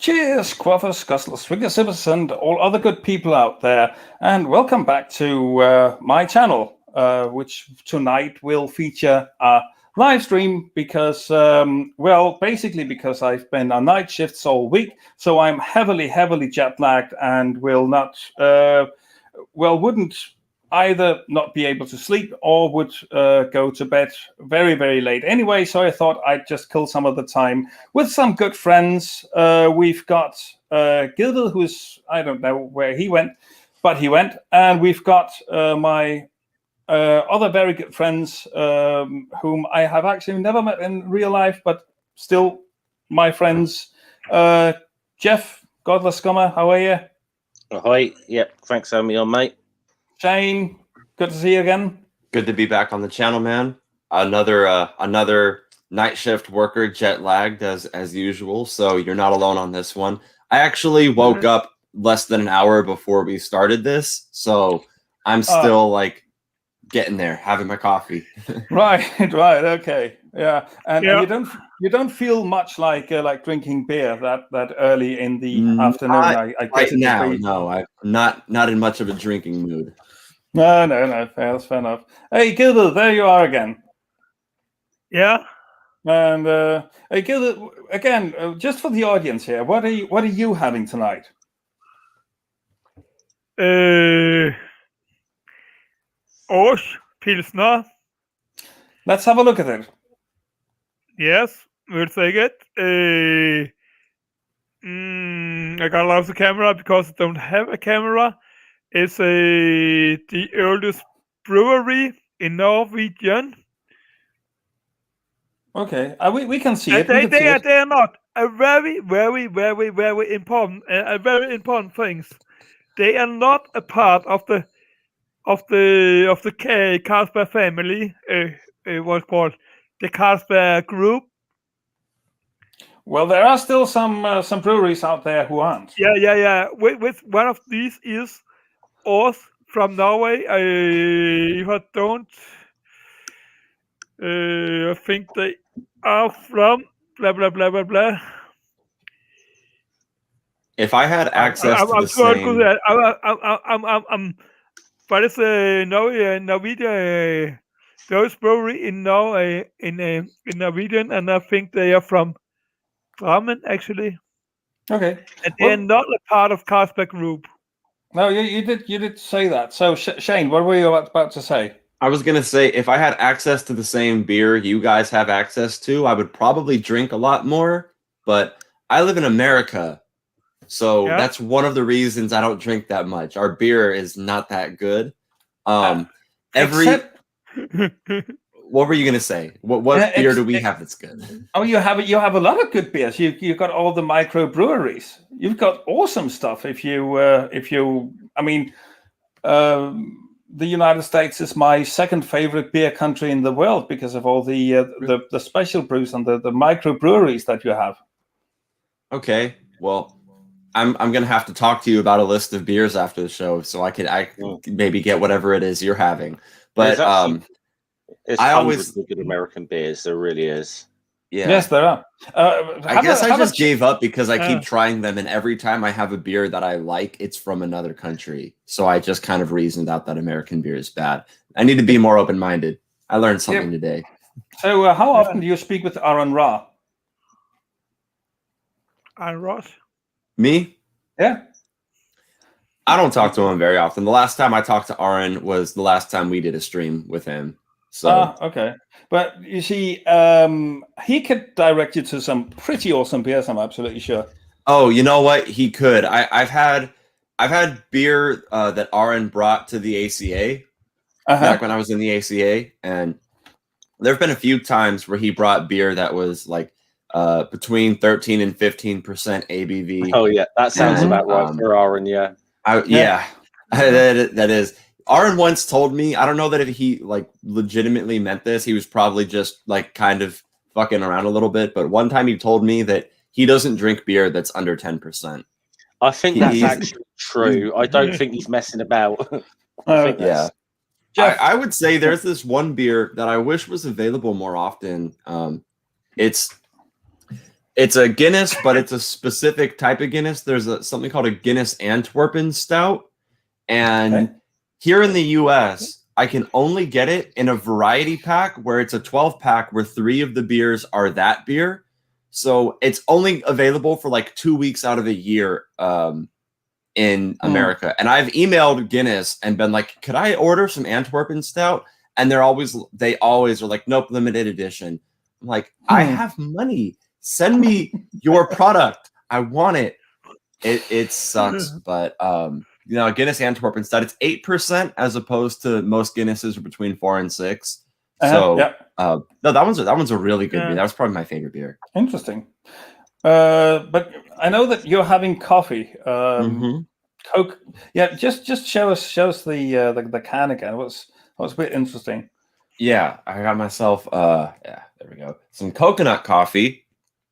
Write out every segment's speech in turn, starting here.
Cheers, quaffers, guzzlers, swiggers, sippers, and all other good people out there, and welcome back to my channel, which tonight will feature a live stream because, basically because I've been on night shifts all week, so I'm heavily jet lagged and will not, wouldn't either not be able to sleep or would go to bed very late anyway. So I thought I'd just kill some of the time with some good friends. We've got Gilda, who's, I don't know where he went, but he went. And we've got my other very good friends whom I have actually never met in real life, but still my friends. Jeff, Godless Scummer, how are you? Hi, yep, thanks for having me on, mate. Shane, good to see you again. Good to be back on the channel, man. Another night shift worker, jet lagged as usual, so you're not alone on this one. I actually woke up less than an hour before we started this, so I'm still like getting there, having my coffee. right, okay, yeah, and you don't feel much like drinking beer that early in the afternoon. I right now, no, I'm not in much of a drinking mood. No, fair enough. Hey, Gilda, there you are again. Yeah. And hey, Gilda, again, just for the audience here, what are you having tonight? Osh Pilsner. Let's have a look at it. Yes, we'll take it. I gotta love the camera because I don't have a camera. It's the oldest brewery in Norwegian. Okay, we can see it. They are not a very important things. They are not a part of the Carlsberg family. What's called the Carlsberg Group. Well, there are still some breweries out there who aren't. Yeah. With one of these is us from Norway. If I don't, I think they are from blah blah blah blah blah. If I had access to the same, but it's a Norwegian. Those brewery in Norway in Norwegian, and I think they are from Drammen actually. Okay, and they're not a part of Carlsberg Group. No, you did say that. So Shane, what were you about to say? I was gonna say if I had access to the same beer you guys have access to, I would probably drink a lot more. But I live in America, so that's one of the reasons I don't drink that much. Our beer is not that good. What were you gonna say? What beer do we have that's good? Oh, you have a lot of good beers. You've got all the microbreweries. You've got awesome stuff. The United States is my second favorite beer country in the world because of all the special brews and the microbreweries that you have. Okay, well, I'm gonna have to talk to you about a list of beers after the show, so I can maybe get whatever it is you're having. But I always look at American beers. There really is. Yeah. Yes, there are. I guess I just gave up because I keep trying them, and every time I have a beer that I like, it's from another country. So I just kind of reasoned out that American beer is bad. I need to be more open-minded. I learned something today. So how often do you speak with Aaron Ra? Aaron Ross? Me? Yeah. I don't talk to him very often. The last time I talked to Aaron was the last time we did a stream with him. So okay, but you see, he could direct you to some pretty awesome beers. I'm absolutely sure. Oh, you know what? He could. I've had beer that Aaron brought to the ACA back when I was in the ACA, and there have been a few times where he brought beer that was like between 13 and 15% ABV. Oh yeah, that sounds about right for Aaron. Yeah, that is. Aaron once told me, I don't know that if he like legitimately meant this, he was probably just like kind of fucking around a little bit, but one time he told me that he doesn't drink beer that's under 10%. I think that's actually true. I don't think he's messing about. I would say there's this one beer that I wish was available more often. It's It's a Guinness, but it's a specific type of Guinness. There's something called a Guinness Antwerpen Stout. And here in the US, I can only get it in a variety pack where it's a 12 pack where 3 of the beers are that beer. So it's only available for like 2 weeks out of a year in America. And I've emailed Guinness and been like, could I order some Antwerpen Stout? And they always are like, nope, limited edition. I'm like, I have money. Send me your product. I want it. It sucks, but Guinness Antwerpen Stout, it's 8% as opposed to most Guinnesses are between 4 and 6. So no, that one's a really good beer. That was probably my favorite beer. Interesting. But I know that you're having coffee. Coke. Yeah, just show us the can again. It was a bit interesting. Yeah, I got myself there we go. Some coconut coffee,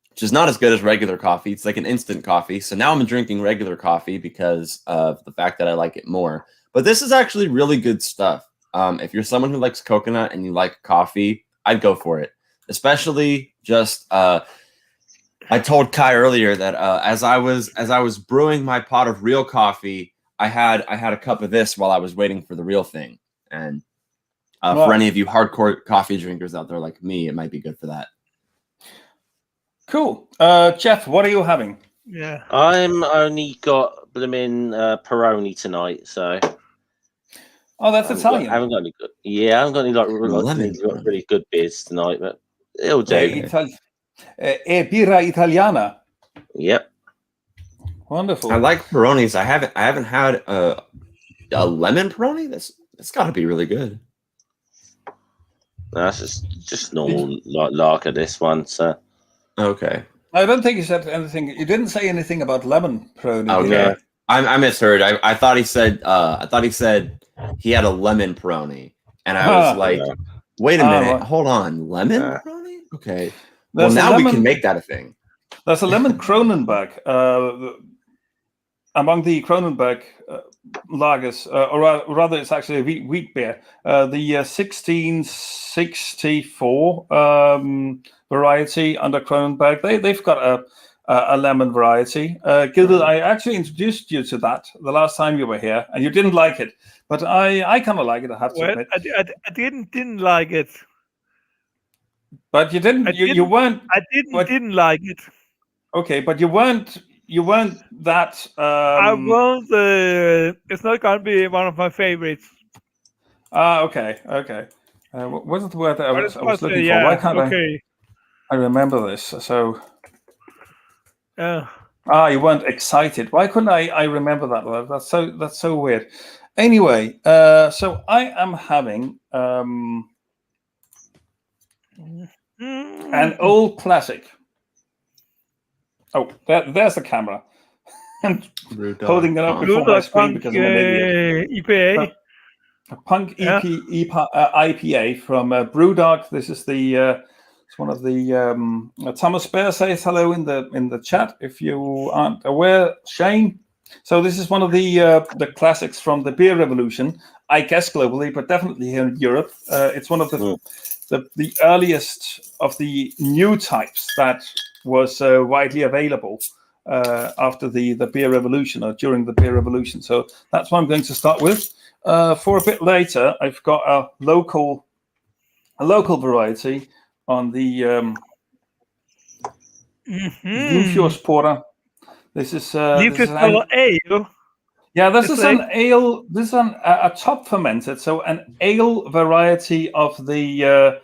which is not as good as regular coffee. It's like an instant coffee. So now I'm drinking regular coffee because of the fact that I like it more. But this is actually really good stuff. If you're someone who likes coconut and you like coffee, I'd go for it. Especially just I told Kai earlier that as I was brewing my pot of real coffee, I had a cup of this while I was waiting for the real thing. And for any of you hardcore coffee drinkers out there like me, it might be good for that. Cool. Jeff, what are you having? Yeah. I'm only got blooming Peroni tonight, so. Oh, that's Italian. I haven't got any good. Yeah, I haven't got any really good beers tonight, but it'll do. Birra Italiana. Yep. Wonderful. I like Peronis. I haven't had a lemon Peroni. That's got to be really good. That's just normal lager. This one, so. Okay. I don't think you said anything. You didn't say anything about lemon Peroni. Okay. I misheard. I thought he said he had a lemon Peroni, and I was like, wait a minute, hold on, lemon Peroni? Okay. Well, now we can make that a thing. There's a lemon Kronenberg among the Kronenberg lagers, or rather, it's actually a wheat beer. The 1664 variety under Kronenberg. They've got a lemon variety. Gilbert, I actually introduced you to that the last time you were here, and you didn't like it, but I kind of like it. I have to admit. I didn't like it. But you didn't. You weren't. I didn't like it. Okay, but you weren't that. I won't. It's not gonna be one of my favorites. Okay. What is the word that I was looking for? Why can't I remember this? So. You weren't excited. Why couldn't I remember that word? That's so weird. Anyway, so I am having an old classic. Oh, there's the camera. I'm holding it up before my screen because I'm an idiot. IPA. A Punk IPA from Brewdog. This is the. It's one of the Thomas Bear says hello in the chat if you aren't aware, Shane. So this is one of the classics from the beer revolution, I guess globally, but definitely here in Europe. It's one of the earliest of the new types that was widely available after the beer revolution or during the beer revolution. So that's what I'm going to start with. For a bit later, I've got a local variety on the Limfjords Porter. This is ale. Yeah, this is an ale. This is a top fermented, so an ale variety of the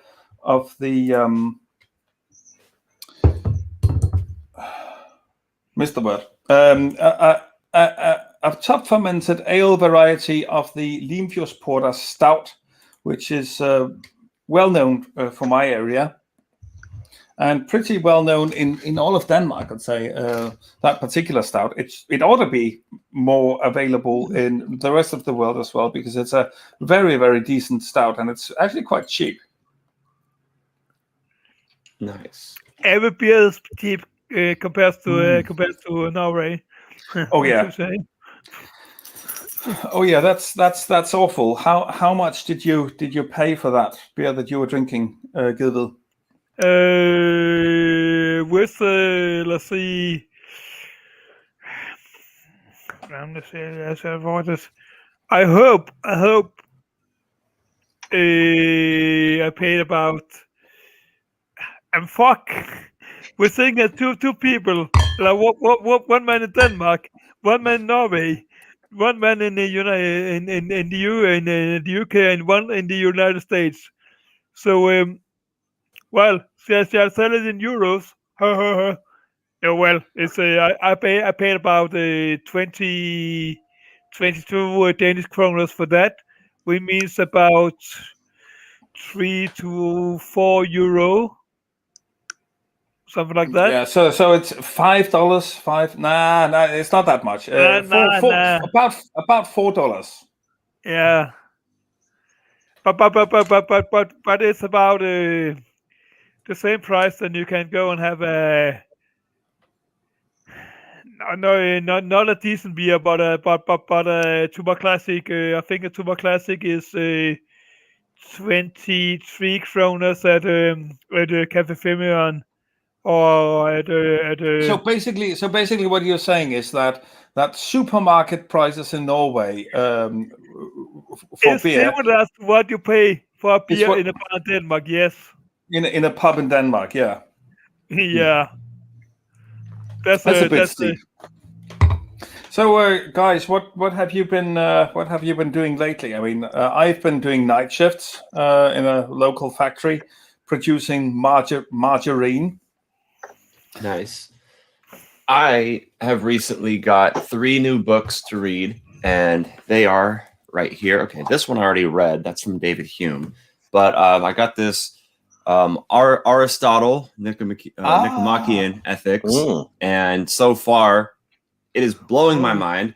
missed the word. A top fermented ale variety of the Limfjords Porter Stout, which is well known for my area and pretty well known in all of Denmark. I'd say that particular stout. It ought to be more available in the rest of the world as well, because it's a very, very decent stout and it's actually quite cheap. Nice. Every beer is cheap compared to Norway. Oh yeah. Oh yeah, that's awful. How much did you pay for that beer that you were drinking, Gilbert? with let's see. Let's see. I hope. I paid about. And fuck. We're saying that two people. Like one man in Denmark, one man in Norway, one man in the the UK, and one in the United States. So well, shall sell it in euros. No, well, it's I paid about 22 Danish kroners for that, which means about 3 to 4 euro, something like that. Yeah, so it's $5. Nah, it's not that much. Nah. About $4. Yeah, but it's about the same price, and you can go and have a not a decent beer, but a Tuba Classic. I think a Tuba Classic is 23 kroners at Cafe Femion, or at So basically, what you're saying is that supermarket prices in Norway for it's beer similar to what you pay for a beer what- in a bar in Denmark. Yes. in a pub in Denmark, yeah, Yeah. that's a bit steep. So, guys, what have you been doing lately? I mean, I've been doing night shifts in a local factory producing margarine. Nice. I have recently got 3 new books to read, and they are right here. Okay, this one I already read. That's from David Hume. But I got this Aristotle, Nicomachean Ethics, and so far it is blowing my mind.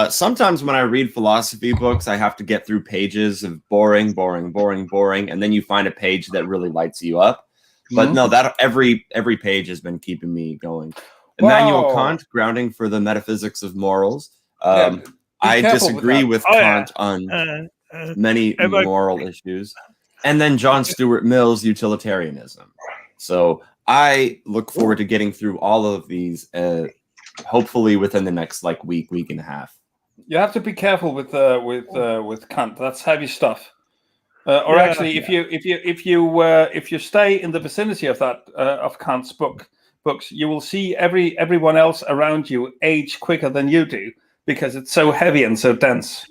Sometimes when I read philosophy books, I have to get through pages of boring, and then you find a page that really lights you up. But no, that every page has been keeping me going. Immanuel Kant, Grounding for the Metaphysics of Morals. I disagree with Kant on many moral issues. And then John Stuart Mill's Utilitarianism. So I look forward to getting through all of these, hopefully within the next week and a half. You have to be careful with Kant. That's heavy stuff. If you stay in the vicinity of that of Kant's books, you will see everyone else around you age quicker than you do because it's so heavy and so dense.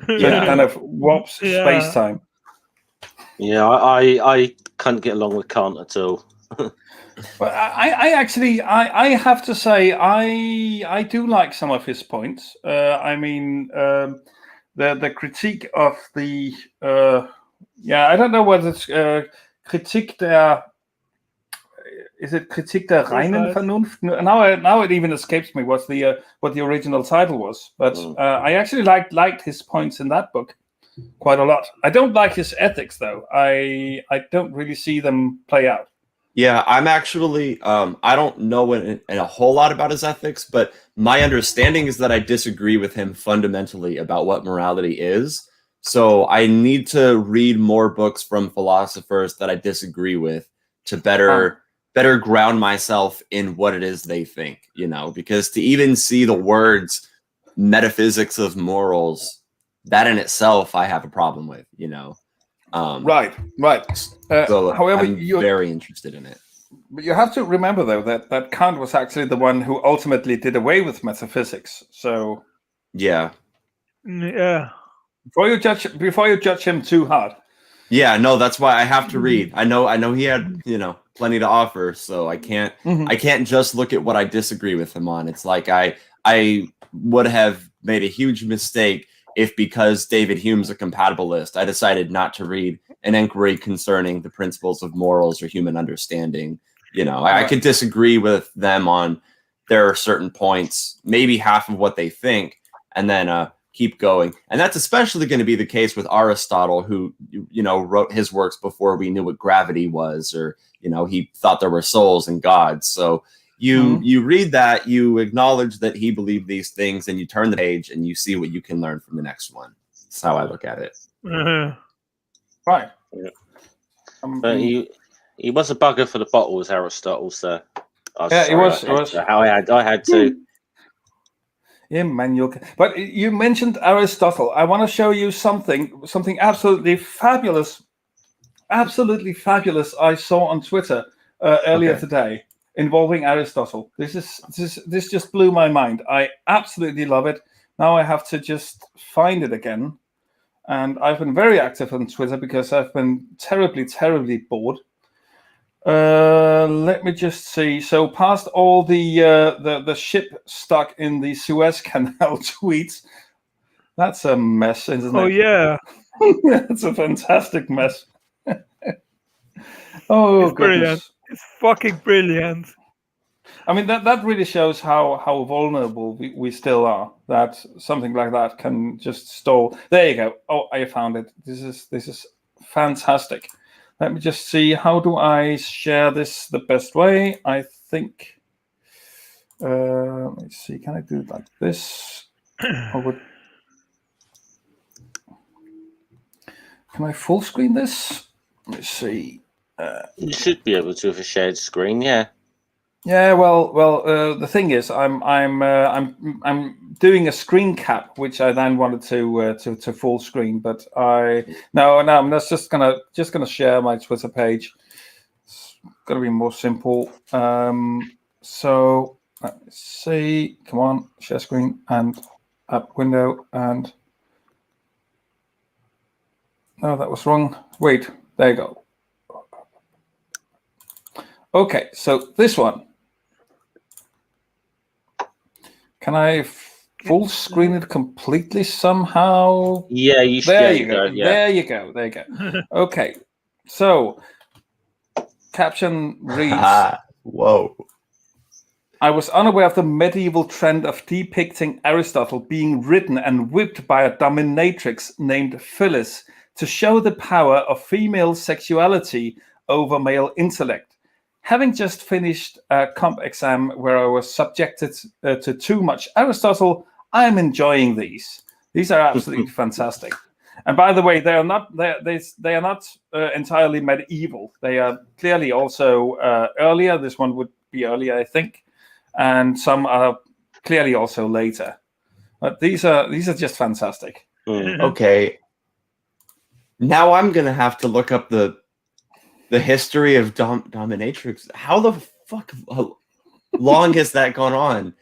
It kind of warps space time. Yeah, I can't get along with Kant at all. But I have to say I do like some of his points. I mean, the critique of the I don't know whether it's Kritik der. Is it Kritik der reinen Vernunft? Now it even escapes me what the original title was. But I actually liked his points in that book quite a lot. I don't like his ethics though. I don't really see them play out. Yeah, I'm actually I don't know a whole lot about his ethics, but my understanding is that I disagree with him fundamentally about what morality is. So I need to read more books from philosophers that I disagree with to better ground myself in what it is they think, because to even see the words metaphysics of morals, that in itself I have a problem with, Right. So however, I'm very interested in it. But you have to remember though that Kant was actually the one who ultimately did away with metaphysics. So yeah. Before you judge him too hard. Yeah, no, that's why I have to read. I know he had, plenty to offer, so I can't just look at what I disagree with him on. It's like I would have made a huge mistake if, because David Hume's a compatibilist, I decided not to read an inquiry concerning the principles of morals or human understanding. I could disagree with them on there are certain points, maybe half of what they think, and then keep going. And that's especially going to be the case with Aristotle, who, wrote his works before we knew what gravity was, or, he thought there were souls and gods. So you read that, you acknowledge that he believed these things, and you turn the page and you see what you can learn from the next one. That's how I look at it. Right. Yeah. But he was a bugger for the bottle, as Aristotle said. It was. I had to. Immanuel. But you mentioned Aristotle. I want to show you something absolutely fabulous. Absolutely fabulous I saw on Twitter earlier today involving Aristotle. This just blew my mind. I absolutely love it. Now I have to just find it again. And I've been very active on Twitter because I've been terribly bored. Let me just see. So past all the ship stuck in the Suez Canal tweets, that's a mess, isn't it? Oh yeah, it's a fantastic mess. Oh, it's brilliant. It's fucking brilliant. I mean, that really shows how vulnerable we still are. That something like that can just stall. There you go. Oh, I found it. This is fantastic. Let me just see. How do I share this the best way? I think. Let's see. Can I do it like this? Can I full screen this? Let's see. You should be able to with a shared screen, yeah. Yeah, well. The thing is, I'm doing a screen cap, which I then wanted to full screen, but no. I'm just gonna share my Twitter page. It's gonna be more simple. So let's see. Come on, share screen and app window and. No, that was wrong. Wait, there you go. Okay, so this one. Can I full screen it completely somehow? Yeah, you should. There you go. Yeah. There you go. Okay, so caption reads. Whoa. I was unaware of the medieval trend of depicting Aristotle being ridden and whipped by a dominatrix named Phyllis to show the power of female sexuality over male intellect. Having just finished a comp exam where I was subjected to too much Aristotle, I'm enjoying these. These are absolutely fantastic. And by the way, they are not entirely medieval. They are clearly also earlier. This one would be earlier, I think, and some are clearly also later. But these are just fantastic. Okay. Now I'm gonna have to look up the history of Dominatrix. How the fuck long has that gone on?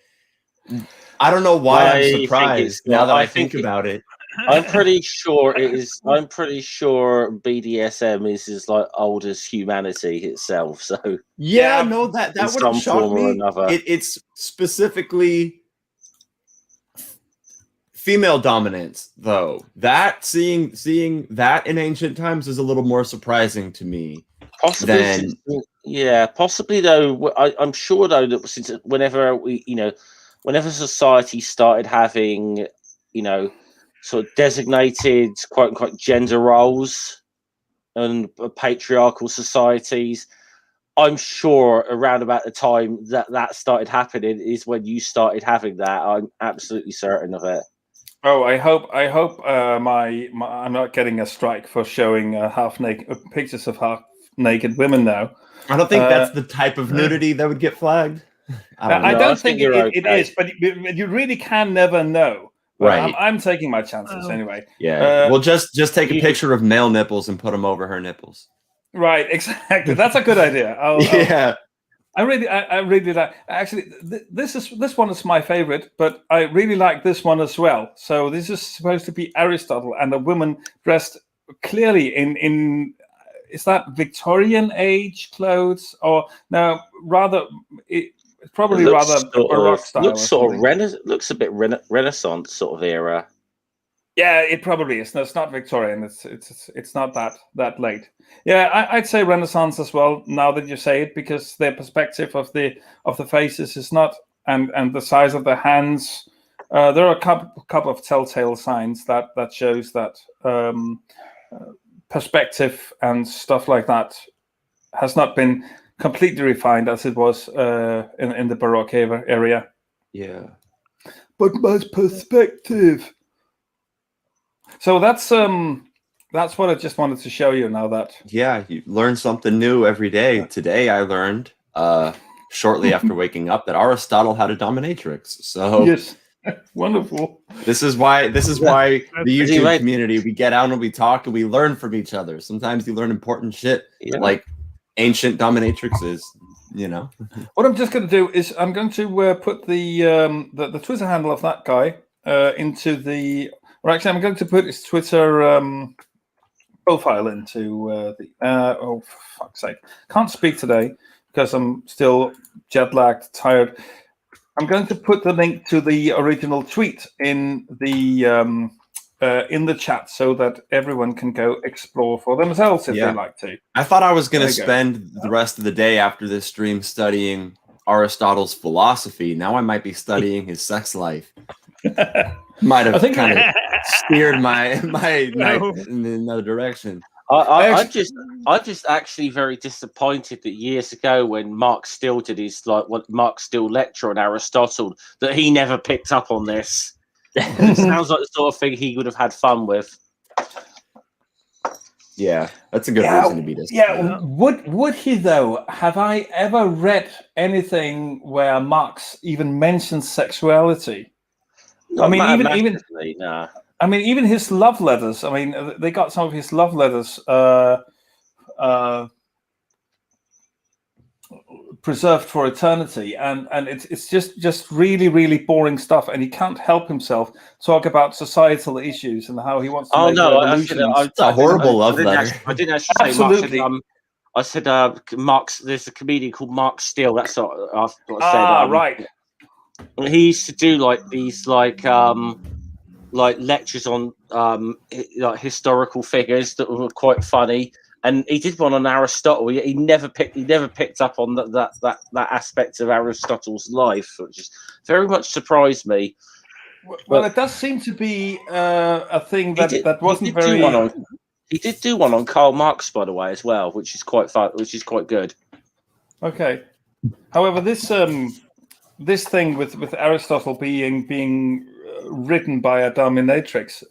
I don't know why I'm surprised now that I think about it. I'm pretty sure it is. I'm pretty sure BDSM is as like old as humanity itself. So yeah, no, that would shock me. It's specifically female dominance, though. That seeing that in ancient times is a little more surprising to me. Possibly, possibly though. I'm sure though that since whenever society started having, sort of designated quote unquote gender roles and patriarchal societies, I'm sure around about the time that started happening is when you started having that. I'm absolutely certain of it. Oh, I hope I'm not getting a strike for showing half naked pictures of half naked women now. I don't think that's the type of nudity that would get flagged. I don't think it is, but you really can never know. Right. I'm taking my chances anyway. Yeah. Well, just take a picture of male nipples and put them over her nipples. Right. Exactly. That's a good idea. I really like. Actually, this one is my favorite, but I really like this one as well. So this is supposed to be Aristotle and a woman dressed clearly in is that Victorian age clothes or no? Rather, it's probably rather Baroque style. Looks a bit Renaissance sort of era. Yeah, it probably is. No, it's not Victorian. It's not that late. Yeah, I'd say Renaissance as well. Now that you say it, because the perspective of the faces is not, and the size of the hands. There are a couple of telltale signs that shows that perspective and stuff like that has not been completely refined as it was in the Baroque area. Yeah, but my perspective. So that's what I just wanted to show you. Now that you learn something new every day. Today I learned shortly after waking up that Aristotle had a dominatrix. So Yes, wonderful. this is why the YouTube right? community, we get out and we talk and we learn from each other. Sometimes you learn important shit, like ancient dominatrixes. You know. What I'm just going to do is I'm going to put the Twitter handle of that guy into the. Or actually, I'm going to put his Twitter profile into the. Oh, for fuck's sake! Can't speak today because I'm still jet lagged, tired. I'm going to put the link to the original tweet in the chat so that everyone can go explore for themselves if they like to. I thought I was going to spend the rest of the day after this stream studying Aristotle's philosophy. Now I might be studying his sex life. Might have kind of steered my night in another direction. I'm just actually very disappointed that years ago when Mark Steele did his Mark Steele lecture on Aristotle that he never picked up on this. It sounds like the sort of thing he would have had fun with. Yeah, that's a good reason to be disappointed. Yeah, would he though? Have I ever read anything where Marx even mentions sexuality? Not even nah. I mean, even his love letters. I mean, they got some of his love letters preserved for eternity, and it's just really, really boring stuff. And he can't help himself talk about societal issues and how he wants to make revolutions. It's a horrible love letter. I didn't actually say Absolutely. I said Mark. There's a comedian called Mark Steele. That's what I said. Right. He used to do these lectures on like historical figures that were quite funny, and he did one on Aristotle. He never picked up on that aspect of Aristotle's life, which is very much surprised me. Well, it does seem to be a thing that wasn't very. He did do one on Karl Marx, by the way, as well, which is quite fun, which is quite good. Okay, however, this thing with Aristotle being written by a dominatrix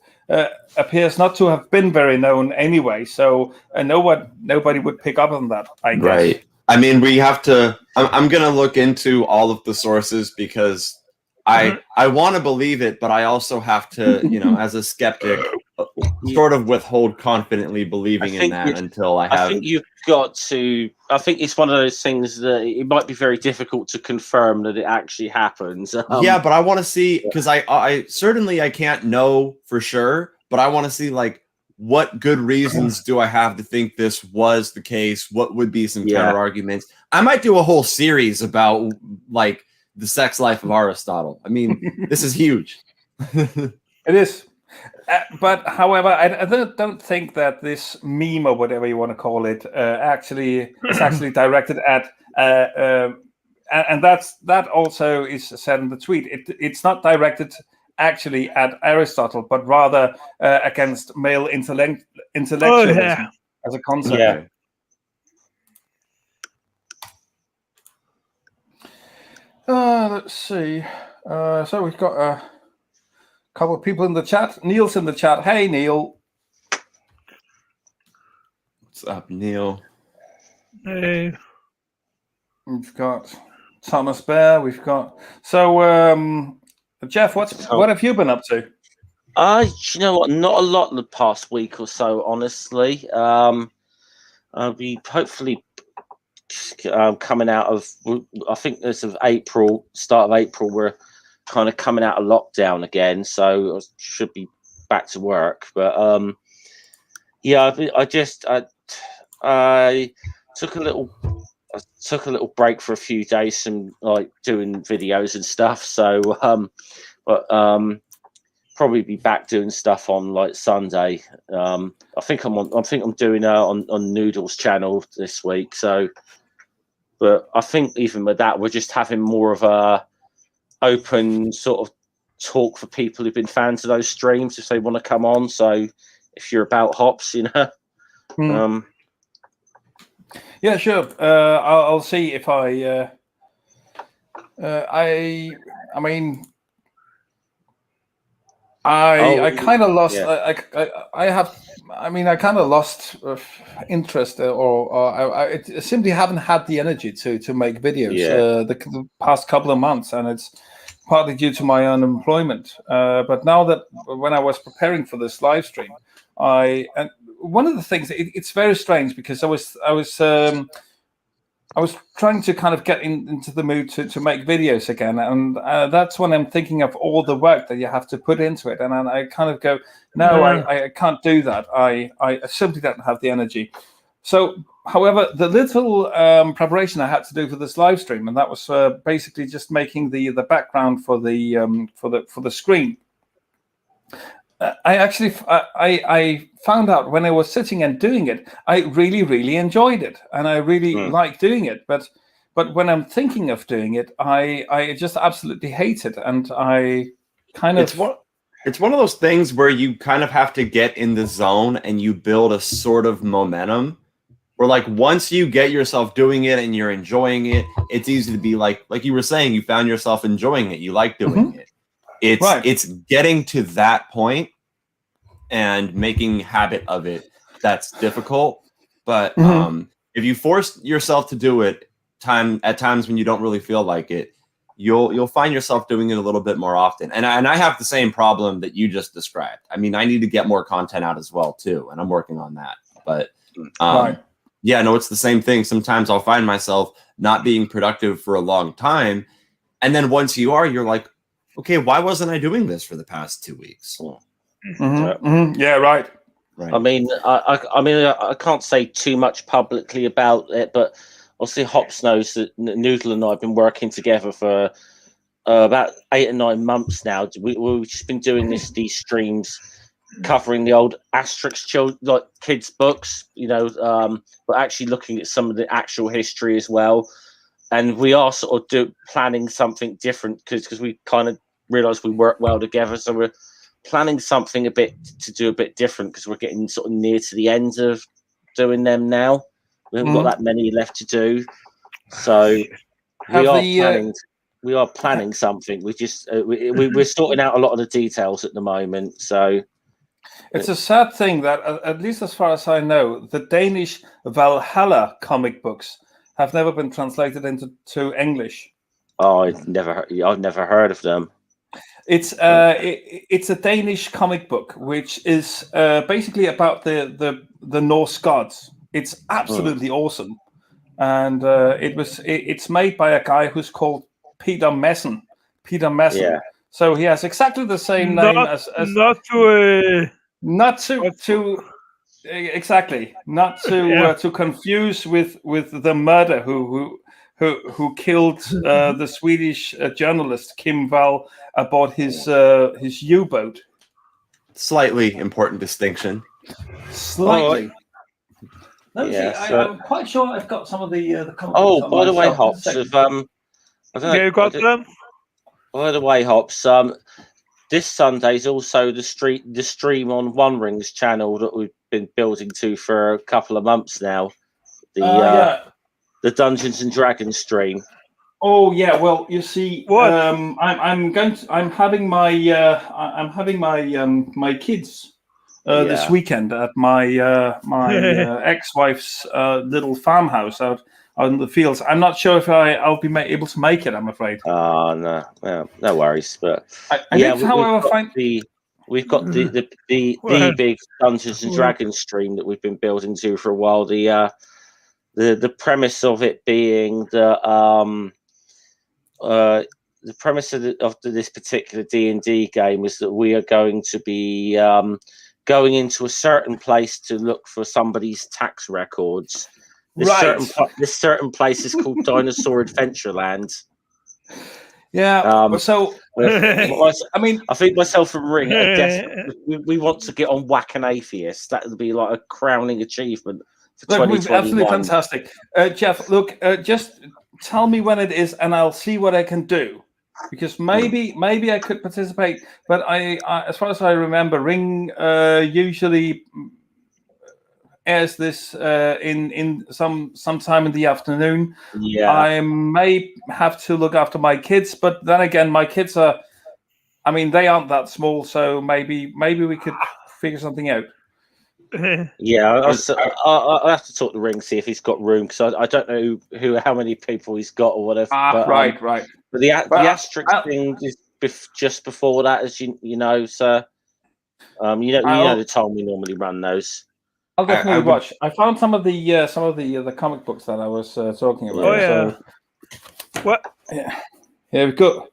appears not to have been very known anyway. So nobody would pick up on that, I guess. Right. I mean, we have to. I'm going to look into all of the sources because I want to believe it, but I also have to, as a skeptic, sort of withhold confidently believing in that until I have. I think you've got to. I think it's one of those things that it might be very difficult to confirm that it actually happens. Yeah, but I want to see, because I certainly I can't know for sure, but I want to see what good reasons do I have to think this was the case? What would be some counter arguments? I might do a whole series about the sex life of Aristotle. I mean, this is huge. It is. But however, I don't think that this meme or whatever you want to call it actually is actually directed at and that also is said in the tweet. It's not directed actually at Aristotle, but rather against male intellectualism as a concept. Yeah. Let's see. So we've got a couple of people in the chat. Neil's in the chat. Hey, Neil. What's up, Neil? Hey. We've got Thomas Bear. We've got Jeff. What have you been up to? You know what? Not a lot in the past week or so, honestly. I'll be hopefully coming out of. I think there's start of April. We're kind of coming out of lockdown again, so I should be back to work. But I took a little break for a few days from doing videos and stuff. So probably be back doing stuff on Sunday. I think I'm doing on Noodle's channel this week. So, but I think even with that, we're just having more of a open sort of talk for people who've been fans of those streams if they want to come on. So if you're about hops, Yeah, sure. I'll see if I mean, I kind of lost. yeah. I kind of lost interest, or I simply haven't had the energy to make videos the past couple of months, and it's partly due to my unemployment. But now that when I was preparing for this live stream, and one of the things it's very strange because I was trying to kind of get into the mood to make videos again, and that's when I'm thinking of all the work that you have to put into it, and I kind of go, no, I can't do that. I simply don't have the energy. So, however, the little preparation I had to do for this live stream, and that was basically just making the background for the screen. I found out when I was sitting and doing it, I really enjoyed it, and I really like doing it. But when I'm thinking of doing it, I just absolutely hate it, and I kind of. It's one of those things where you kind of have to get in the zone and you build a sort of momentum. Where like once you get yourself doing it and you're enjoying it, it's easy to be like you were saying, you found yourself enjoying it. You like doing it. It's getting to that point and making habit of it that's difficult. But if you force yourself to do it at times when you don't really feel like it, you'll find yourself doing it a little bit more often. And I have the same problem that you just described. I mean, I need to get more content out as well too, and I'm working on that. But yeah, no, it's the same thing. Sometimes I'll find myself not being productive for a long time, and then once you're like, okay, why wasn't I doing this for the past 2 weeks? Yeah, right. I mean, I can't say too much publicly about it, but obviously Hops knows that Noodle and I have been working together for about 8 or 9 months now. We've just been doing these streams covering the old Asterix like kids' books, but actually looking at some of the actual history as well. And we are sort of planning something different because we kind of realised we work well together. So we're planning something a bit different because we're getting sort of near to the end of doing them now. We haven't got that many left to do. So we are planning something. We just we're sorting out a lot of the details at the moment. So it's a sad thing that, at least as far as I know, the Danish Valhalla comic books have never been translated into English. Oh, I've never heard of them. It's a Danish comic book which is basically about the Norse gods. It's absolutely awesome, and it's made by a guy who's called Peter Madsen. Yeah. So he has exactly the same name as not to confuse with the murder who killed the Swedish journalist Kim Wall aboard his U-boat. Slightly important distinction. Slightly. I'm quite sure I've got some of the comments. Oh, by the way, Hops, you got them? By the way, Hops, this Sunday is also the stream on One Ring's channel that we've been building to for a couple of months now. The Dungeons and Dragons stream. Oh yeah, well you see, I'm having my my kids this weekend at my ex-wife's little farmhouse out in the fields. I'm not sure if I'll be able to make it. I'm afraid. Oh no, well, no worries. But we've got the big Dungeons and Dragons stream that we've been building to for a while. The premise of it being the premise of this particular D&D game is that we are going to be going into a certain place to look for somebody's tax records. This certain place is called Dinosaur Adventureland. Yeah. So I mean, I think myself and Ring, we want to get on Whack an Atheist. That would be like a crowning achievement for 2021. Absolutely fantastic. Jeff, look, just tell me when it is, and I'll see what I can do. Because maybe I could participate, but I as far as I remember, Ring usually airs this in some time in the afternoon. Yeah, I may have to look after my kids, but then again, my kids are I mean, they aren't that small, so maybe we could figure something out. Yeah, I'll have to talk to Ring, see if he's got room, because I don't know how many people he's got or whatever. Right. But the asterisk thing is just before that, as you know, sir. You know the time we normally run those. I'll definitely watch. I found some of the comic books that I was talking about. Oh yeah. So, What? yeah. Here we go.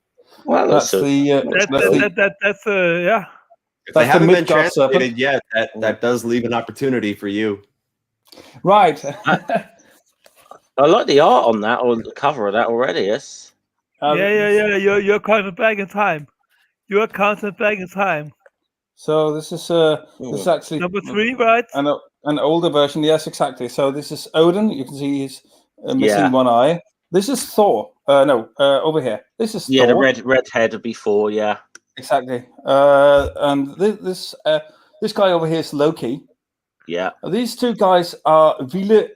Well, That's that's yeah. If they That's the haven't been Midgard serpent. translated yet, that does leave an opportunity for you. Right. I like the art on that, or the cover of that already. Yes. Yeah. You're counting back in time. You're counting back in time. So this is actually Number 3, right? an older version. Yes, exactly. So this is Odin. You can see he's missing one eye. This is Thor. Over here. This is Thor. The red head before. Yeah. Exactly. And this guy over here is Loki. Yeah. These two guys are Vile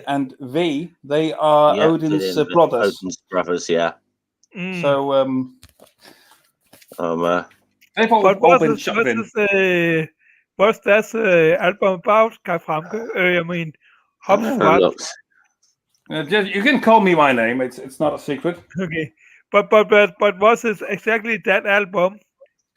and Ve. They are Odin's brothers. Odin's brothers, yeah. So they've all been shot in. What's that album about, Kai Franke? I mean, HubSpot. You can call me my name. It's not a secret. Okay. But what's exactly that album?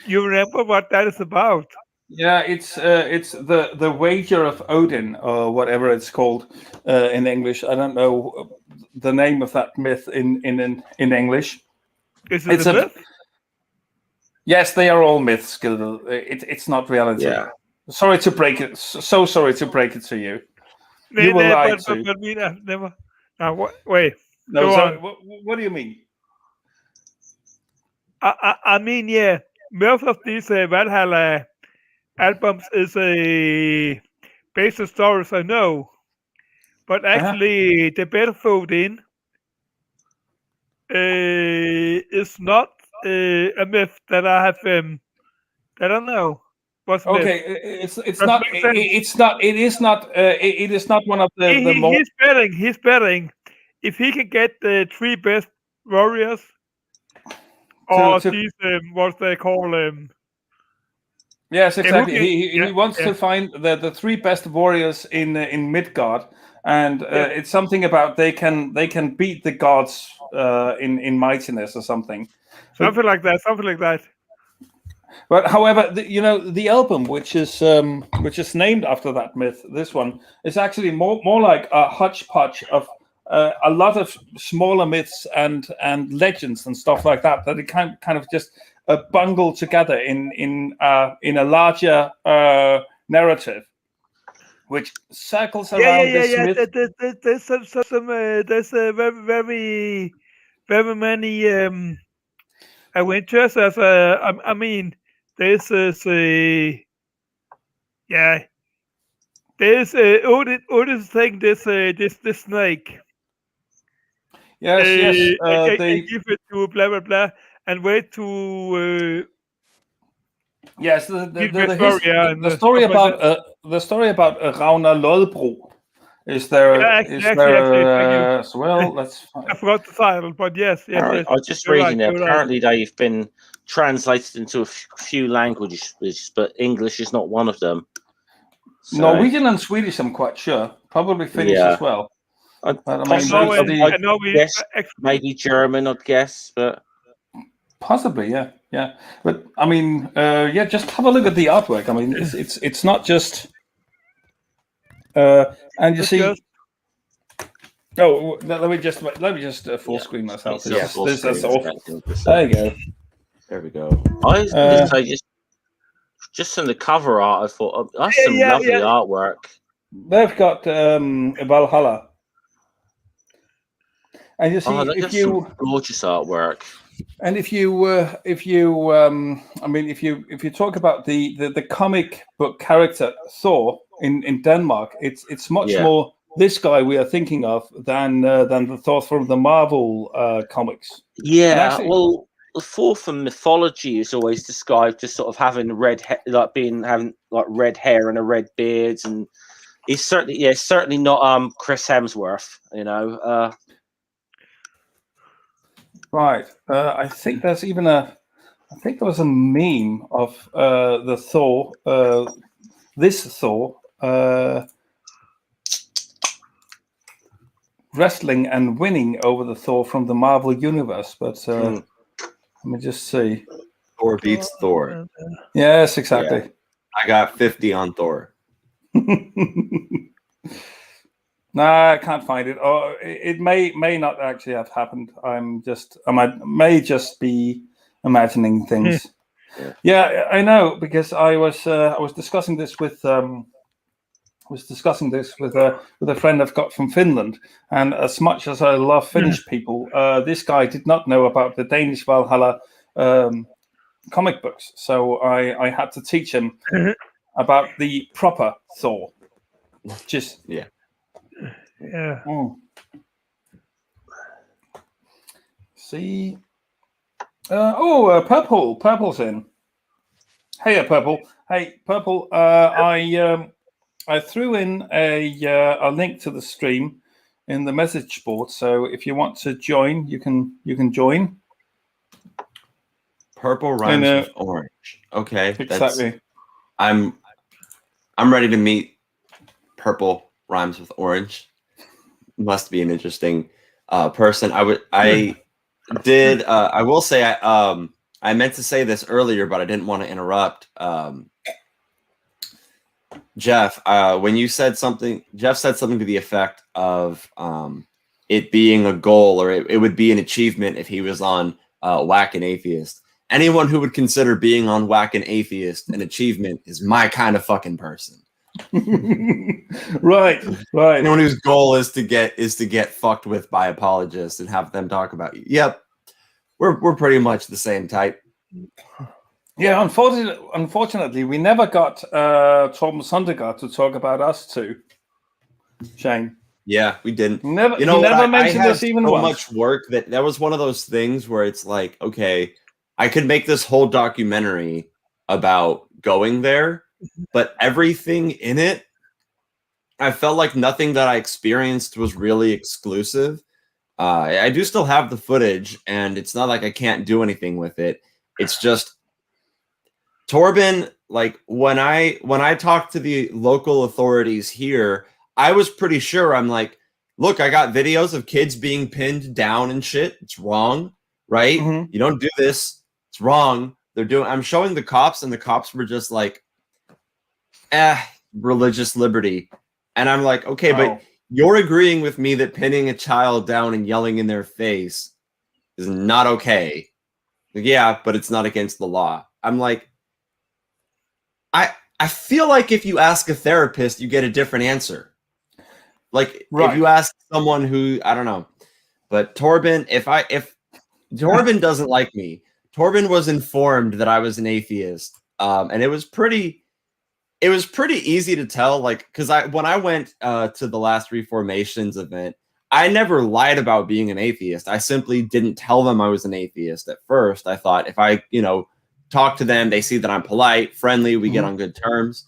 You remember what that is about? Yeah, it's the Wager of Odin, or whatever it's called in English. I don't know the name of that myth in English. Is it a myth? Yes, they are all myths, Gilded. It's not reality. Yeah. Sorry to break it. So sorry to break it to you. You were lied to. But me, never. Wait. No, sorry. What do you mean? I mean, yeah, most of these Valhalla albums is based on stories I know, but actually the Battlefield in is not a myth that I have. I don't know. What's okay? Myth? It is not one of the more. He's betting if he can get the 3 best warriors. Or these, what they call Yes, exactly. He wants to find the 3 best warriors in Midgard, and it's something about they can beat the gods in mightiness or something. Something like that. But however, the album, which is named after that myth, this one is actually more like a hodgepodge of a lot of smaller myths and legends and stuff like that it kind of just bungled together in a larger narrative, which circles around this myth. There's very very many adventures. I mean, there's there's Odin's taking this snake. Yes. They give it to blah blah blah, and wait to. Yes, the story about Ragnar Lodbrok is there. As well? I forgot the title, but yes. I was just reading there. Apparently, they've been translated into a few languages, but English is not one of them. So, Norwegian and Swedish, I'm quite sure. Probably Finnish as well. Maybe German, I'd guess, but possibly, yeah. But I mean, just have a look at the artwork. I mean, it's not just, and you see. Oh, let me just full screen myself. That's off. There you go. There we go. I was going to say just in the cover art, I thought that's some lovely artwork. They've got Valhalla. And you see, if you gorgeous artwork, and if you talk about the comic book character Thor in Denmark, it's much more this guy we are thinking of than the Thor from the Marvel comics. Yeah, actually, well, the Thor from mythology is always described as sort of having red hair, having red hair and a red beard, and he's certainly not Chris Hemsworth, Right. I think there's even a I think there was a meme of the Thor, this Thor, wrestling and winning over the Thor from the Marvel Universe. But let me just see. Thor beats Thor. Yes, exactly. Yeah. I got 50 on Thor. No, I can't find it. Or it may not actually have happened. I may just be imagining things. Yeah, I know, because I was discussing this with a friend I've got from Finland, and as much as I love Finnish people, this guy did not know about the Danish Valhalla comic books, so I had to teach him about the proper Thor. Just yeah. See. Purple. Purple's in. Hey, Purple. Hey, Purple. I threw in a link to the stream in the message board, so if you want to join, you can join. Purple rhymes with orange. Okay, exactly. I'm ready to meet Purple rhymes with orange. Must be an interesting person. I will say I meant to say this earlier, but I didn't want to interrupt. Jeff, when you said something, Jeff said something to the effect of it being a goal, or it would be an achievement if he was on Whack and Atheist. Anyone who would consider being on Whack and Atheist an achievement is my kind of fucking person. Right. Anyone whose goal is to get fucked with by apologists and have them talk about you. Yep, we're pretty much the same type. Yeah, unfortunately, we never got Torben Sondergaard to talk about us too. Shane. Yeah, we didn't. Never. You know, never mentioned this even so once. Much work that was one of those things where it's like, okay, I could make this whole documentary about going there, but everything in it, I felt like nothing that I experienced was really exclusive. I do still have the footage, and it's not like I can't do anything with it. It's just Torben, like when I talked to the local authorities here, I was pretty sure. I'm like, look, I got videos of kids being pinned down and shit. It's wrong, right? Mm-hmm. You don't do this. It's wrong. I'm showing the cops, and the cops were just like, religious liberty. And I'm like, okay, but you're agreeing with me that pinning a child down and yelling in their face is not okay. Like, yeah, but it's not against the law. I'm like, I feel like if you ask a therapist, you get a different answer. Like if you ask someone who, I don't know, but Torben, if Torben doesn't like me, Torben was informed that I was an atheist. And it was pretty easy to tell, like, because when I went to the last Reformations event, I never lied about being an atheist. I simply didn't tell them I was an atheist at first. I thought if I, talk to them, they see that I'm polite, friendly, we get on good terms.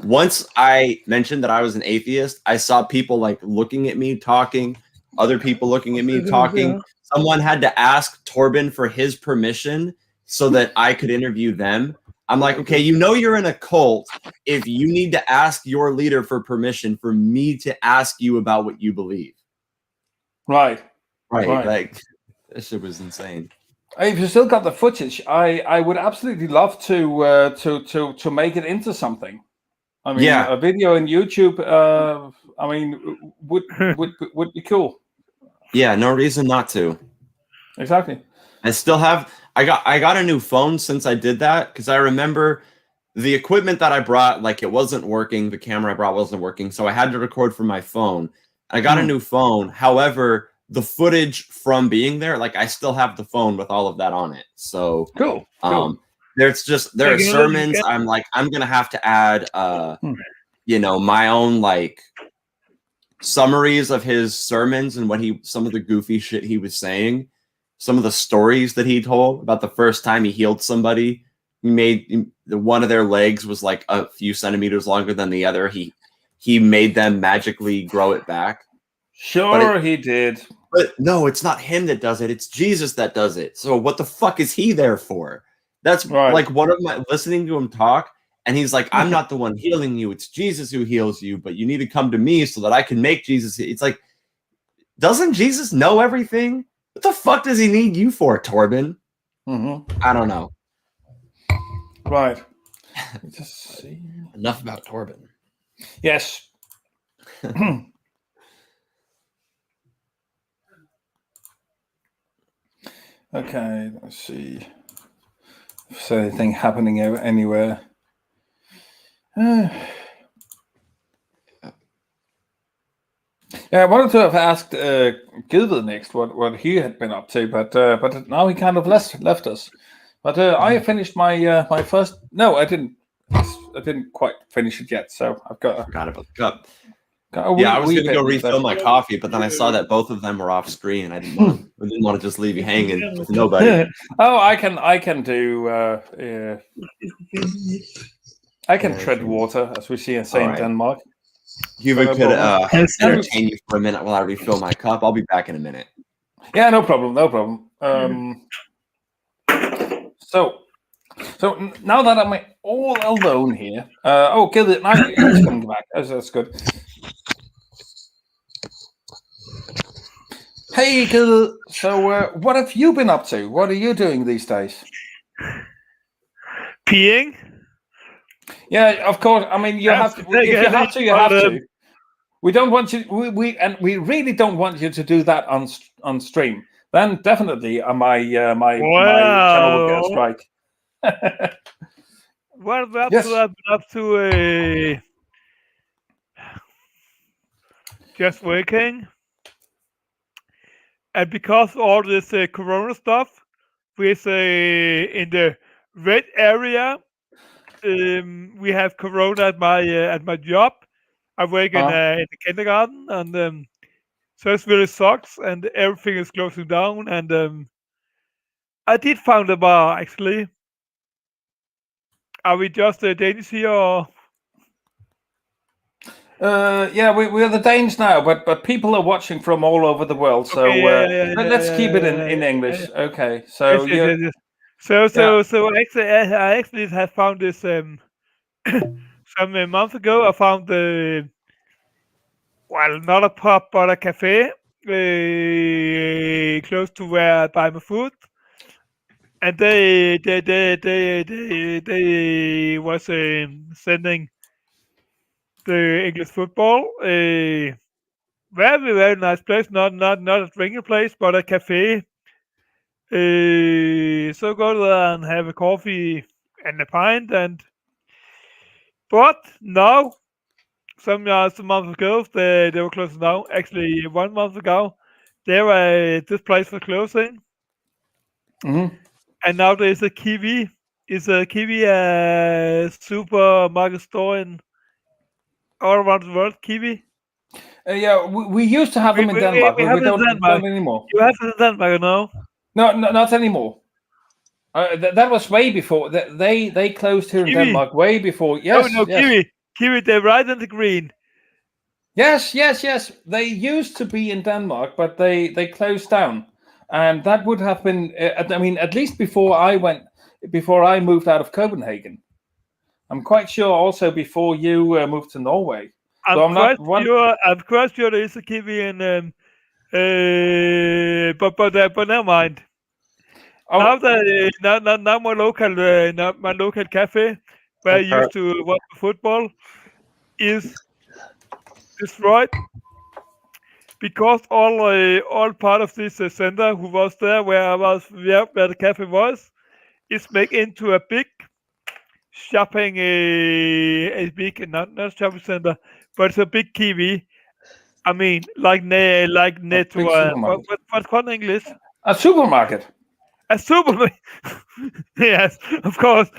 Once I mentioned that I was an atheist, I saw people like looking at me, talking, other people looking at me, talking. Someone had to ask Torben for his permission so that I could interview them. I'm like, okay, you're in a cult if you need to ask your leader for permission for me to ask you about what you believe. Right. Like, that shit was insane. If you still got the footage, I would absolutely love to make it into something. I mean, a video in YouTube. I mean, would be cool. Yeah, no reason not to. Exactly. I still have. I got a new phone since I did that, because I remember the equipment that I brought, like, it wasn't working. The camera I brought wasn't working, so I had to record from my phone. I got a new phone. However, the footage from being there, like, I still have the phone with all of that on it. So cool. There are sermons. I'm gonna have to add my own like summaries of his sermons and some of the goofy shit he was saying, some of the stories that he told about the first time he healed somebody. He made one of their legs was like a few centimeters longer than the other. He made them magically grow it back. Sure, he did. But no, it's not him that does it. It's Jesus that does it. So what the fuck is he there for? That's Right. like one of my listening to him talk, and he's like, I'm not the one healing you, it's Jesus who heals you, but you need to come to me so that I can make Jesus. It's like, doesn't Jesus know everything? What the fuck does he need you for, Torben? I don't know. Right. Just see. Enough about Torben. Yes. Okay, let's see. If there's anything happening anywhere. Yeah, I wanted to have asked Gilbert next what he had been up to, but now he kind of left us. But I finished my my first. No, I didn't. I didn't quite finish it yet, so I've got. Forgot about the cup. I was going to go refill my coffee, but then I saw that both of them were off screen, and I didn't want to just leave you hanging with nobody. Oh, I can do. I can tread water, as we see in Saint Denmark. Hubert could entertain you for a minute while I refill my cup. I'll be back in a minute. Yeah, no problem. So now that I'm all alone here. Gilbert, now he's coming back. That's good. Hey, Gil. So, what have you been up to? What are you doing these days? Peeing. Yeah, of course. I mean, you have to. If you have to, you have to. We don't want you. We really don't want you to do that on stream. Then definitely, my channel will get a strike. What up to just working. And because of all this corona stuff, with in the red area, we have corona at my job. I work in the kindergarten, and so it really sucks, and everything is closing down. And I did found a bar actually. Are we just Danish here? Or? Yeah, we're the Danes now, but people are watching from all over the world. So let's keep it in English. Okay, so yes. So actually, I actually have found this some months ago. I found not a pub but a cafe close to where I buy my food, and they was sending the English football. Very nice place. Not a drinking place, but a cafe. So go there and have a coffee and a pint. But now, some months ago, they were closing down. Actually, 1 month ago, this place was closing. Mm-hmm. And now there's a Kiwi. It's a Kiwi supermarket store in all around the world. Kiwi. Yeah, we used to have them in Denmark, but we don't anymore. You have them in Denmark, no? No, not anymore. That was way before. They closed here in Denmark way before. Yes, no, yes. Kiwi, they're right in the green. Yes. They used to be in Denmark, but they closed down, and that would have been. I mean, at least before I moved out of Copenhagen. I'm quite sure also before you moved to Norway. I'm quite sure there is a Kiwi in, but never mind. Oh. Now my local cafe where I used to watch football is destroyed because all part of this center who was there where the cafe was is made into a big shopping not shopping center, but it's a big Kiwi. I mean, like net to what's called in English? A supermarket. A supermarket. Yes, of course.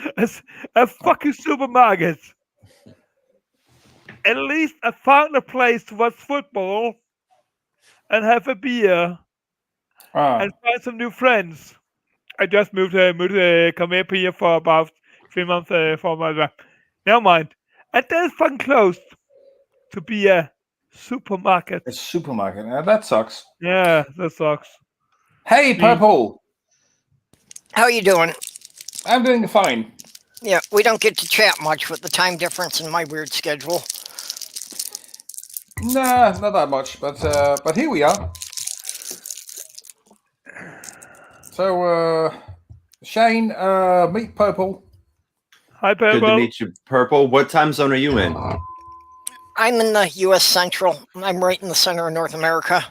A fucking supermarket. At least I found a place to watch football and have a beer and find some new friends. I just moved come up here for about 3 months, 4 months. Never mind. And that's fucking closed to be a supermarket. A supermarket. Yeah, that sucks. Yeah, that sucks. Hey, Purple. How are you doing? I'm doing fine. Yeah, we don't get to chat much with the time difference in my weird schedule. Nah, not that much, but here we are. So, Shane, meet Purple. Hi, Good to Purple. meet you, Purple. What time zone are you in? I'm in the U.S. Central. I'm right in the center of North America.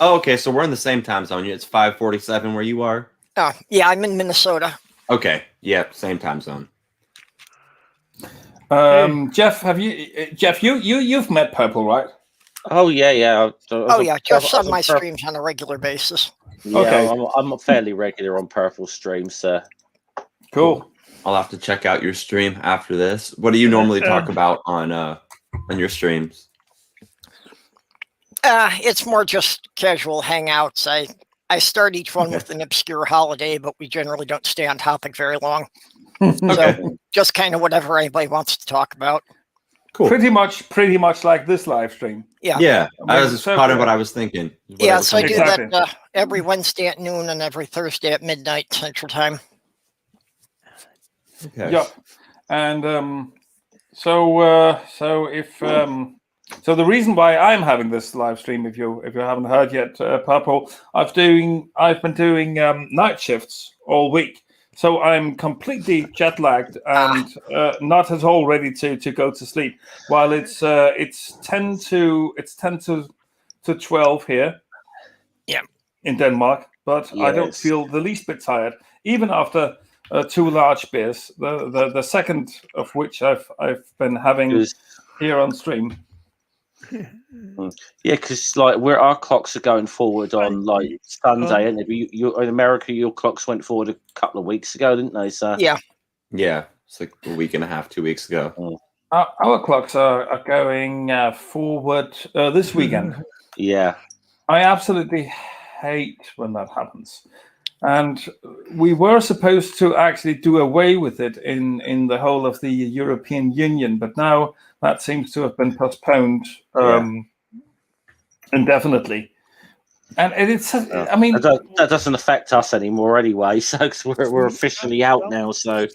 Oh, okay, so we're in the same time zone. It's 5:47 where you are. Oh, yeah, I'm in Minnesota. Okay, yep, same time zone. Jeff, you've met Purple, right? Oh yeah. Oh, yeah, Jeff's on my streams on a regular basis. Yeah, Okay. I'm fairly regular on Purple streams, sir. Cool. I'll have to check out your stream after this. What do you normally talk about on your streams? It's more just casual hangouts. I start each one with an obscure holiday, but we generally don't stay on topic very long. Okay, So just kind of whatever anybody wants to talk about. cool. Pretty much like this live stream. Yeah. Yeah, I mean, that's so part of good. what I was thinking. Yeah, so I do Exactly. that every Wednesday at noon and every Thursday at midnight Central Time. Okay. Yep. And so the reason why I'm having this live stream, if you haven't heard yet, Purple, I've been doing night shifts all week, so I'm completely jet lagged and not at all ready to go to sleep. While it's 10 to 12 here, Yeah, in Denmark, but I don't Yes. feel the least bit tired, even after 2 large beers. The second of which I've been having here on stream. Yeah, because like our clocks are going forward on like Sunday, and you in America, your clocks went forward a couple of weeks ago, didn't they? So yeah. Yeah, it's like a week and a half, 2 weeks ago. Our clocks are going forward this weekend. yeah, I absolutely hate when that happens. And we were supposed to actually do away with it in the whole of the European Union, but now that seems to have been postponed indefinitely. And it's, I mean, that doesn't affect us anymore anyway. So 'cause we're officially out now. So,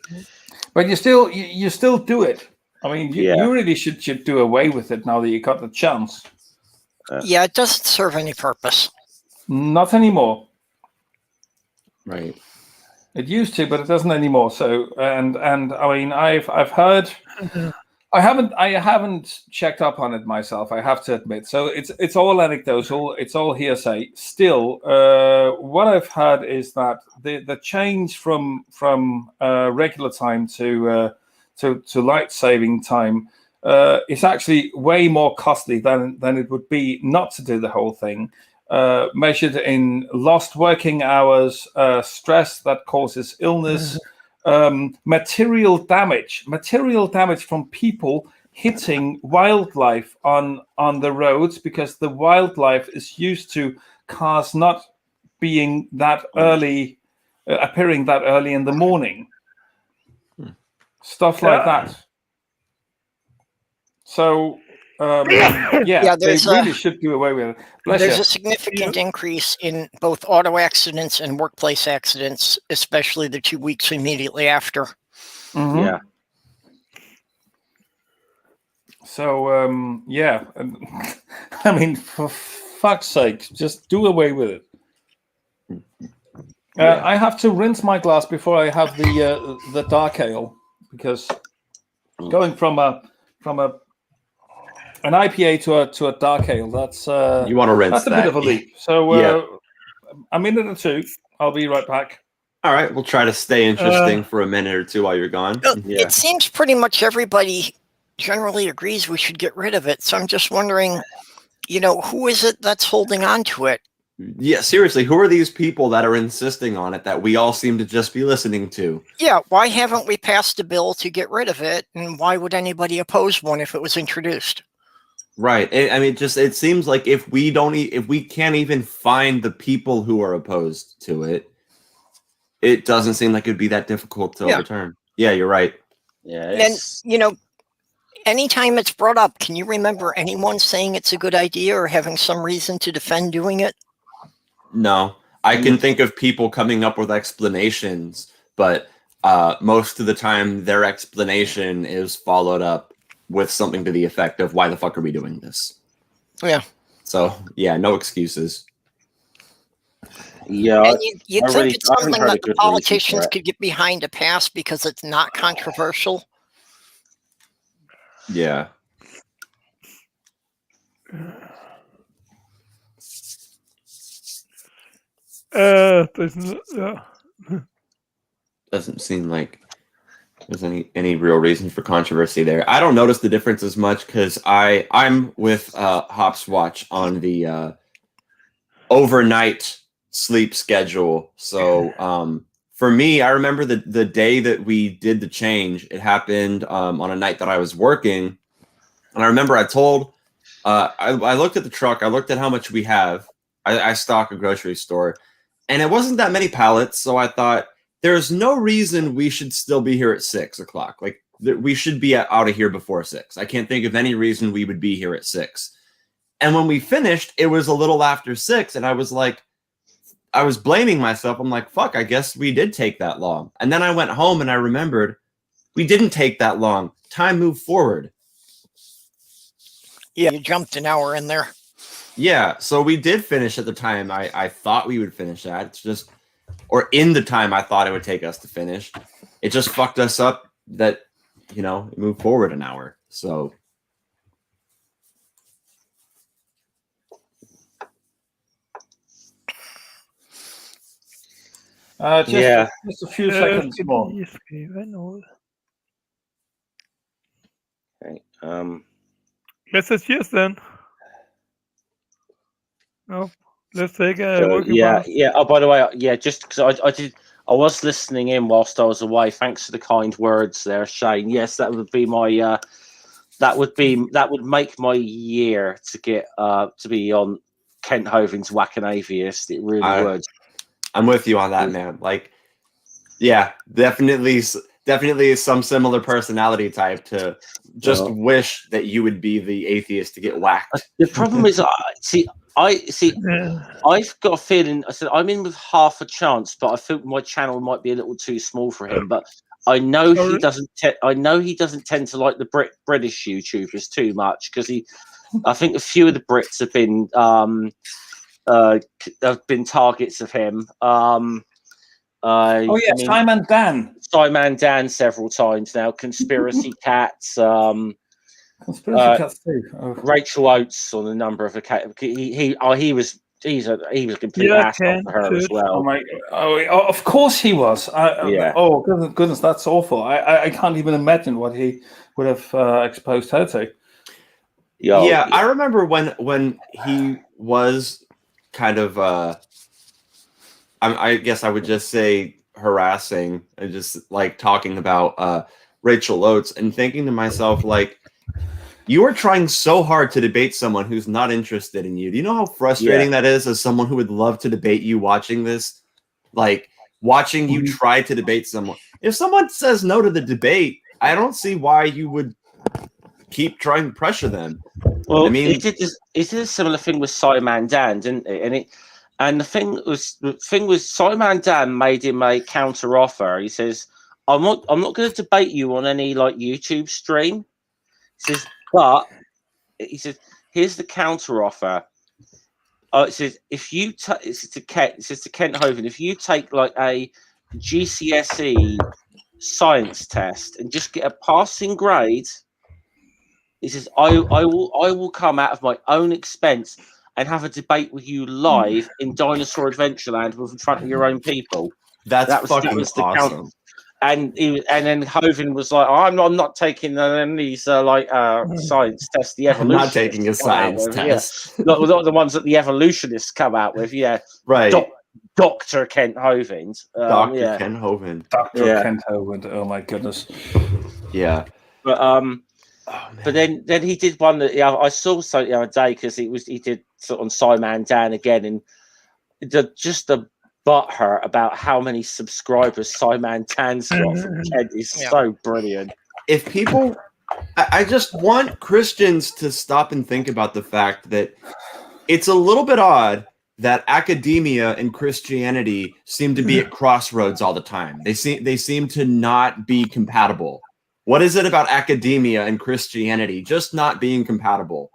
but you still do it. I mean, you really should do away with it now that you got the chance. Yeah, it doesn't serve any purpose. Not anymore. Right. It used to, but it doesn't anymore. So, and I mean, I've heard, I haven't checked up on it myself. I have to admit. So it's all anecdotal. It's all hearsay. Still, what I've heard is that the change from regular time to light saving time is actually way more costly than it would be not to do the whole thing. Measured in lost working hours, stress that causes illness, material damage from people hitting wildlife on the roads because the wildlife is used to cars not being that early, appearing that early in the morning. Stuff like that. So. They really should do away with it. There's a significant increase in both auto accidents and workplace accidents, especially the 2 weeks immediately after. Mm-hmm. Yeah. So, I mean, for fuck's sake, just do away with it. I have to rinse my glass before I have the dark ale because going from an IPA to a dark ale, that's You want to rinse that's a that. bit of a leap. So a minute or two, I'll be right back. All right, we'll try to stay interesting for a minute or two while you're gone. It seems pretty much everybody generally agrees we should get rid of it. So I'm just wondering, who is it that's holding on to it? Yeah, seriously, who are these people that are insisting on it that we all seem to just be listening to? Yeah, why haven't we passed a bill to get rid of it? And why would anybody oppose one if it was introduced? Right. I mean, it seems like if we can't even find the people who are opposed to it, it doesn't seem like it'd be that difficult to overturn. Yeah, you're right. Yeah. And, anytime it's brought up, can you remember anyone saying it's a good idea or having some reason to defend doing it? No, I can think of people coming up with explanations, but most of the time their explanation is followed up with something to the effect of, why the fuck are we doing this? Yeah. So, yeah, no excuses. Yeah, And you'd I think really- it's I haven't something heard a that the good reason for politicians it. could get behind to pass because it's not controversial. Yeah. Doesn't seem like there's any real reason for controversy there. I don't notice the difference as much because I'm with Hop's Watch on the overnight sleep schedule. So for me, I remember the day that we did the change. It happened on a night that I was working, and I remember I told I looked at the truck. I looked at how much we have. I stock a grocery store, and it wasn't that many pallets. So I thought, there's no reason we should still be here at 6 o'clock. Like, we should be out of here before 6. I can't think of any reason we would be here at 6. And when we finished, it was a little after 6, and I was blaming myself. I'm like, fuck, I guess we did take that long. And then I went home and I remembered we didn't take that long. Time moved forward. Yeah, you jumped an hour in there. Yeah, so we did finish at the time I thought we would finish at. It's just, or in the time I thought it would take us to finish. It just fucked us up that, it moved forward an hour. So. Just a few seconds more. Okay, Let's suggest then. No, let's take a so, working yeah, pass. yeah. Oh, by the way, yeah, just because I was listening in whilst I was away. Thanks for the kind words there, Shane. Yes, that would be my that would make my year to get to be on Kent Hovine's Whack an Atheist. It really would. I'm with you on that, man. Like, yeah, definitely some similar personality type to just wish that you would be the atheist to get whacked. The problem is, I've got a feeling. I said I'm in with half a chance, but I think my channel might be a little too small for him. But I know he doesn't. I know he doesn't tend to like the British YouTubers too much because I think a few of the Brits have been targets of him. Simon Dan several times now. Conspiracy Cats. Conspiracy Cats too. Oh. Rachel Oates on a number of occasions. He was a complete asshole for her as well. Of course he was. Yeah. Oh goodness, that's awful. I can't even imagine what he would have exposed her to. Yeah, I remember when he was kind of I guess I would just say harassing and just like talking about Rachel Oates and thinking to myself, like, you are trying so hard to debate someone who's not interested in you. Do you know how frustrating that is as someone who would love to debate you watching this? Like, watching you try to debate someone. If someone says no to the debate, I don't see why you would keep trying to pressure them. Well, I mean, he did a similar thing with Simon Dan, didn't he? And the thing was Simon Dan made him a counter offer. He says, I'm not going to debate you on any like YouTube stream. He says, but he says, here's the counter offer. It says, if you it says to Kent Hovind, if you take like a GCSE science test and just get a passing grade, he says, I will come out of my own expense and have a debate with you live in Dinosaur Adventureland in front of your own people. That was awesome. And then Hovind was like, I'm not taking any of these science tests. The evolutionists I'm not taking a science test. Yeah. not the ones that the evolutionists come out with. Yeah, right. Dr. Kent Hovind. Kent Hovind. Kent Hovind. Oh my goodness. Yeah. But but then he did one that I saw something the other day because he did sort of on Simon Dan again, and just the butthurt about how many subscribers Simon Dan's got from Kent is so brilliant. If people, I just want Christians to stop and think about the fact that it's a little bit odd that academia and Christianity seem to be at crossroads all the time. They seem to not be compatible. What is it about academia and Christianity just not being compatible?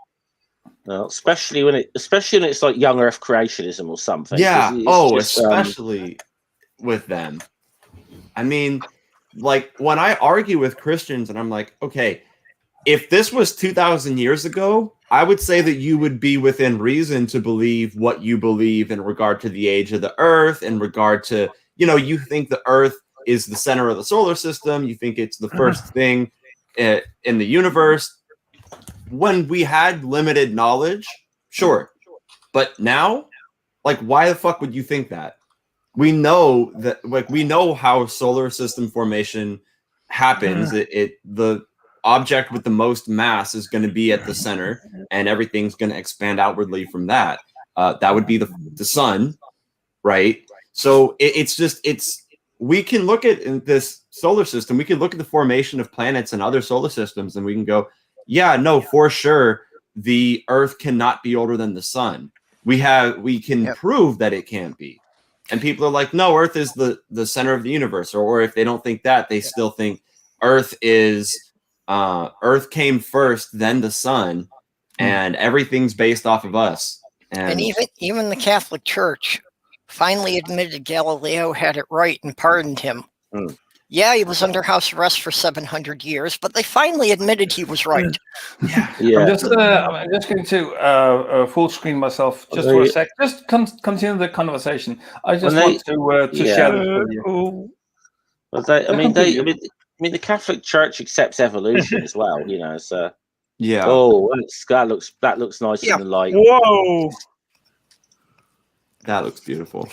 Well, especially when it's like young Earth creationism or something. Yeah. Just, especially with them. I mean, like when I argue with Christians and I'm like, okay, if this was 2,000 years ago, I would say that you would be within reason to believe what you believe in regard to the age of the Earth, in regard to, you think the Earth is the center of the solar system. You think it's the first thing in the universe. When we had limited knowledge, sure. But now, like, why the fuck would you think that? We know that, like, we know how solar system formation happens. The object with the most mass is going to be at the center, and everything's going to expand outwardly from that. That would be the sun, right? So we can look at this solar system. We can look at the formation of planets and other solar systems, and we can go, yeah, no, for sure, the Earth cannot be older than the sun. We can prove that it can't be. And people are like, no, Earth is the center of the universe. Or if they don't think that, they still think Earth came first, then the sun, and everything's based off of us. And even the Catholic Church finally admitted Galileo had it right and pardoned him. Yeah, he was under house arrest for 700 years, but they finally admitted he was right. Yeah. I'm just going to full screen myself just for a sec. Just continue the conversation. I just want to share this with you. The Catholic Church accepts evolution as well, So yeah. Oh, that looks nice in the light. Whoa, that looks beautiful.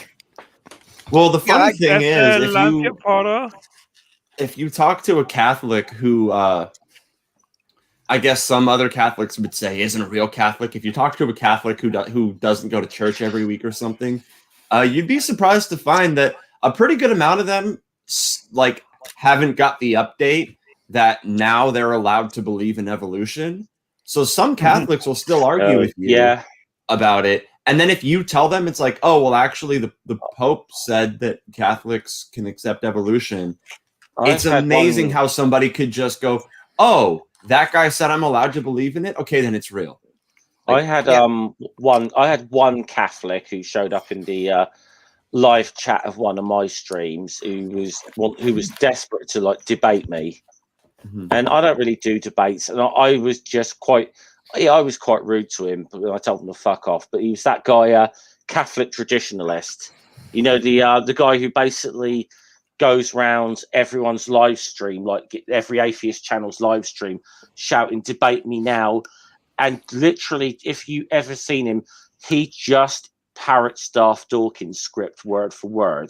Well, the funny thing is, if you talk to a Catholic who, I guess some other Catholics would say isn't a real Catholic, if you talk to a Catholic who doesn't go to church every week or something, you'd be surprised to find that a pretty good amount of them, like, haven't got the update that now they're allowed to believe in evolution. So some Catholics will still argue with you about it. And then if you tell them, it's like, oh, well, actually, the Pope said that Catholics can accept evolution. It's amazing how somebody could just go, oh, that guy said I'm allowed to believe in it. Okay, then it's real. I had one Catholic who showed up in the live chat of one of my streams who was desperate to like debate me, and I don't really do debates, and I was just quite rude to him, but I told him to fuck off. But he was that guy, Catholic traditionalist, the guy who basically goes round everyone's live stream, like every atheist channel's live stream, shouting, "Debate me now!" And literally, if you ever seen him, he just parrots Darth Dawkins' script word for word.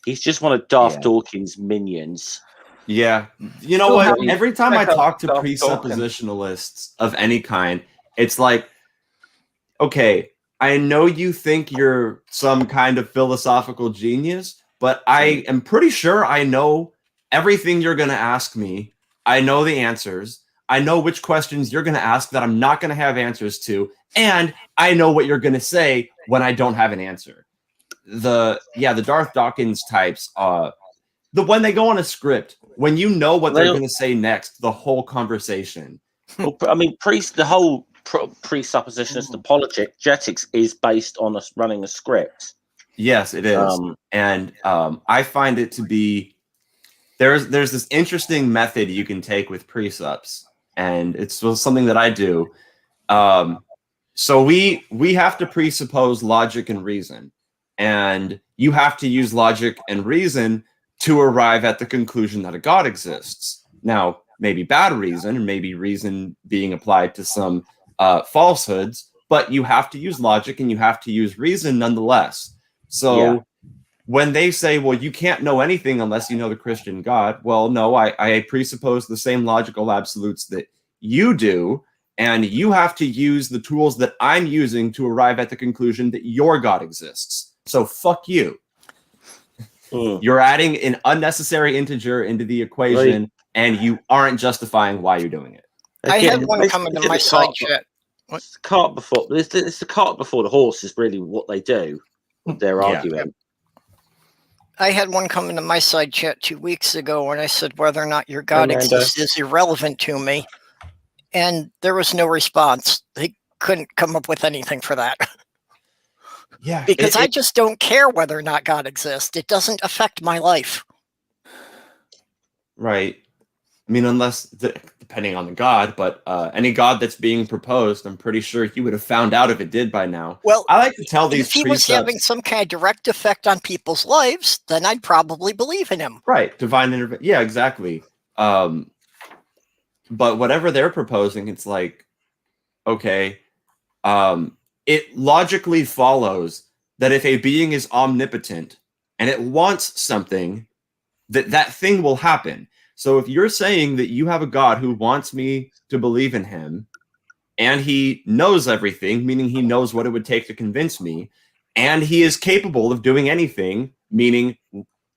He's just one of Darth Dawkins' minions. Yeah. You know what? Every time I talk to presuppositionalists of any kind, it's like, okay, I know you think you're some kind of philosophical genius, but I am pretty sure I know everything you're going to ask me. I know the answers. I know which questions you're going to ask that I'm not going to have answers to. And I know what you're going to say when I don't have an answer. The Darth Dawkins types, when they go on a script, when you know what they're going to say next, the whole conversation. Well, I mean, the whole presuppositionist apologetics is based on us running a script. Yes, it is. And I find it to be, there's this interesting method you can take with presups, and it's something that I do. So we have to presuppose logic and reason, and you have to use logic and reason to arrive at the conclusion that a God exists. Now, maybe bad reason, and maybe reason being applied to some falsehoods, but you have to use logic and you have to use reason nonetheless. So when they say, well, you can't know anything unless you know the Christian God, well, no, I presuppose the same logical absolutes that you do, and you have to use the tools that I'm using to arrive at the conclusion that your God exists. So fuck you. You're adding an unnecessary integer into the equation, and you aren't justifying why you're doing it. I had one come into my side chat. It's the cart before it's the cart before the horse is really what they do. They're arguing. I had one come into my side chat 2 weeks ago, and I said whether or not your God exists is irrelevant to me, and there was no response. They couldn't come up with anything for that. Yeah, Because I just don't care whether or not God exists. It doesn't affect my life. right. I mean, unless depending on the God, but any God that's being proposed, I'm pretty sure he would have found out if it did by now. Well, I like to tell these if he was having some kind of direct effect on people's lives, then I'd probably believe in him. Right, divine intervention. Yeah, exactly. But whatever they're proposing, it's like, okay, it logically follows that if a being is omnipotent and it wants something, that thing will happen. So if you're saying that you have a God who wants me to believe in him, and he knows everything, meaning he knows what it would take to convince me, and he is capable of doing anything, meaning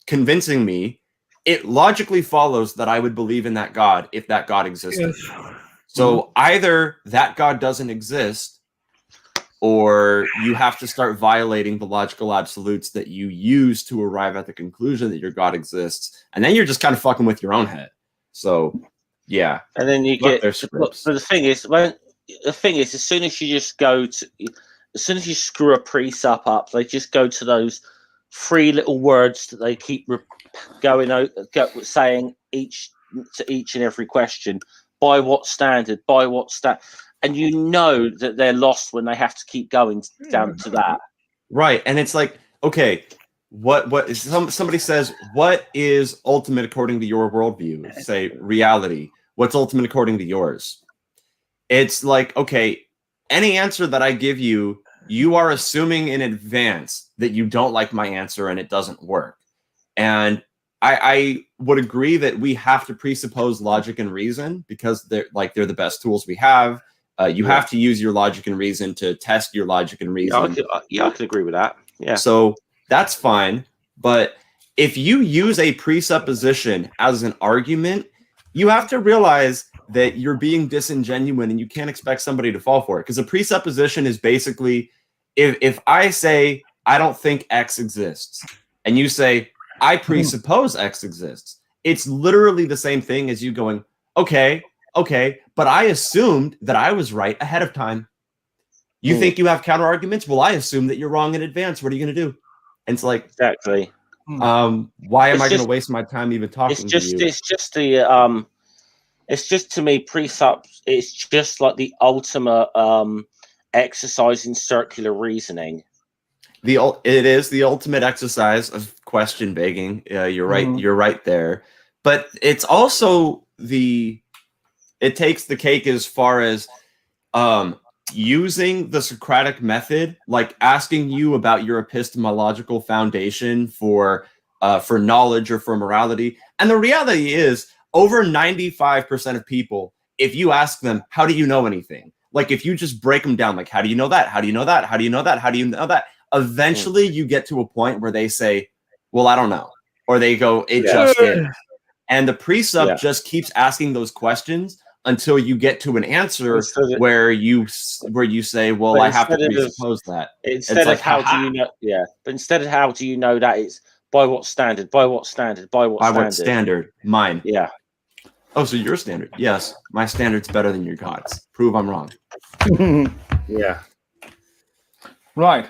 convincing me, it logically follows that I would believe in that God if that God existed. Yes. So either that God doesn't exist, or you have to start violating the logical absolutes that you use to arrive at the conclusion that your God exists, and then you're just kind of fucking with your own head. So, yeah. And then you Look, get. their scripts. But the thing is, as soon as you just as soon as you screw a precept up, they just go to those 3 little words that they keep saying to each and every question. By what standard? By what and you know that they're lost when they have to keep going down to that. Right. And it's like, okay, what is somebody says, what is ultimate according to your worldview? Say reality. What's ultimate according to yours? It's like, okay, any answer that I give you, you are assuming in advance that you don't like my answer and it doesn't work. And I would agree that we have to presuppose logic and reason because they're the best tools we have. You have to use your logic and reason to test your logic and reason. I could agree with that. Yeah. So that's fine. But if you use a presupposition as an argument, you have to realize that you're being disingenuous and you can't expect somebody to fall for it. Because a presupposition is basically, if I say, I don't think X exists, and you say, I presuppose X exists, it's literally the same thing as you going, okay, but I assumed that I was right ahead of time. You think you have counter arguments? Well, I assume that you're wrong in advance. What are you going to do? And it's like, exactly. Why am I going to waste my time even talking to you? It's just to me, presups. It's just like the ultimate exercise in circular reasoning. It is the ultimate exercise of question begging. You're right. You're right there. But it's also it takes the cake as far as using the Socratic method, like asking you about your epistemological foundation for knowledge or for morality. And the reality is, over 95% of people, if you ask them, how do you know anything? Like if you just break them down, like, how do you know that? How do you know that? How do you know that? How do you know that? Eventually you get to a point where they say, well, I don't know. Or they go, it just is. And the precept just keeps asking those questions until you get to an answer where you say, well, I have to presuppose that. Instead of how do you know? Yeah. But instead of how do you know that, it's by what standard? By what standard? By what standard? By what standard? Mine. Yeah. Oh, so your standard? Yes. My standard's better than your God's. Prove I'm wrong. Yeah. Right.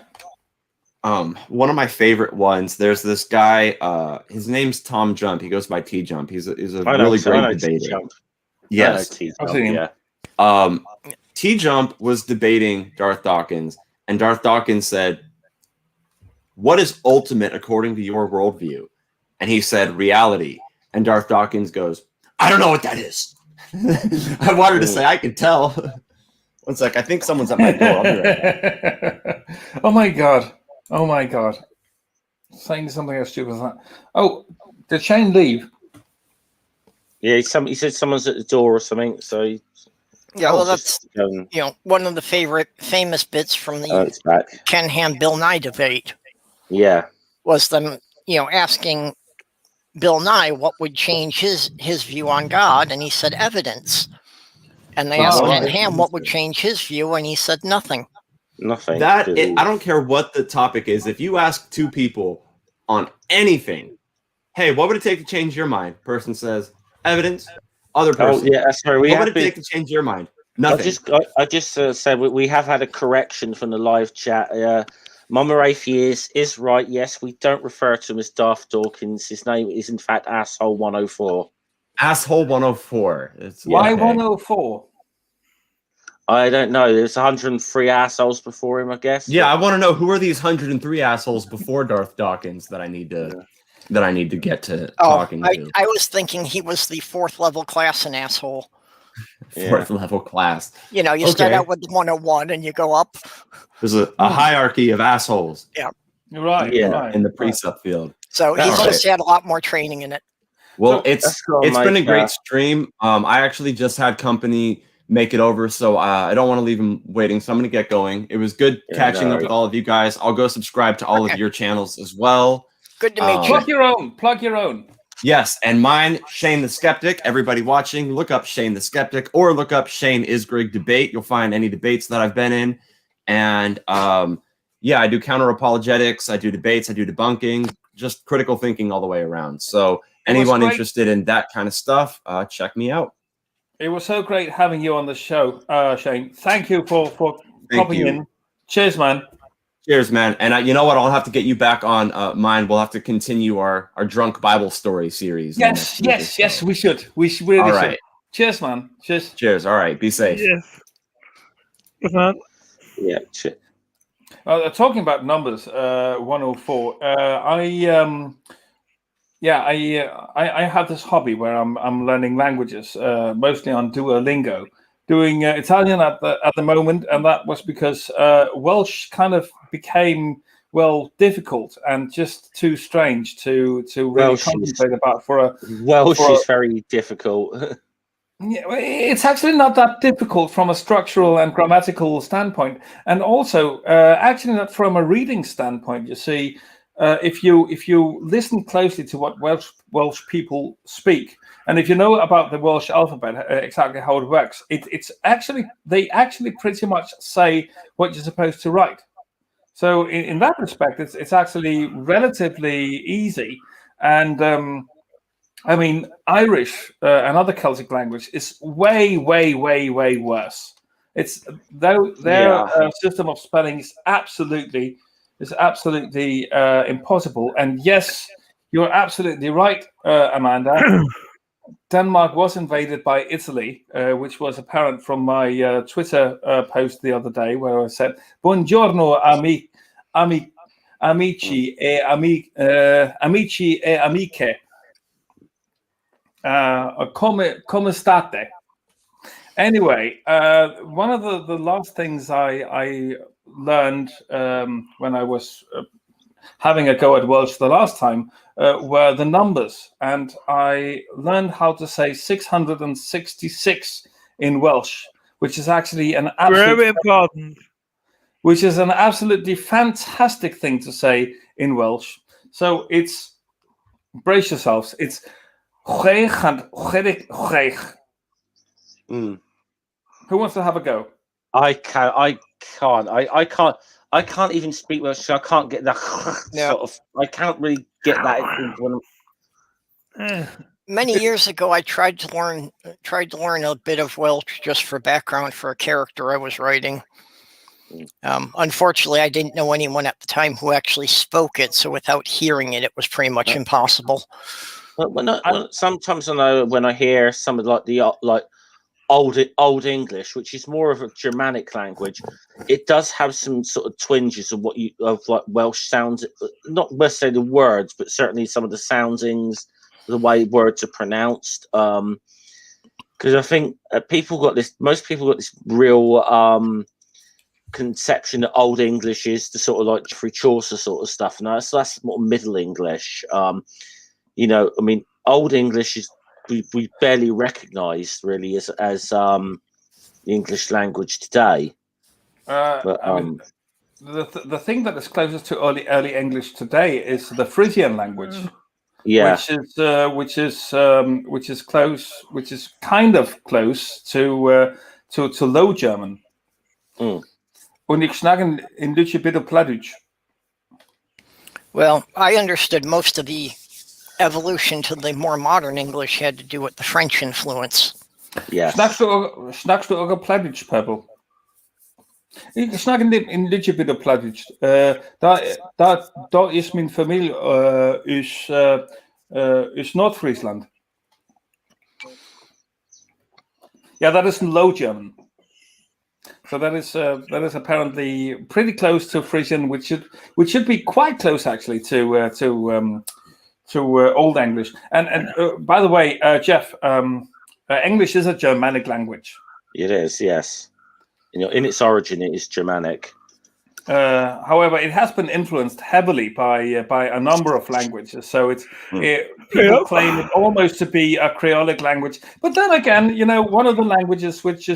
One of my favorite ones, there's this guy, his name's Tom Jump. He goes by T Jump. He's a really great debater. Yes. T Jump was debating Darth Dawkins, and Darth Dawkins said, what is ultimate according to your worldview? And he said, reality. And Darth Dawkins goes, I don't know what that is. I wanted to say, I could tell. One sec, I think someone's at my door. I'll be right back. Oh my God. Oh my God. Saying something as stupid as that. Oh, did Shane leave? Yeah, he said someone's at the door or something. So well, that's one of the famous bits from the Ken Ham Bill Nye debate. Yeah, was them asking Bill Nye what would change his view on God, and he said evidence. And they asked Aunt Ham what would change his view, and he said nothing. Nothing. I don't care what the topic is. If you ask two people on anything, hey, what would it take to change your mind? Person says evidence. Other person. Oh yeah, sorry. What would it take to change your mind? Nothing. I just said we have had a correction from the live chat. Mama Atheist is right. Yes, we don't refer to him as Darth Dawkins. His name is in fact Asshole 104. Asshole 104. Why 104? I don't know. There's 103 assholes before him, I guess. Yeah, I want to know who are these 103 assholes before Darth Dawkins that I need to get to talking to. I was thinking he was the 4th level class and asshole. 4th level class. You know, you start out with 101 and you go up. There's a hierarchy of assholes. Yeah. Right. Yeah, right, in the precept field. So he's just had a lot more training in it. Well, it's been a great stream. I actually just had company make it over, so I don't want to leave him waiting. So I'm going to get going. It was good catching up with all of you guys. I'll go subscribe to all of your channels as well. Good to meet you. Plug your own. Yes, and mine, Shane the Skeptic. Everybody watching, look up Shane the Skeptic or look up Shane Isgrig Debate. You'll find any debates that I've been in. And yeah, I do counter apologetics. I do debates. I do debunking. Just critical thinking all the way around. So anyone interested in that kind of stuff, check me out. It was so great having you on the show, Shane. Thank you for popping in. Cheers, man. Cheers, man. And you know what? I'll have to get you back on mine. We'll have to continue our drunk Bible story series. Yes, we should. We really all should. Right. Cheers, man. Cheers. Cheers. All right. Be safe. Yes. Good man. Yeah. Cheers. Talking about numbers, 104. I have this hobby where I'm learning languages, mostly on Duolingo, doing Italian at the moment, and that was because Welsh kind of became difficult and just too strange to really concentrate about Welsh is very difficult. Yeah, it's actually not that difficult from a structural and grammatical standpoint, and also actually not from a reading standpoint. You see, if you listen closely to what Welsh people speak, and if you know about the Welsh alphabet, exactly how it works, they actually pretty much say what you're supposed to write. So in that respect, it's actually relatively easy. And I mean, Irish, another Celtic language, is way worse. It's their system of spelling is absolutely impossible. And yes, you're absolutely right, Amanda. Denmark was invaded by Italy, which was apparent from my Twitter post the other day, where I said, "Buongiorno, amici e amiche. Come state?" Anyway, one of the last things I learned when I was having a go at Welsh the last time were the numbers, and I learned how to say 666 in Welsh, which is actually an very important. Which is an absolutely fantastic thing to say in Welsh. So it's, brace yourselves, it's chwech and chwech. Who wants to have a go? I can't even speak Welsh, so I can't get that sort of. I can't really get that. Many years ago, I tried to learn a bit of Welsh just for background for a character I was writing. Unfortunately, I didn't know anyone at the time who actually spoke it, so without hearing it, it was pretty much impossible. Sometimes I know when I hear some of the old English, which is more of a Germanic language, it does have some sort of twinges of Welsh sounds. Not necessarily the words, but certainly some of the soundings, the way words are pronounced. Because I think most people got this real conception that Old English is the sort of like Geoffrey Chaucer sort of stuff. No, that's more Middle English. I mean, Old English is we barely recognise really as the English language today. The thing that is closest to early English today is the Frisian language. Yeah. which is kind of close to Low German. Und ich schnacken in Deutsch bitte Plattdeutsch. Well, I understood most of the evolution to the more modern English had to do with the French influence. Yes. Schnackst du auch Plattdeutsch, Pebble? Ich schnack in Deutsch bitte Plattdeutsch. Da ist meine Familie ist Nordfriesland. Yeah, that is in Low German. So that is apparently pretty close to Frisian, which should be quite close actually to Old English. And by the way, Jeff, English is a Germanic language. It is, yes. In its origin, it is Germanic. However, it has been influenced heavily by a number of languages. So people claim it almost to be a Creolic language. But then again, one of the languages which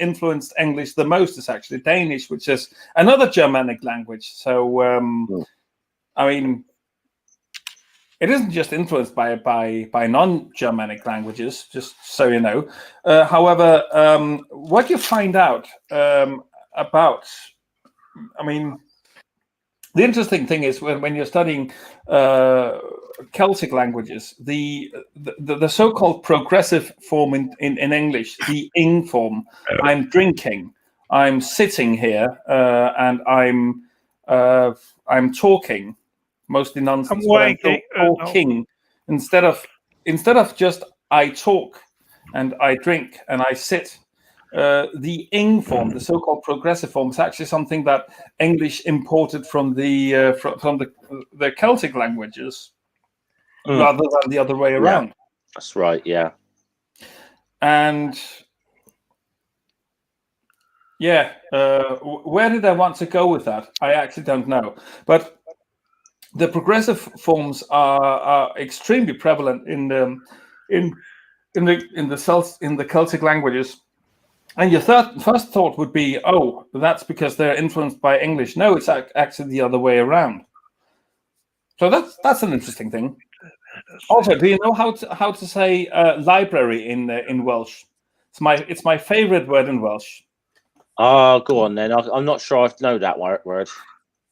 influenced English the most is actually Danish, which is another Germanic language. So I mean, it isn't just influenced by non-Germanic languages, just so you know. However, what you find out about, I mean, the interesting thing is when you're studying Celtic languages, the so-called progressive form in English, the ing form, I'm drinking, I'm sitting here, and I'm talking. Mostly nonsense. I'm talking instead of just I talk and I drink and I sit. The ing form, the so-called progressive form, is actually something that English imported from the Celtic languages, rather than the other way around. Yeah, that's right. Yeah. And yeah, where did I want to go with that? I actually don't know, but. The progressive forms are extremely prevalent in the Celtic languages, and your first thought would be, oh, that's because they're influenced by English. No, it's actually the other way around. So that's an interesting thing. Also, do you know how to say library in Welsh? It's my favorite word in Welsh. Oh, go on then. I'm not sure I know that word.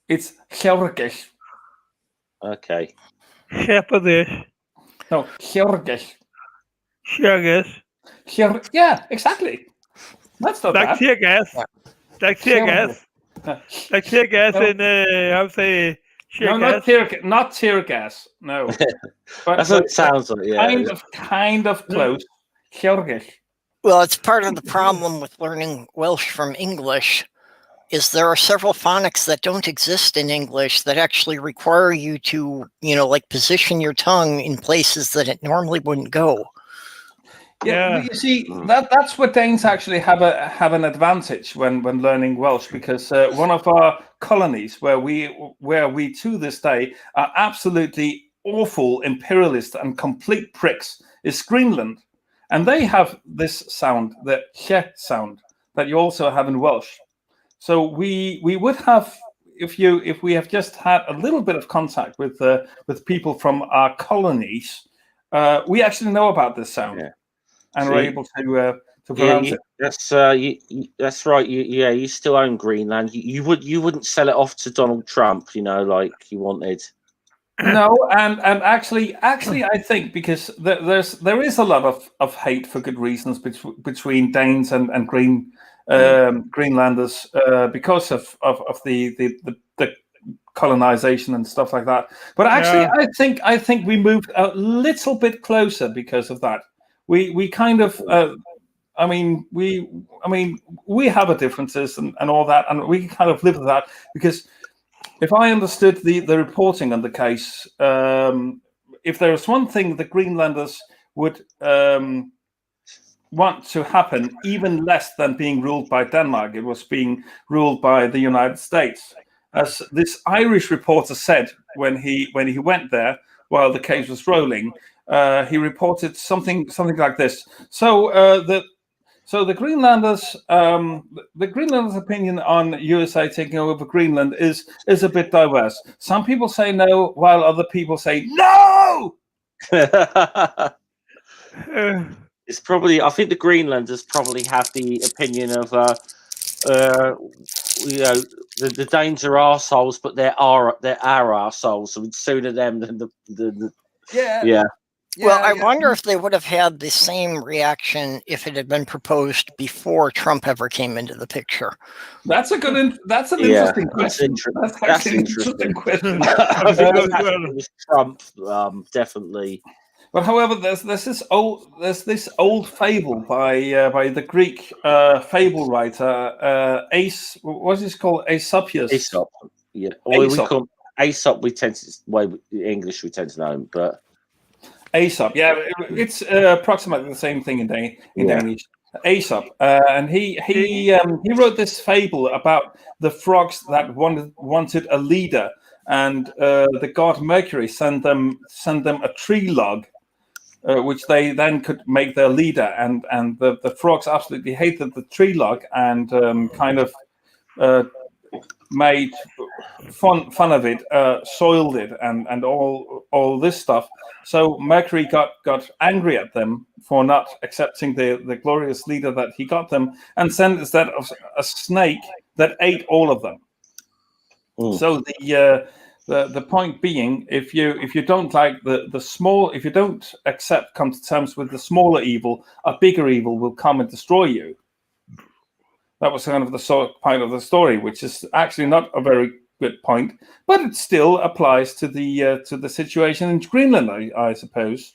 It's llyfrgell. Okay. Shepherdess. No, llyfrgell. Sheargas. Yeah, exactly. That's not bad. Sheargas. Like Sheargas. Like Sheargas in how say no, not tear gas. No. But that's what it sounds like. Yeah. Kind of close. Llyfrgell. Well, it's part of the problem with learning Welsh from English. Is there are several phonics that don't exist in English that actually require you to, position your tongue in places that it normally wouldn't go. Yeah, you see, that's where Danes actually have an advantage when learning Welsh, because one of our colonies where we to this day are absolutely awful imperialist and complete pricks is Greenland, and they have this sound, the ch sound, that you also have in Welsh. So we would have, if we have just had a little bit of contact with people from our colonies, we actually know about this sound, and we're able to pronounce it. That's right. You still own Greenland. You wouldn't sell it off to Donald Trump, like you wanted. No, and actually, I think because there is a lot of hate for good reasons between Danes and Greenlanders because of the colonization and stuff like that. But actually, I think we moved a little bit closer because of that. We kind of, we have our differences and all that, and we kind of live with that because if I understood the reporting on the case, if there was one thing the Greenlanders would want to happen, even less than being ruled by Denmark, it was being ruled by the United States. As this Irish reporter said when he went there while the case was rolling, he reported something like this. So the Greenlanders, opinion on USA taking over Greenland is a bit diverse. Some people say no, while other people say no. It's probably. I think the Greenlanders probably have the opinion of, the Danes are arseholes, but they're our arseholes, so we'd sooner them than the Yeah. Well, I wonder if they would have had the same reaction if it had been proposed before Trump ever came into the picture. That's a good. That's an interesting question. That's actually an interesting question. I think it was Trump, definitely. But however, there's this old fable by the Greek fable writer what is it called? Aesopius. Aesop. Yeah. Aesop. Aesop. We tend to English. We tend to know him, but Aesop. Yeah, it's approximately the same thing in Danish. Aesop, and he wrote this fable about the frogs that wanted a leader, and the god Mercury sent them a tree log. Which they then could make their leader, and the frogs absolutely hated the tree log and kind of made fun of it, soiled it, and all this stuff. So Mercury got angry at them for not accepting the glorious leader that he got them, and sent instead of a snake that ate all of them. So the point being, if you don't like the small, if you don't come to terms with the smaller evil, a bigger evil will come and destroy you. That was kind of the point of the story, which is actually not a very good point, but it still applies to the situation in Greenland, I suppose.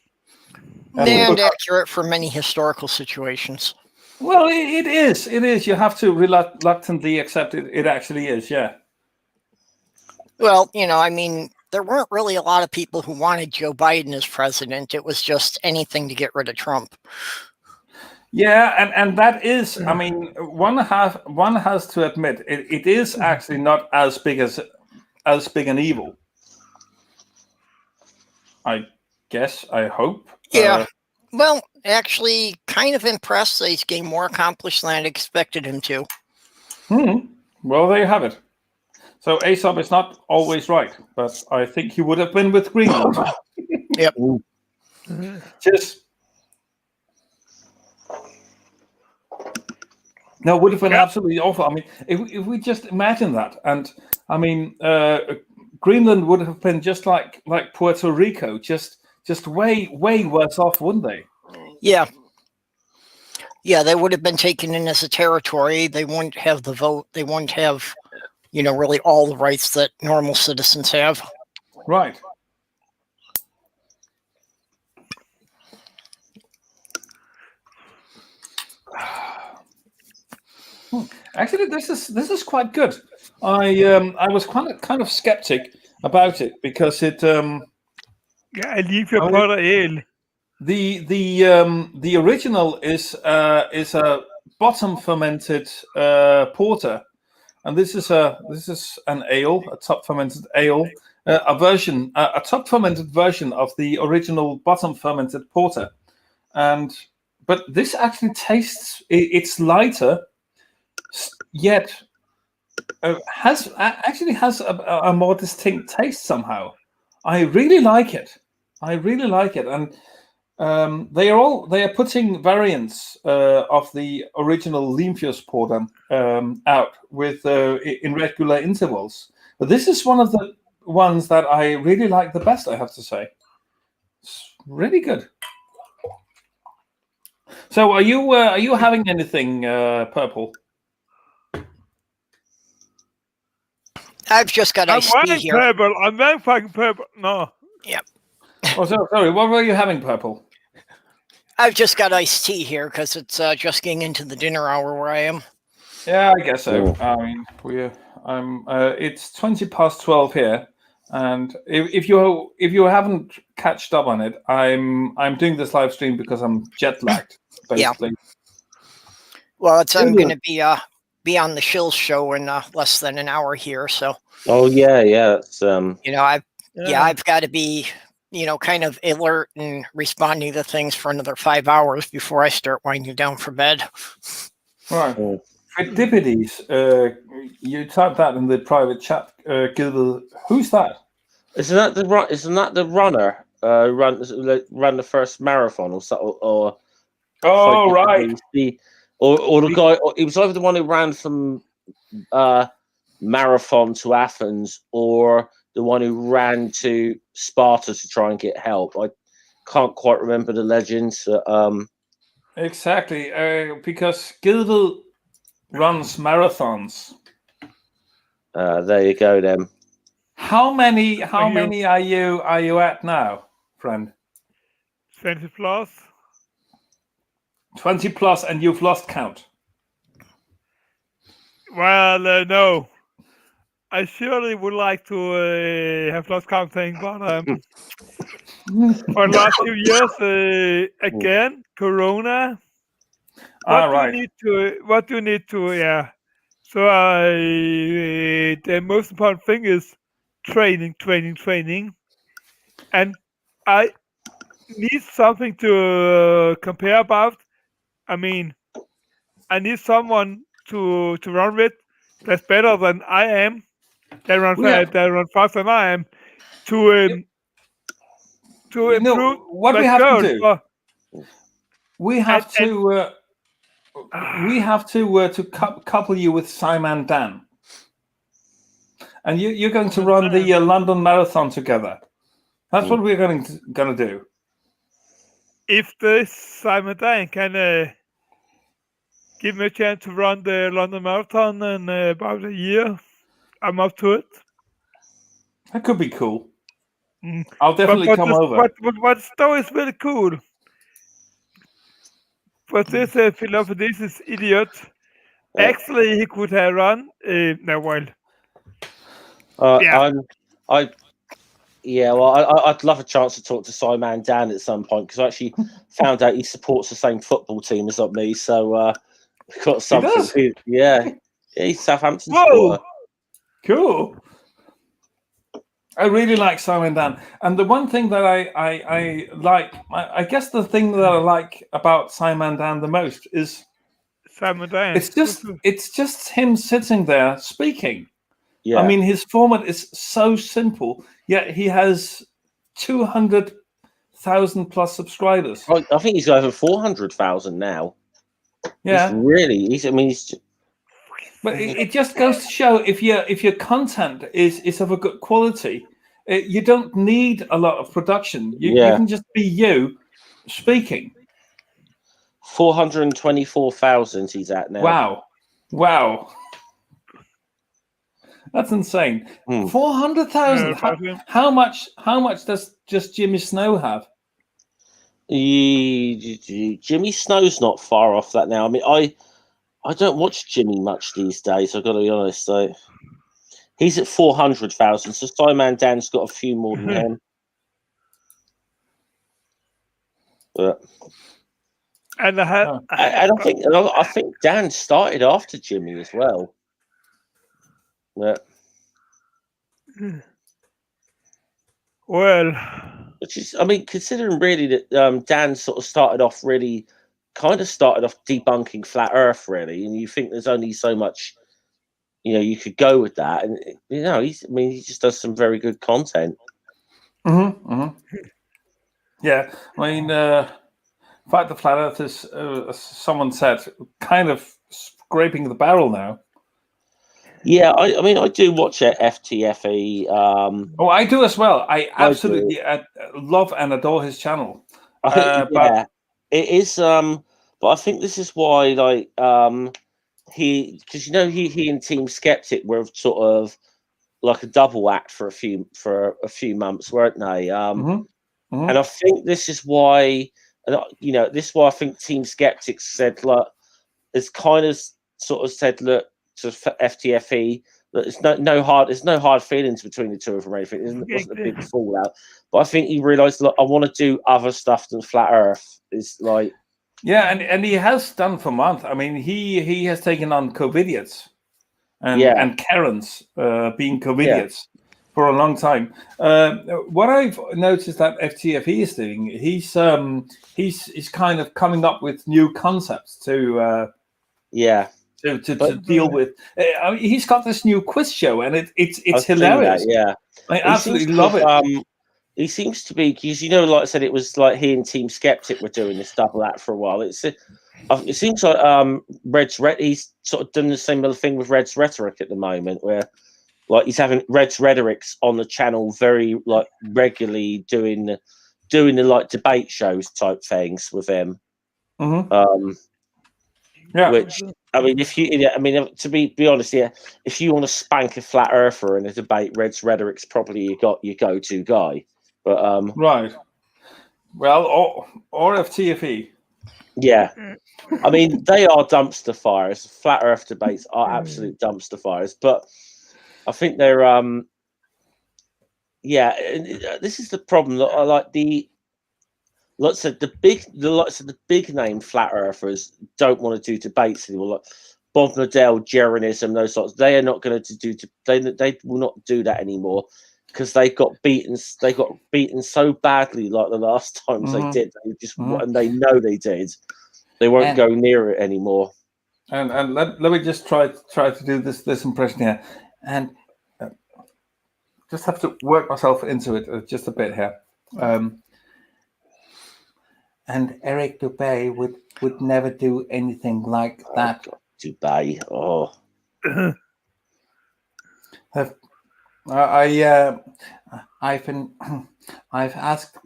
And accurate for many historical situations. Well, it is. It is. You have to reluctantly accept it. It actually is. Yeah. Well, I mean, there weren't really a lot of people who wanted Joe Biden as president. It was just anything to get rid of Trump. Yeah, and that is, I mean, one has to admit it is actually not as big an evil. I guess, I hope. Yeah. Well, actually, kind of impressed that he's getting more accomplished than I'd expected him to. Well, there you have it. So Aesop is not always right, but I think he would have been with Greenland. Yep. Just no, would have been absolutely awful. I mean, if we just imagine that, and I mean, Greenland would have been just like Puerto Rico, just way worse off, wouldn't they? Yeah. Yeah, they would have been taken in as a territory. They wouldn't have the vote. They wouldn't have, really all the rights that normal citizens have. Right. Actually, this is quite good. I was kind of skeptic about it because it. Yeah, leave your brother in. The original is a bottom fermented porter, and this is an ale, a top fermented ale, a top fermented version of the original bottom fermented porter, but this actually tastes. It's lighter, yet has a more distinct taste somehow. I really like it, and they are putting variants of the original Limfjords porter out with in regular intervals. But this is one of the ones that I really like the best, I have to say. It's really good. So, are you having anything purple? I've just got iced tea here. Purple. I'm very fucking purple. No. Yep. Oh, sorry. What were you having, purple? I've just got iced tea here because it's just getting into the dinner hour where I am. Yeah, I guess so. I mean, it's 20:12 here, and if you haven't catched up on it, I'm doing this live stream because I'm jet lagged, basically. Yeah. Well, I'm going to be on the Shills show in less than an hour here, so. Oh yeah. It's, I've got to be, kind of alert and responding to things for another 5 hours before I start winding down for bed. Right. Fidipides, you typed that in the private chat, Gilbert. Who's that? Isn't that the runner? run the first marathon or so, or Oh, right. or the guy. It was either the one who ran from Marathon to Athens, or the one who ran to Sparta to try and get help. I can't quite remember the legends. Exactly, because Gildel runs marathons. There you go, then. How many are you at now, friend? 20 plus. 20 plus, and you've lost count. Well, no. I surely would like to have lost counting, but for the last few years, again, Corona. What do you need to? Yeah. So the most important thing is training, and I need something to compare about. I mean, I need someone to run with that's better than I am. That run faster than I am to improve. What we have to do. We have to couple you with Simon Dan, and you're going to run the London Marathon together. That's what we're going to do. If this Simon Dan can give me a chance to run the London Marathon in about a year, I'm up to it. That could be cool. I'll definitely come over. What still is really cool. But this this idiot, actually, he could have run. I'd love a chance to talk to Simon Dan at some point, because I actually found out he supports the same football team as me. So we've got something. He's Southampton supporter. Cool. I really like Simon Dan, and the one thing that I like, I guess the thing that I like about Simon Dan the most is Simon Dan. It's just him sitting there speaking. Yeah. I mean, his format is so simple, yet he has 200,000 plus subscribers. I think he's over 400,000 now. Yeah, But it just goes to show, if your content is of a good quality, you don't need a lot of production. You can just be you speaking. 424,000 he's at now. Wow. That's insane. 400,000. How much does just Jimmy Snow have? Jimmy Snow's not far off that now. I mean, I don't watch Jimmy much these days, I've got to be honest. So he's at 400,000. So Simon Dan's got a few more than him. But I think Dan started after Jimmy as well. Yeah. Well, which is, I mean, considering really that Dan sort of started off debunking flat Earth, really, and you think there's only so much, you could go with that, and he just does some very good content. Yeah, I mean, Fight the Flat Earth is, as someone said, kind of scraping the barrel now. Yeah, I mean, I do watch FTFE. I do as well. I absolutely love and adore his channel. But it is. But I think this is why, he and Team Skeptic were sort of like a double act for a few months, weren't they? And I think this is why, this is why I think Team Skeptic said, look, it's kind of sort of said, look, to FTFE, there's no hard feelings between the two of them or anything. It wasn't a big fallout, but I think he realised, look, I want to do other stuff than flat Earth. It's like, and he has done for months. I mean, he has taken on COVIDiots and Karens being COVIDiots for a long time. What I've noticed that FTFE is doing, he's kind of coming up with new concepts to deal with. I mean, he's got this new quiz show, and it's hilarious. I I absolutely love it. he seems to be, because like I said, it was like he and Team Skeptic were doing this double act for a while. It seems like he's sort of done the same other thing with Red's Rhetoric at the moment, where like he's having Red's Rhetorics on the channel very like regularly doing the like debate shows type things with him. Mm-hmm. Yeah. Which I mean, to be honest, if you want to spank a flat earther in a debate, Red's Rhetoric's probably your go-to guy. But right. Well, or FTFE. Yeah. I mean, they are dumpster fires. Flat Earth debates are absolute dumpster fires. But I think they're this is the problem. That I like lots of the big name flat earthers don't want to do debates anymore. Like Bob Nadell, Jeranism, those sorts. They are not going to do. They will not do that anymore because they got beaten. They got beaten so badly, like the last times they did. They just and they know they did. They won't go near it anymore. And let me just try to do this impression here, and just have to work myself into it just a bit here. And Eric Dubay would never do anything like that. God, Dubay, I've asked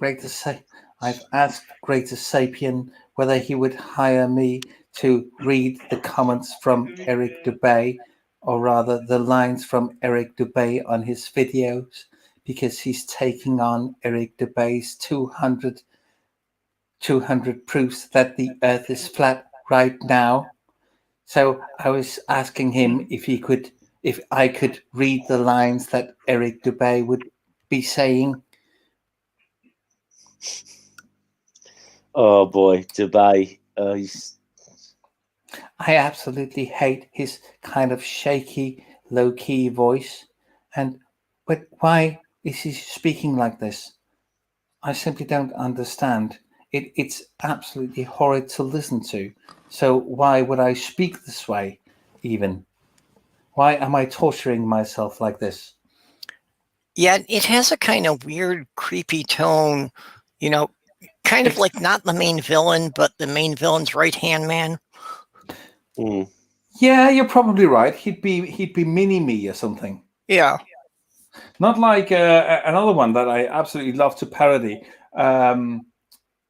Greater Sapien whether he would hire me to read the comments from Eric Dubay, or rather the lines from Eric Dubay on his videos, because he's taking on Eric Dubay's 200 proofs that the earth is flat right now. So I was asking him if I could read the lines that Eric Dubay would be saying. Oh boy, Dubay. I absolutely hate his kind of shaky, low-key voice. But why is he speaking like this? I simply don't understand. It's absolutely horrid to listen to. So why would I speak this way, even? Why am I torturing myself like this? Yeah, it has a kind of weird, creepy tone, kind of like not the main villain, but the main villain's right-hand man. Yeah, you're probably right. He'd be mini-me or something. Yeah. Not like another one that I absolutely love to parody.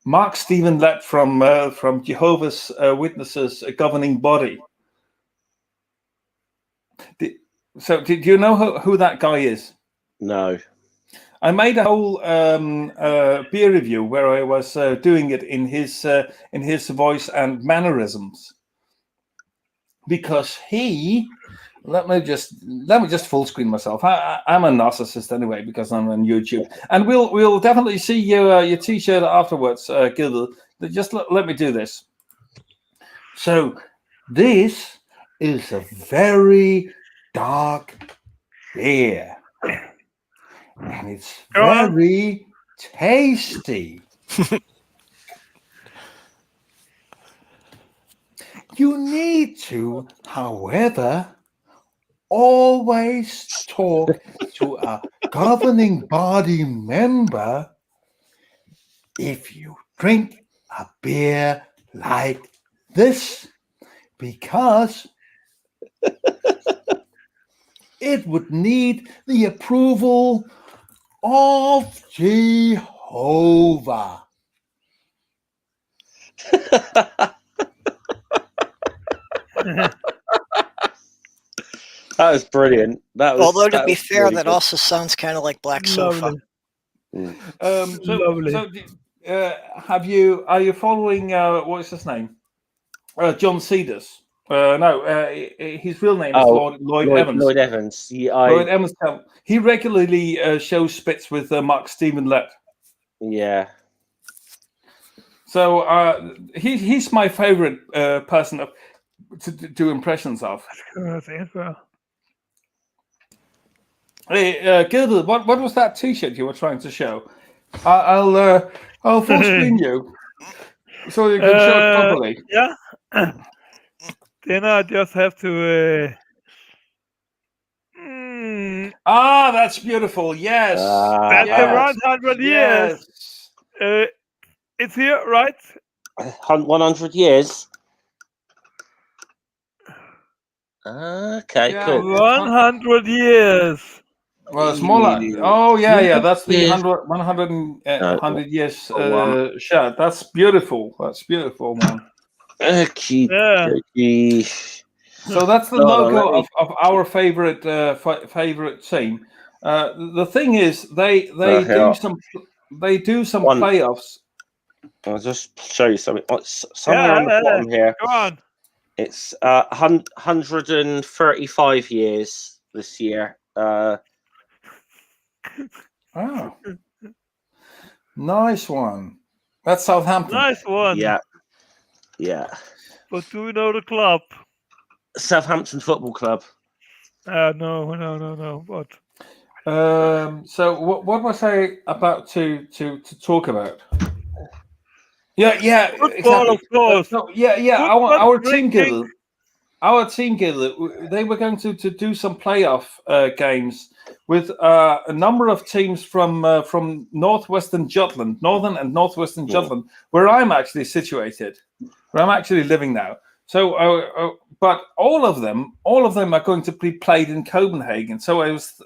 Mark Stephen Lett from Jehovah's Witnesses governing body. Did you know who that guy is? No. I made a whole beer review where I was doing it in his voice and mannerisms, because let me just full screen myself. I'm a narcissist anyway because I'm on YouTube, and we'll definitely see your T-shirt afterwards, Gilbert. Just let me do this. So this is a very dark beer, and it's very tasty. You need to, however, always talk to a governing body member if you drink a beer like this, because it would need the approval of Jehovah. That was brilliant. Although to be fair, really that also sounds kind of like Black Sofa. Are you following what's his name? John Cedars. His real name is Lloyd Evans. Lloyd Evans. Lloyd Evans. He regularly shows spits with Mark Stephen Lett. Yeah. So he's my favorite person to do impressions of. Hey, Gilbert, what was that T-shirt you were trying to show? I'll full screen you so you can show it properly. Yeah. Then I just have to. That's beautiful. Yes. That's yes. around 100 years. Yes. It's here, right? 100 years. Okay, Yeah, cool. 100 years. Well, it's more like, yeah. That's the 100 years shot. That's beautiful. That's beautiful, man. Okay. Yeah. So that's the logo of our favorite favorite team. The thing is, they do some playoffs. I'll just show you something. Somewhere on the bottom here. Go on. It's 135 years this year. Oh, nice one. That's Southampton. Nice one. Yeah. But do we know the club? Southampton Football Club. No. But so what was I about to talk about? Yeah, football, exactly. of course. Our team guild, they were going to do some playoff games with a number of teams from northern and northwestern Jutland, where I'm actually situated, where I'm actually living now. So, but all of them are going to be played in Copenhagen. So I was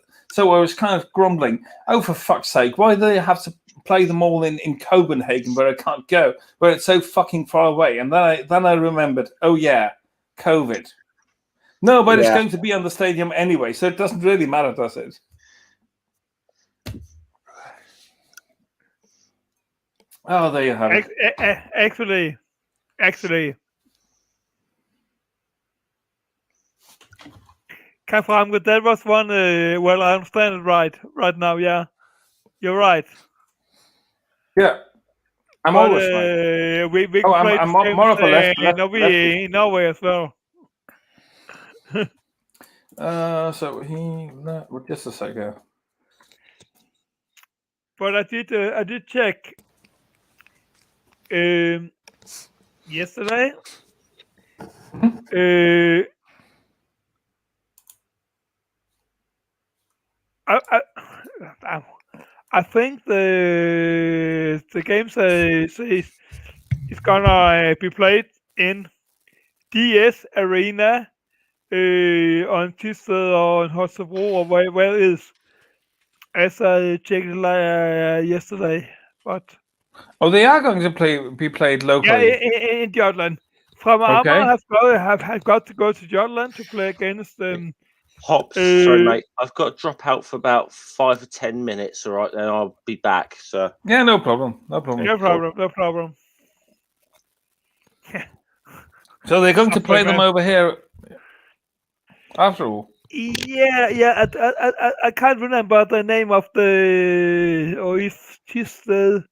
kind of grumbling. Oh, for fuck's sake! Why do they have to play them all in Copenhagen, where I can't go, where it's so fucking far away? And then I remembered. Oh yeah, COVID. No, but it's going to be on the stadium anyway, so it doesn't really matter, does it? Oh, there you have it. Actually. Kafram, that was one. Well, I understand it right now. Yeah, you're right. Yeah, I'm always right. We I'm more of a left. In Norway as well. So just a second. But I did check yesterday. I think the games is gonna be played in DS Arena on Tisted or on Holstebro or where it is. As I checked it yesterday, but they are going to be played locally. Yeah, in Jutland. From Amager have got to go to Jutland to play against them. Hops, sorry, mate. I've got to drop out for about 5 or 10 minutes. All right, then I'll be back. So yeah, no problem. No problem. So they're going to play them over here. After all. Yeah. I can't remember the name of the or if Tisted.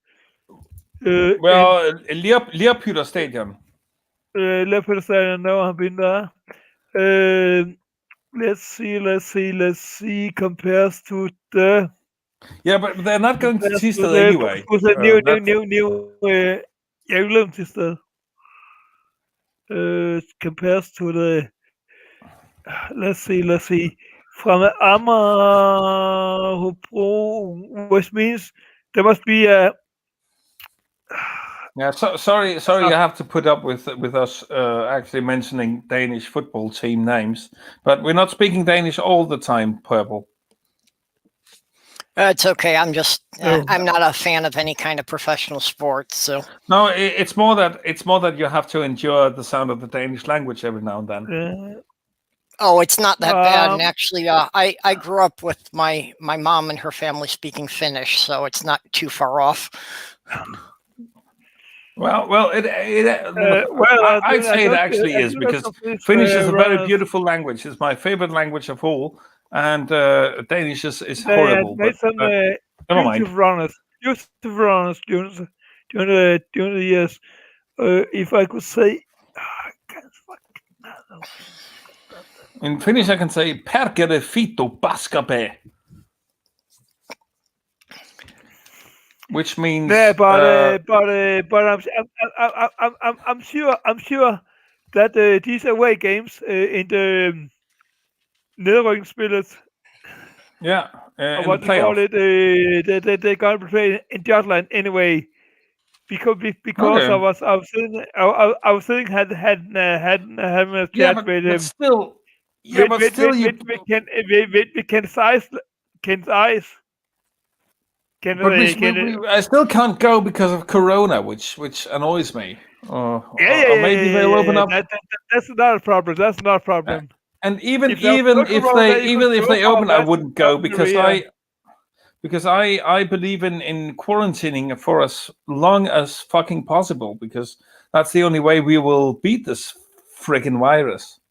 Leopold Stadium. Leopold Stadium. No, I've been there. Let's see. Compares to the. Yeah, but they're not going to Tisted anyway. With a new. Tisted. Compares to the. Let's see. From Amager, which means there must be a. Yeah, sorry. You have to put up with us actually mentioning Danish football team names, but we're not speaking Danish all the time. Purple. It's okay. I'm just. I'm not a fan of any kind of professional sports. So no, it's more that you have to endure the sound of the Danish language every now and then. Oh, it's not that bad. And actually, I grew up with my mom and her family speaking Finnish, so it's not too far off. Well, I'd say it actually is, because Finnish is a very beautiful language. It's my favorite language of all, and Danish is horrible. Made some never mind. Beautiful runners during the years. If I could say, in Finnish, I can say "perkele fito paskape," which means. Yeah, but I'm sure that these away games in the nedrykningsspillet Yeah, in what the they call playoff. it? They're going to play in Jutland anyway. Because Okay. I was sitting having a Yeah, chat with but him still, yeah, but still, you. with Ken's eyes. But I still can't go because of Corona, which annoys me. Or maybe they'll open up. That's not a problem. That's not a problem. And even If there's even no if Corona, they you even could if go they about open, I that wouldn't go South because Korea. I believe in quarantining for as long as fucking possible, because that's the only way we will beat this friggin' virus.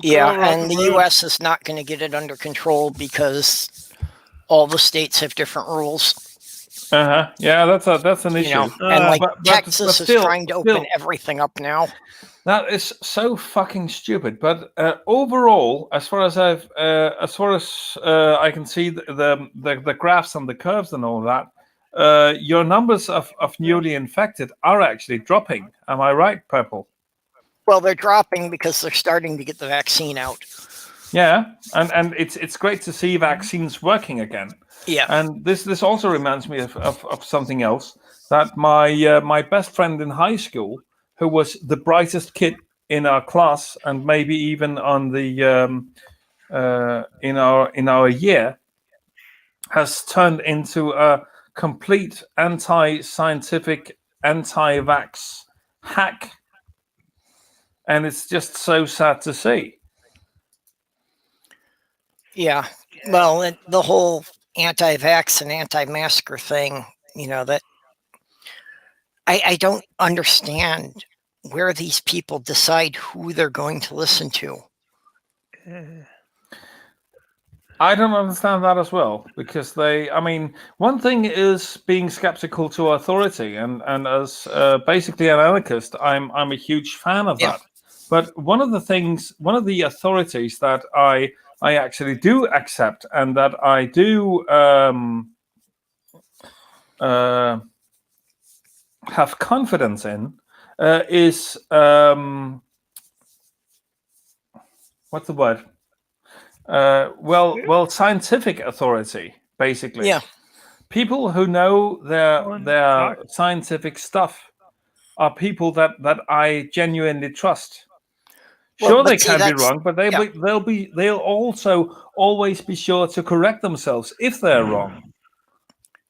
Yeah, and the U.S. is not going to get it under control because all the states have different rules. Yeah, that's an issue. You know, and like but Texas still, is trying to open everything up now. That is so fucking stupid. But overall, as far as I can see the graphs and the curves and all that, your numbers of newly infected are actually dropping. Am I right, Purple? Well, they're dropping because they're starting to get the vaccine out. Yeah, and it's great to see vaccines working again. Yeah. And this also reminds me of something else, that my best friend in high school, who was the brightest kid in our class and maybe even on the in our year, has turned into a complete anti-scientific, anti-vax hack, and it's just so sad to see. Yeah, well, the whole anti-vax and anti-masker thing, you know, that I don't understand where these people decide who they're going to listen to. I don't understand that as well, because one thing is being skeptical to authority, and as basically an anarchist, I'm a huge fan of that. But one of the authorities that I actually do accept and that I do have confidence in is what's the word? Scientific authority, basically. Yeah. People who know their scientific stuff are people that I genuinely trust. Sure, they can be wrong, but they'll also always be sure to correct themselves if they're wrong.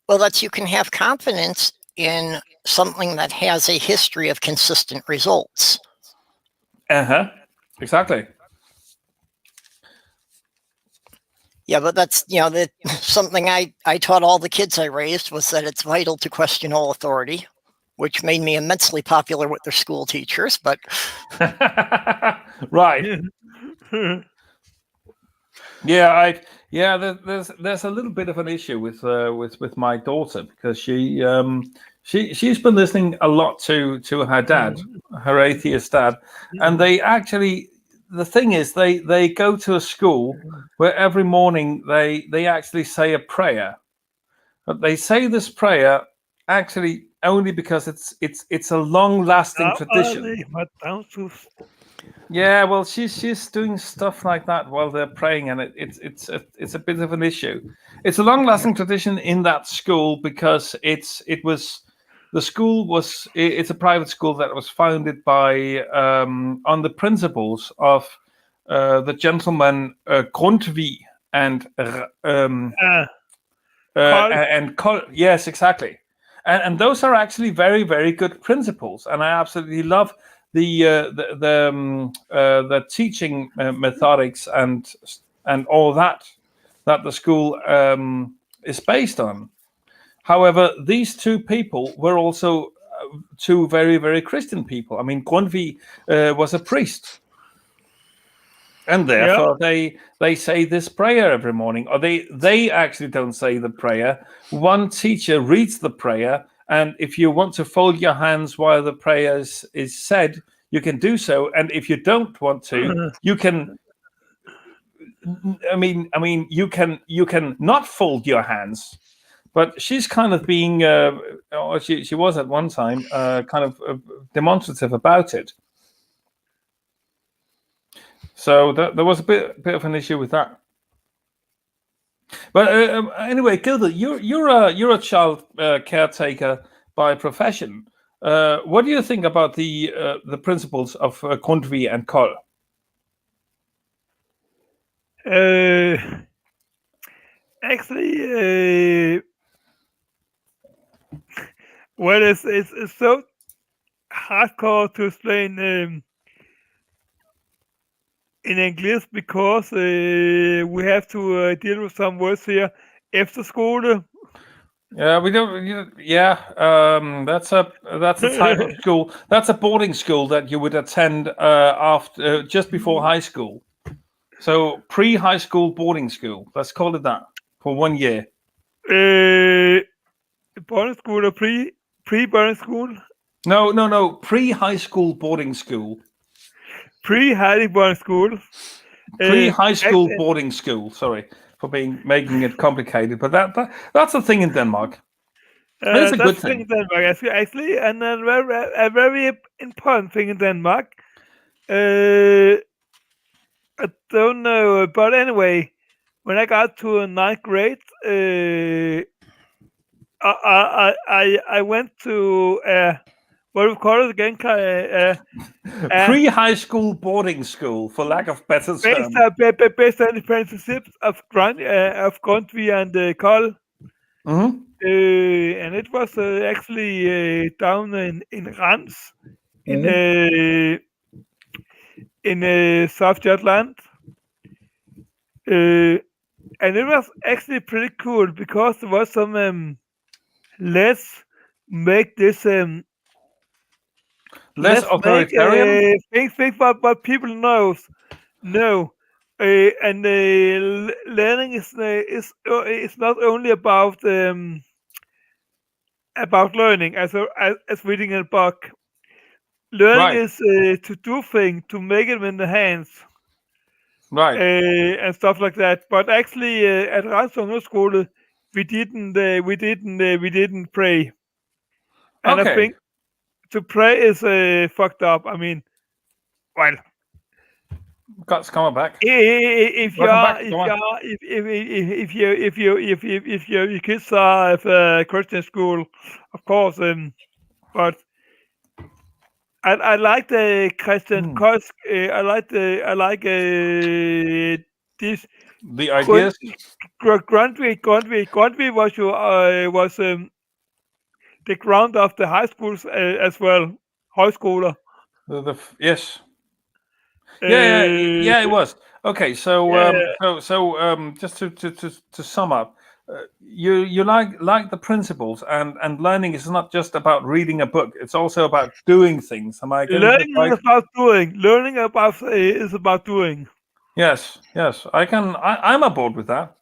Well, you can have confidence in something that has a history of consistent results. Exactly. Yeah, but that's, something I taught all the kids I raised, was that it's vital to question all authority, which made me immensely popular with their school teachers, but... Right. There's a little bit of an issue with my daughter, because she's been listening a lot to her dad, her atheist dad, and they actually... The thing is, they go to a school where every morning they actually say a prayer, but they say this prayer actually only because it's a long-lasting tradition. Yeah, well, she's doing stuff like that while they're praying, and it's a bit of an issue. It's a long-lasting tradition in that school because it's a private school that was founded by on the principles of the gentleman Grundtvig and yes, exactly, and those are actually very, very good principles, and I absolutely love the teaching methodics and all that the school is based on. However, these two people were also two very, very Christian people. I mean, Grundtvig was a priest, and therefore they say this prayer every morning, or they actually don't say the prayer. One teacher reads the prayer, and if you want to fold your hands while the prayer is said, you can do so. And if you don't want to, you can. I mean, you can not fold your hands. But she's kind of being, she was at one time kind of demonstrative about it. So there was a bit of an issue with that. But anyway, Gilda, you're a child caretaker by profession. What do you think about the principles of Grundtvig and Koll? Actually, well, it's so hardcore to explain in English because we have to deal with some words here. Efterskole. Yeah, we don't. Yeah, that's a type of school. That's a boarding school that you would attend after just before high school. So pre-high school boarding school. Let's call it that for 1 year. Boarding school or pre-boarding school? No. Pre-high school boarding school. Pre-high boarding school. Pre-high school boarding school. Sorry for making it complicated, but that's a thing in Denmark. It's a good thing in Denmark, actually, and a very important thing in Denmark. I don't know, but anyway, when I got to a ninth grade, I went to what do we call it again? Pre-high school boarding school, for lack of better term. Based on the principles of Grundtvig and Koll. Mm-hmm. And it was actually down in Rans, in South Jutland. And it was actually pretty cool because there was some let's make this less authoritarian. Think what people know. And learning is not only about learning as reading a book. Learning is to do things, to make it in the hands, right, and stuff like that. But actually, at Randsungskole, we didn't pray, and I think to pray is fucked up. I mean, well, Guts coming back. If your kids are at Christian school, of course, but I like the Christian cause. I like this. The ideas. Grundtvig was the ground of the high schools as well. Højskoler. Yes. Yeah, it was. Okay, so just to sum up, you like the principles, and learning is not just about reading a book; it's also about doing things. Am I getting learning is about doing? Learning is about doing. Yes, I'm aboard with that.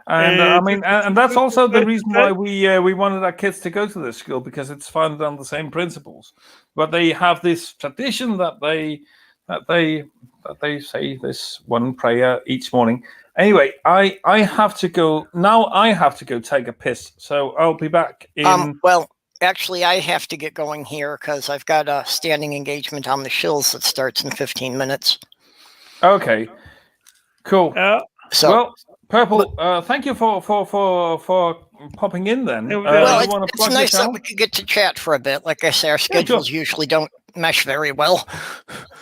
And I mean, and that's also the reason why we wanted our kids to go to this school, because it's founded on the same principles. But they have this tradition that they say this one prayer each morning. Anyway, I have to go now. I have to go take a piss, so I'll be back in. Well, actually, I have to get going here because I've got a standing engagement on the shills that starts in 15 minutes. Okay, cool. So, well, Purple, thank you for popping in. Then, well, it's nice that we could get to chat for a bit. Like I say, our schedules usually don't mesh very well.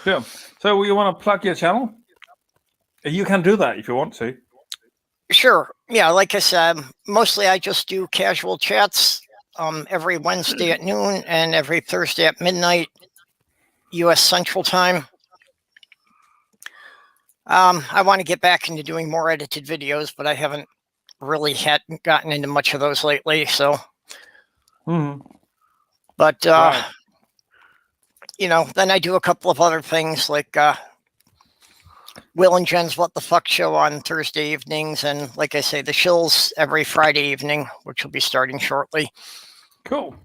Yeah. So you want to plug your channel? You can do that if you want to. Sure. Yeah, like I said, mostly I just do casual chats every Wednesday at noon and every Thursday at midnight, U.S. Central Time. I want to get back into doing more edited videos, but I haven't really gotten into much of those lately. So, but you know, then I do a couple of other things like Will and Jen's What the Fuck show on Thursday evenings, and like I say, the shills every Friday evening, which will be starting shortly. Cool.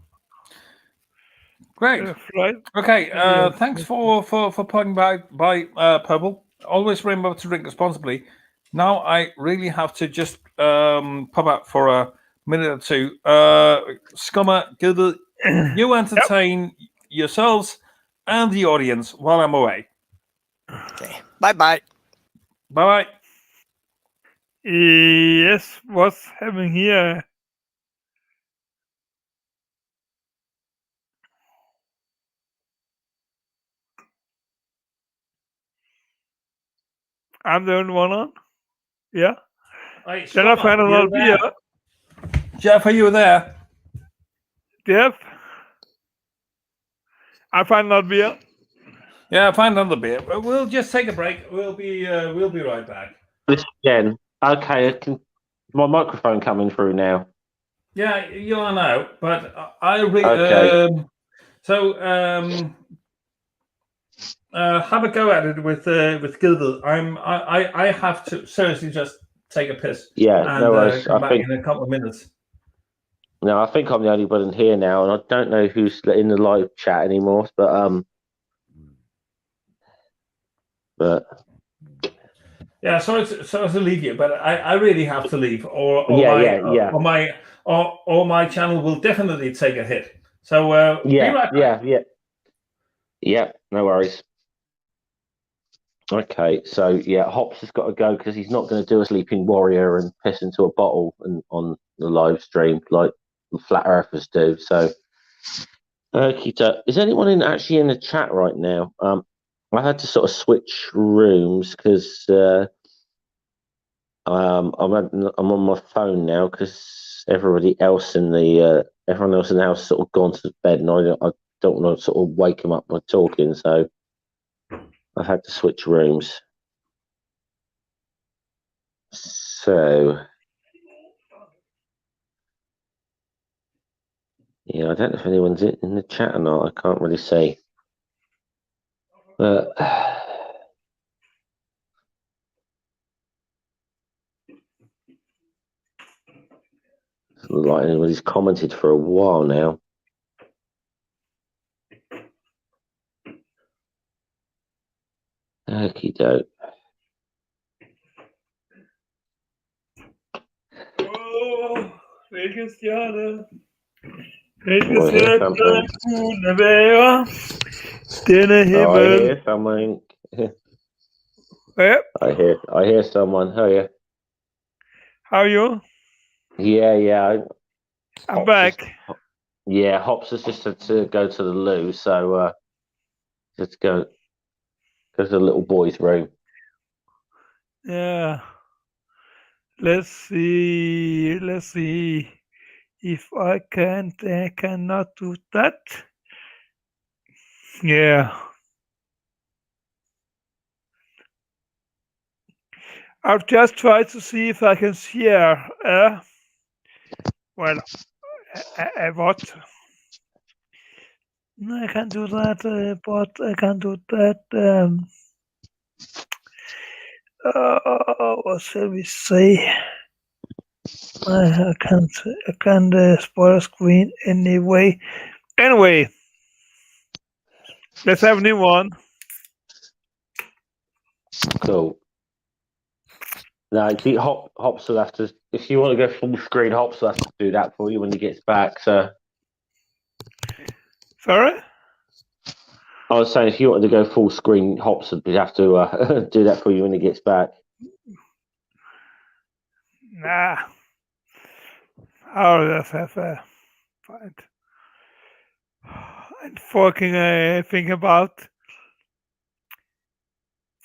Great. Right. Okay. Thanks for plugging by Purple. Always remember to drink responsibly. Now I really have to just pop out for a minute or two. Scummer, Gilda, you entertain yourselves and the audience while I'm away. Okay. Bye-bye. Bye-bye. Yes, what's happening here? I'm the only one on? Yeah. Hey, Then I find another beer. Jeff, are you there? Jeff? I find another beer. Yeah, find another beer. We'll just take a break. We'll be right back. This again. Okay, my microphone coming through now. Yeah, you are now, but I Okay. have a go at it with Gilbert. I have to seriously just take a piss. Yeah, and no worries. come I back think in a couple of minutes. no, I think I'm the only one here now, and I don't know who's in the live chat anymore. But Yeah, sorry to leave you, but I really have to leave, or yeah. my channel will definitely take a hit. So be right back. Yeah. No worries. Okay, so yeah, Hops has got to go because he's not going to do a sleeping warrior and piss into a bottle on the live stream like the flat earthers do. So, is anyone actually in the chat right now? I had to sort of switch rooms because I'm on my phone now because everyone else in the house sort of gone to bed, and I don't want to sort of wake them up by talking, so I had to switch rooms. So, yeah, I don't know if anyone's in the chat or not. I can't really see. But doesn't look like anybody's commented for a while now. Okie doke. Hvilken stjerne? Oh, I hear something. Kunne være denne Oh, I himmel. hear something. Yep. I hear someone. Oh yeah. How are you? Yeah. I'm back. Hops has just had to go to the loo, so just go to the little boy's room. Yeah. Let's see if I cannot do that. Yeah. I've just tried to see if I can share. What? No, I can't do that, but I can do that. What shall we say? I can't spoil screen anyway. Anyway, let's have a new one. Cool. No, Hops will have to. If you want to go full screen, Hops will have to do that for you when he gets back. So, Sorry? I was saying if you wanted to go full screen, Hops would have to do that for you when he gets back. Nah. I'll just have a find. I'm fucking think about.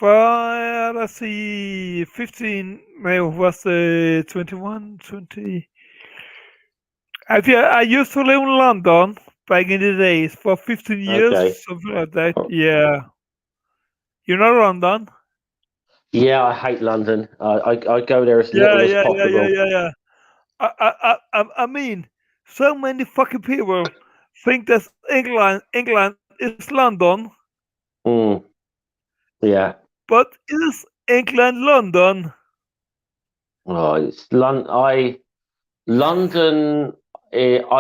Well, let's see. 15. Well, was 21, 20. I used to live in London back in the days for 15 years, Okay. something like that. Yeah. You know London? Yeah, I hate London. I go there as little as possible. Yeah. I mean, so many fucking people think that England is London, Yeah. but is England London? Oh, it's London. I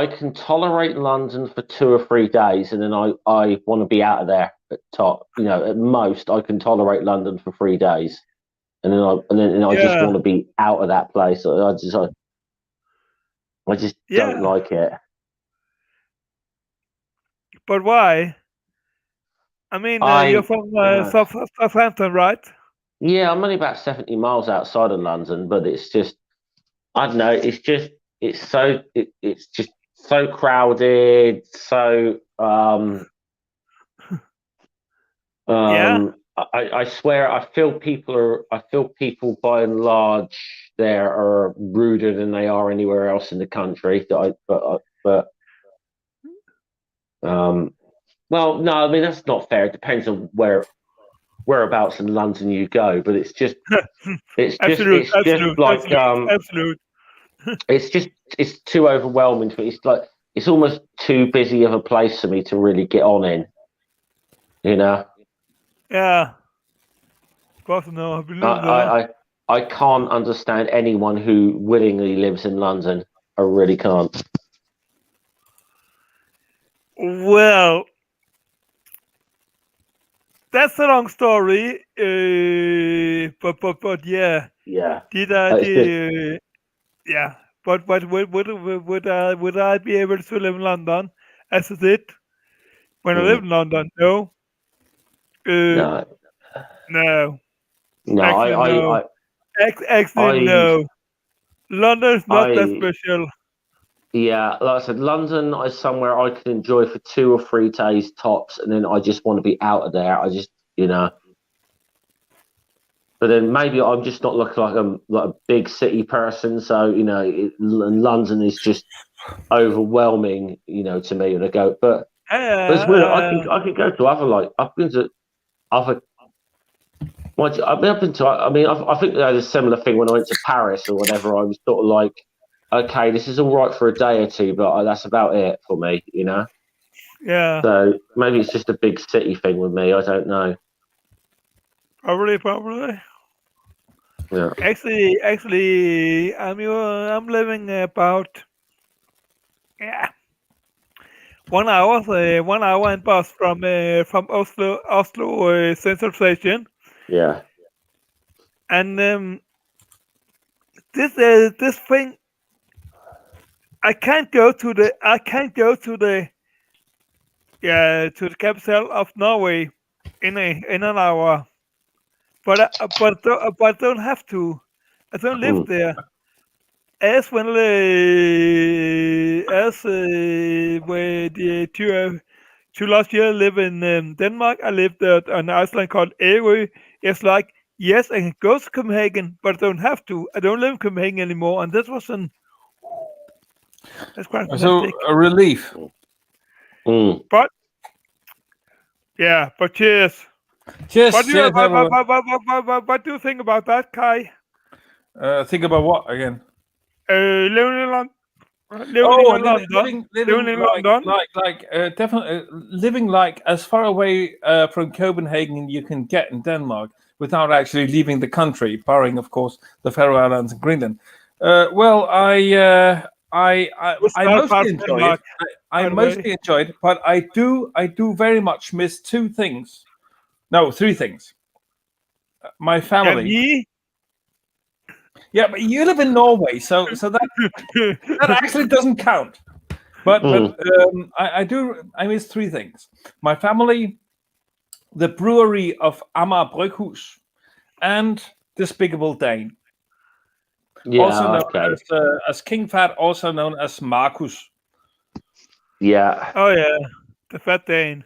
can tolerate London for 2 or 3 days, and then I want to be out of there at top. At most, I can tolerate London for 3 days, and then I just want to be out of that place. I just don't like it. But why? I mean, you're from Southampton, right? Yeah, I'm only about 70 miles outside of London, but it's just, I don't know, it's just so crowded, so Yeah. I swear I feel people by and large there are ruder than they are anywhere else in the country. Well, no, I mean that's not fair. It depends on whereabouts in London you go, but it's just Absolute. it's too overwhelming for me. It's like it's almost too busy of a place for me to really get on in. You know? Yeah. Of course, no. I believe that. I can't understand anyone who willingly lives in London. I really can't. Well, that's a long story. But yeah. Yeah. Yeah. But would I be able to live in London as I did when I lived in London? No. No. No. No. Actually, no. Actually, no. London is not that special. Yeah, like I said, London is somewhere I could enjoy for 2 or 3 days tops, and then I just want to be out of there. I just, But then maybe I'm just not looking like a big city person, so London is just overwhelming, to me. And I go, but it's weird. I can go to other I've been to other. I've been to. I mean, I think there's a similar thing when I went to Paris or whatever. I was sort of like, okay, this is all right for a day or two, but that's about it for me, Yeah. So maybe it's just a big city thing with me. I don't know. Probably. Yeah. Actually, I'm living about 1 hour, 1 hour and bus from Oslo Central Station. Yeah. And this thing, I can't go to the capital of Norway in an hour, but I don't have to. I don't live there. As when where the two last year live in Denmark, I lived at an island called Ærø. It's like, yes, I can go to Copenhagen, but I don't have to. I don't live in Copenhagen anymore, and that's quite fantastic. So a relief. But cheers. Cheers. What do you think about that, Kai? Think about what again? Living in London. Definitely living like as far away from Copenhagen you can get in Denmark without actually leaving the country, barring of course the Faroe Islands and Greenland. I mostly enjoy it. I mostly enjoyed it, but I do very much miss 2 things. No, 3 things. My family. Yeah, but you live in Norway, so that actually doesn't count. But I miss 3 things: my family, the brewery of Amager Bryghus, and Despicable Dane. Yeah, also known as King Fat, also known as Marcus. Yeah. Oh yeah, the Fat Dane.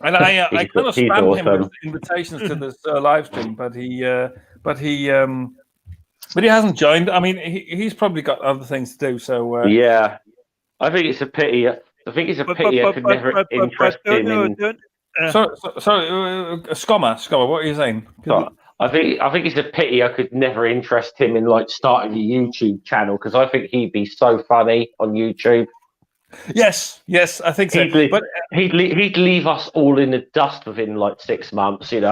And I kind of spammed him with invitations to this live stream, but he hasn't joined. I mean, he's probably got other things to do. So yeah, I think it's a pity. I think it's a pity I could never interest him in. Sorry, Scommer, what are you saying? I think it's a pity I could never interest him in starting a YouTube channel, because I think he'd be so funny on YouTube. Yes, I think so. But he'd leave us all in the dust within 6 months. He'd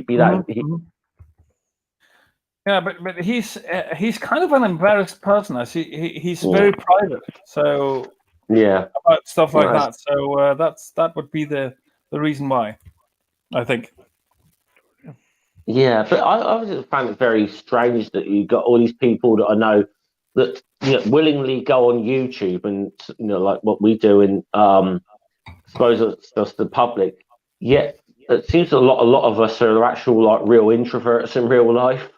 be that. Yeah, but he's kind of an embarrassed person. He's very private. So yeah, about stuff like that. So that would be the reason why, I think. Yeah, but I just found it very strange that you got all these people that I know that willingly go on YouTube and like what we do, and suppose it's just the public. Yet it seems a lot of us are actual like real introverts in real life.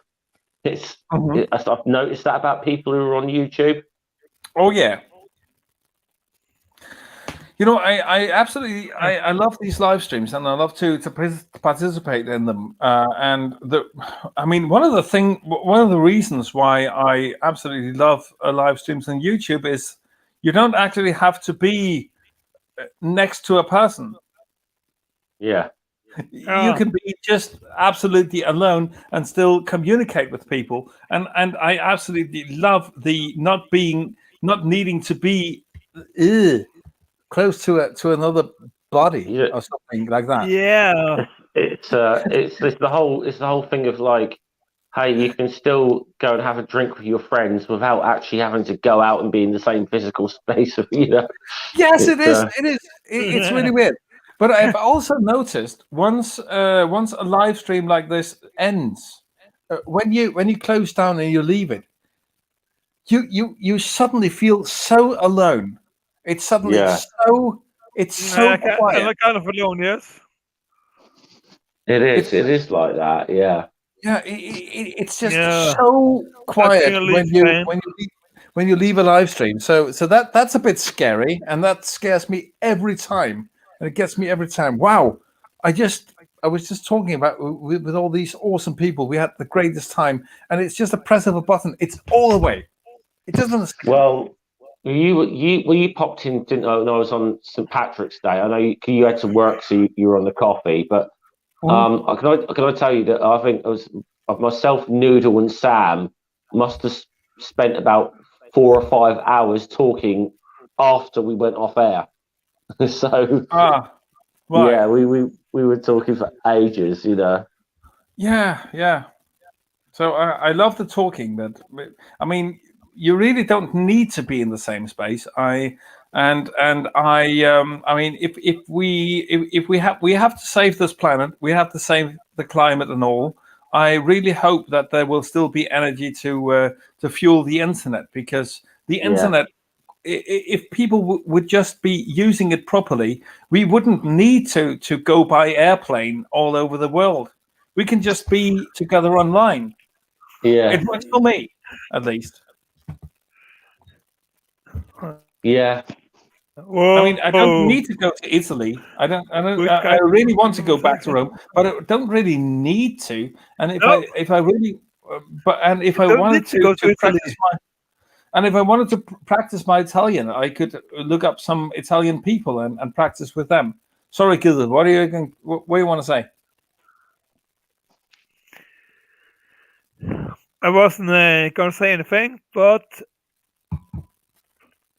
I've noticed that about people who are on YouTube. Oh yeah. You know, I absolutely I love these live streams, and I love to participate in them. One of the reasons why I absolutely love live streams on YouTube is you don't actually have to be next to a person. Yeah. You can be just absolutely alone and still communicate with people. And I absolutely love the not needing to be close to another body or something like that. Yeah. It's the whole thing of like, hey, you can still go and have a drink with your friends without actually having to go out and be in the same physical space. Yes, it is. It's really weird. But I've also noticed once a live stream like this ends, when you close down and you leave it, you suddenly feel so alone. It's suddenly so quiet. I'm kind of alone, yes. It is like that, yeah. Yeah, it's just so quiet when you leave a live stream. So that's a bit scary, and that scares me every time, and it gets me every time. Wow, I was just talking about with all these awesome people. We had the greatest time, and it's just a press of a button. It's all away. It doesn't. Well, you popped in, didn't I? When I was on St. Patrick's Day. I know you had to work, so you were on the coffee. But can I tell you that I think it was myself, Noodle, and Sam must have spent about 4 or 5 hours talking after we went off air. So right. Yeah, we were talking for ages, Yeah. So I love the talking, but I mean, you really don't need to be in the same space. I mean, if we have to save this planet, we have to save the climate and all. I really hope that there will still be energy to fuel the internet, because the internet, if people would just be using it properly, we wouldn't need to go by airplane all over the world. We can just be together online. Yeah, it works for me, at least. Yeah. Whoa. I mean, I don't need to go to Italy. I really want to go back to Rome, but I don't really need to. And if I wanted to practice if I wanted to practice my Italian, I could look up some Italian people and practice with them. Sorry, Gilda, what do you want to say? I wasn't going to say anything, but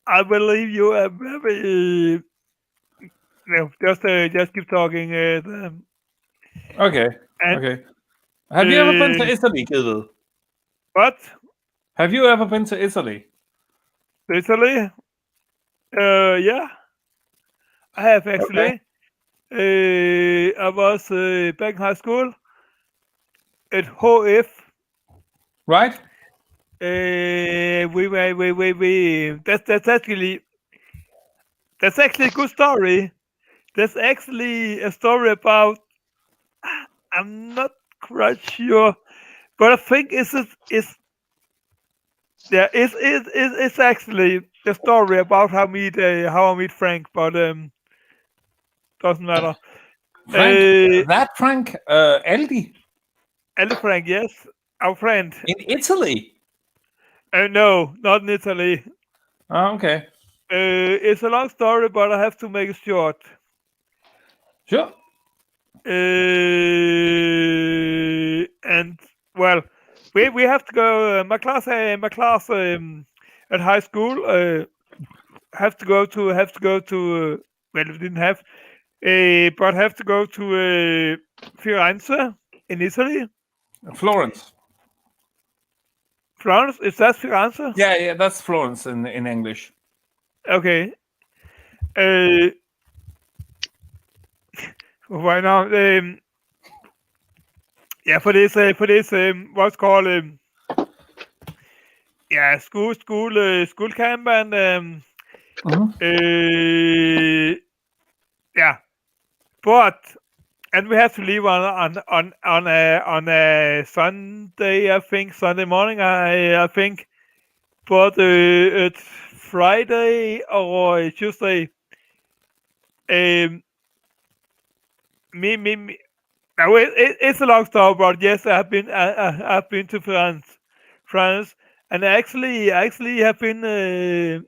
I believe you are very. Just keep talking. Okay. Have you ever been to Italy, Gilda? What? Have you ever been to Italy? Italy? Yeah, I have actually. I was back in high school at HF. Right. That's actually a good story. That's actually a story about. I'm not quite sure, but I think it's actually the story about how I meet Frank, but doesn't matter. Frank, that Frank, Eldi Frank, yes, our friend in Italy. No, not in Italy. Oh, okay. It's a long story, but I have to make it short. Sure. And well, we have to go. My class at high school have to go to well, we didn't have, but have to go to Firenze in Italy. Florence. Florence? Is that Firenze? Yeah, that's Florence in English. Okay. Why not? Yeah, for this what's called school camp, and yeah, but and we have to leave on a Sunday, I think, Sunday morning, I think, but it's Friday or Tuesday. Me. Now it's a long story, but yes, I've been to France, and I actually have been.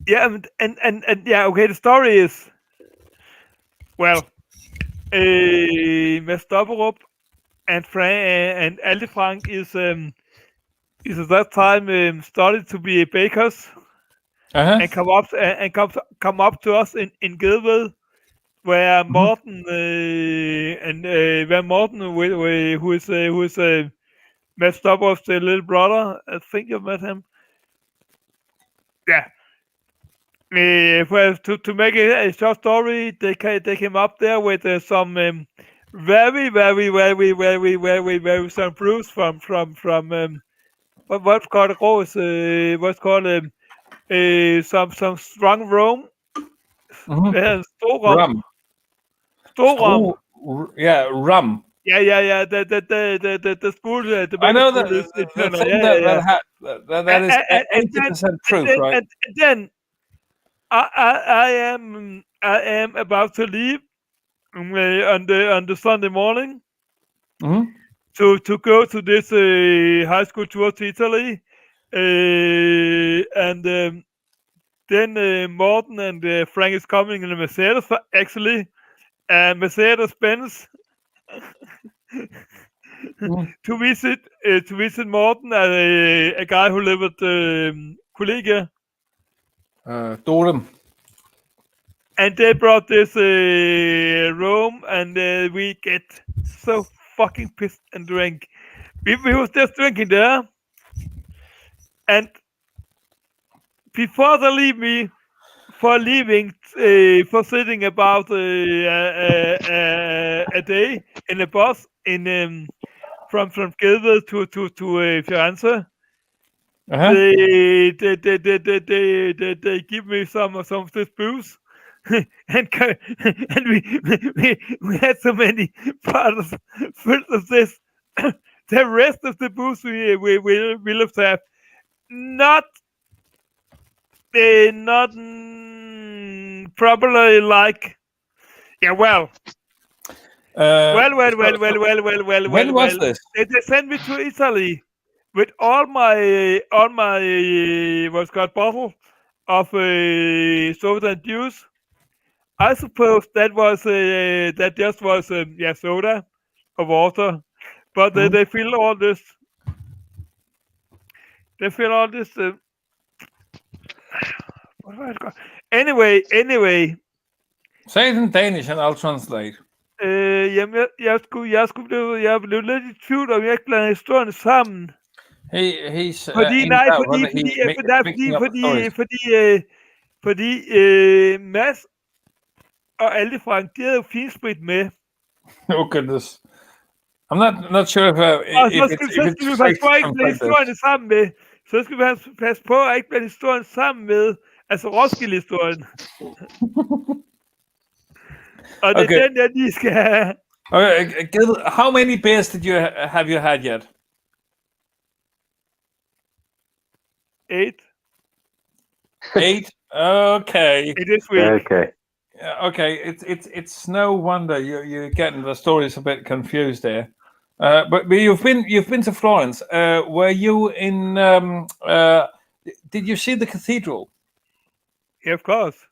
Yeah, and yeah. Okay, the story is well. Mestopperup and Aldi Frank is at that time started to be bakers and come up to us in Gedved, where Morten who is Mestopperup's little brother. I think you met him. Yeah. To make a short story, they came up there with some very some brews from what's called some strong rum. Rum. Storrum. Yeah, rum. Yeah. The spool. I know that is the internal. thing that is 80% proof, right? And then I am about to leave on the Sunday morning to go to this high school tour to Italy, and then Morten and Frank is coming in a Mercedes, actually, Mercedes Benz. to visit Morten, a guy who lived at Kollegia. Dorem. And they brought this rum, and we get so fucking pissed and drink. We was just drinking there, and before they leave me for leaving, for sitting about a day in a bus from Gedved to Firenze. They give me some of this booze, and we had so many bottles full of this. The rest of the booze we love to have not properly like. Yeah, well. When was this? They sent me to Italy with all my what's called bottle of soda and juice. I suppose that was that just was soda or water, but they fill all this. They fill all this. Anyway. Say it in Danish and I'll translate. Jamen, jeg blev lidt i tvivl, om jeg ikke blander historien sammen. Fordi Mads og Aldi Frank, de havde jo finsprit med. Oh goodness. I'm not sure if så skal vi passe på at ikke blande historien sammen med. Så skal vi passe på at ikke blande historien sammen med, altså Roskilde-historien. Og det er den, der de skal have. Okay, how many beers have you had yet? 8. 8? Okay. This week. Okay. Okay, it's no wonder you're getting the stories a bit confused there. But you've been to Florence. Were you in? Did you see the cathedral? Yeah, of course.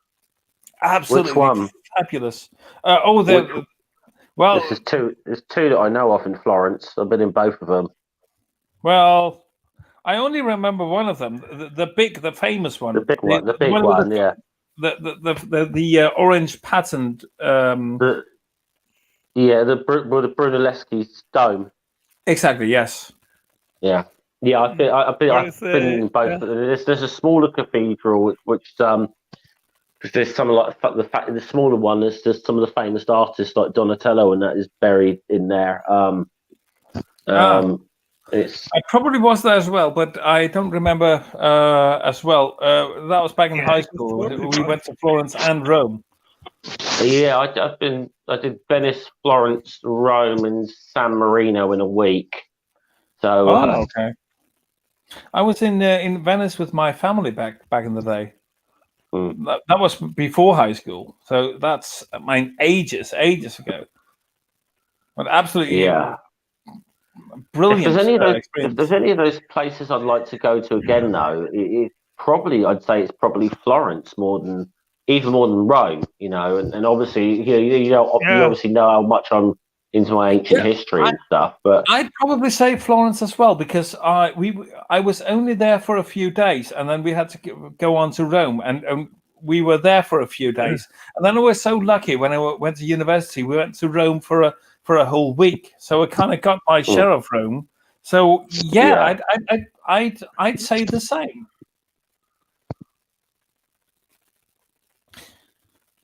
Absolutely. Which one? Fabulous. Well, there's two that I know of in Florence. I've been in both of them. Well, I only remember one of them, the famous one. The big one, yeah. The orange patterned. The Brunelleschi dome. Exactly. Yes. Yeah. Yeah. I've been in both. Yeah. There's a smaller cathedral which there's some like the smaller one. There's just some of the famous artists like Donatello, and that is buried in there. I probably was there as well, but I don't remember as well. That was back in high school. We went to Florence and Rome. Yeah, I did Venice, Florence, Rome, and San Marino in a week. So okay. I was in Venice with my family back in the day. That was before high school, so that's ages ago. But absolutely brilliant. If there's any of those places I'd like to go to again, though, I'd say it's probably Florence more than Rome. You know, and obviously you obviously know how much I'm into my ancient history and stuff. But I'd probably say Florence as well, because I was only there for a few days, and then we had to go on to Rome, and we were there for a few days, and then I was so lucky when I went to university. We went to Rome for a whole week, so I kind of got my share of Rome. So I'd say the same.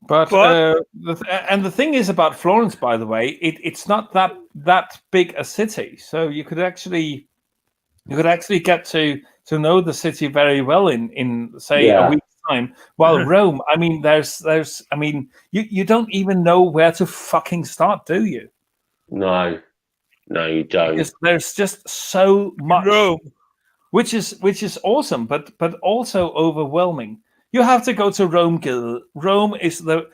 But the thing is about Florence, by the way, it's not that big a city, so you could actually get to know the city very well in say a week's time. While Rome, I mean, you don't even know where to fucking start, do you? No, you don't. Because there's just so much, which is awesome, but also overwhelming. You have to go to Rome, Gil. Rome is the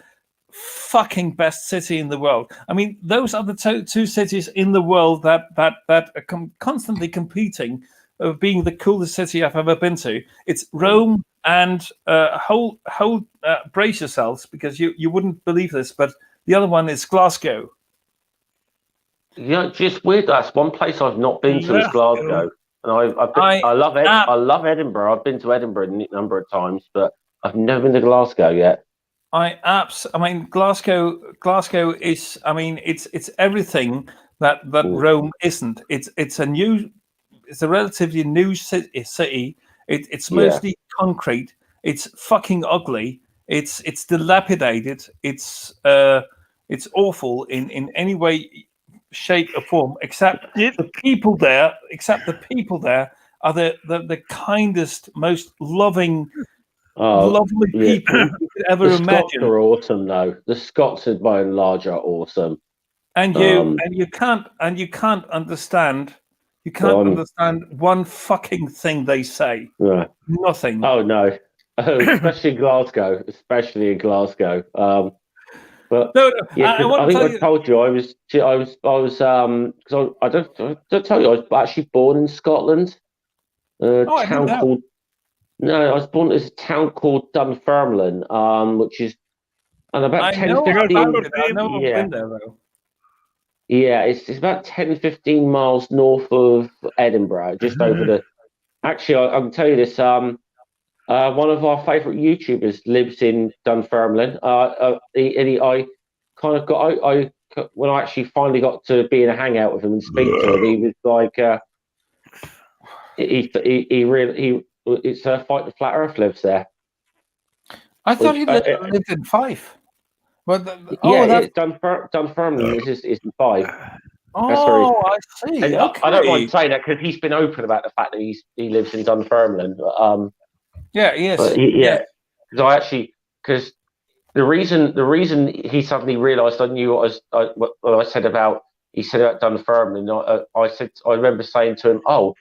fucking best city in the world. I mean, those are the two cities in the world that are constantly competing of being the coolest city I've ever been to. It's Rome and brace yourselves, because you wouldn't believe this, but the other one is Glasgow. Yeah, just weird. That's one place I've not been to is Glasgow, and I love it. I love Edinburgh. I've been to Edinburgh a number of times, but I've never been to Glasgow yet. Glasgow is. I mean, it's everything that Rome isn't. It's a relatively new city. It's mostly concrete. It's fucking ugly. It's dilapidated. It's awful in any way, shape, or form. Except the people there are the kindest, most loving. Lovely people you could ever imagine. The Scots are awesome, though. The Scots, by and large, are awesome. And you can't understand. You can't understand one fucking thing they say. Right. Nothing. Oh no, especially in Glasgow. But no, I told you I was because I don't tell you I was actually born in Scotland. I was born in a town called Dunfermline, which is about 10-15. Yeah, it's about 10-15 miles north of Edinburgh, just over the. Actually, I can tell you this. One of our favourite YouTubers lives in Dunfermline. When I actually finally got to be in a hangout with him and speak to him, he was like, it's Fight the Flat Earth lives there. I thought he lived in Fife. But Dunfermline is in Fife. Oh, I see. And okay. I don't mind saying that because he's been open about the fact that he lives in Dunfermline. Yes. Because the reason he suddenly realised I knew what I said about Dunfermline. I remember saying to him, so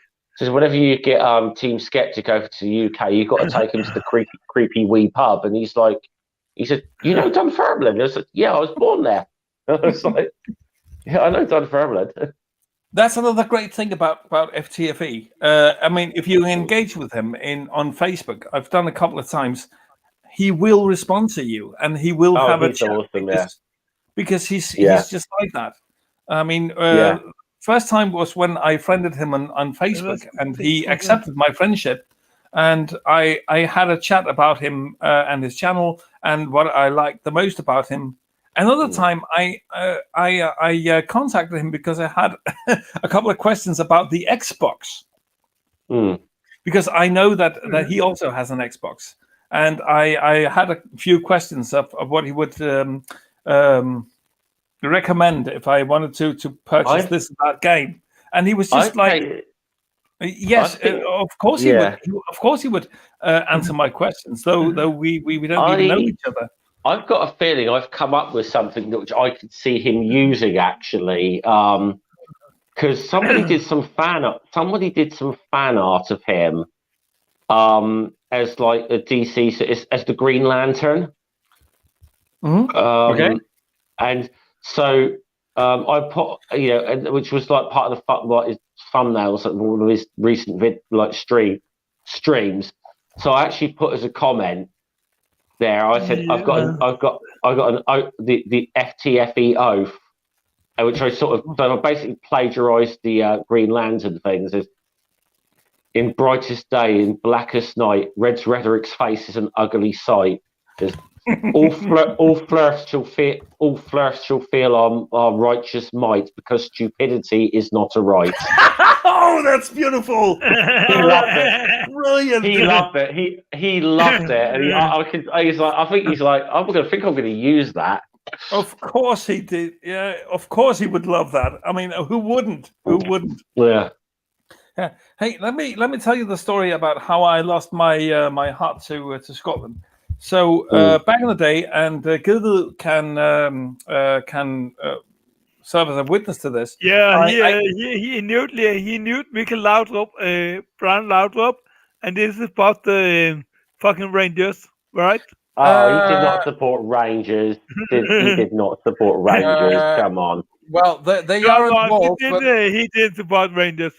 whenever you get Team Skeptic over to the UK, you've got to take him to the creepy wee pub. And he said, you know Dunfermline? I said, yeah, I was born there. I was like, yeah, I know Dunfermline. That's another great thing about FTFE. I mean, if you engage with him on Facebook, I've done a couple of times, he will respond to you and he will have a chat. Awesome, because he's just like that. I mean, first time was when I friended him on Facebook, and he accepted my friendship, and I had a chat about him and his channel and what I liked the most about him. Another time, I contacted him because I had a couple of questions about the Xbox, because I know that he also has an Xbox, and I had a few questions of what he would recommend if I wanted to purchase this or that game, and he was just yes, of course he would. Of course he would answer my questions, though we don't even know each other. I've got a feeling I've come up with something which I could see him using actually, because somebody did some fan art. Somebody did some fan art of him, as like a DC, as the Green Lantern. Okay. And so I put, which was like part of the his thumbnails of all of his recent streams. So I actually put as a comment there. I said, I've got the FTFE oath, which I so I basically plagiarized the Green Lantern thing. It says, in brightest day, in blackest night, Red's rhetoric's face is an ugly sight. All flirts shall feel our righteous might, because stupidity is not a right. Oh, that's beautiful. He loved it. Brilliant. He loved it. He loved it. And I think he's like, I'm going to use that. Of course he did. Yeah, of course he would love that. I mean, who wouldn't? Who wouldn't? Yeah. Yeah. Hey, let me tell you the story about how I lost my my heart to Scotland. So back in the day, and Gilda can serve as a witness to this. Yeah, he knew Michael Laudrup, Brian Laudrup, and this is about the fucking Rangers, right? Oh, he did not support Rangers. He did not support Rangers. Come on. Well, they are involved. He did support Rangers.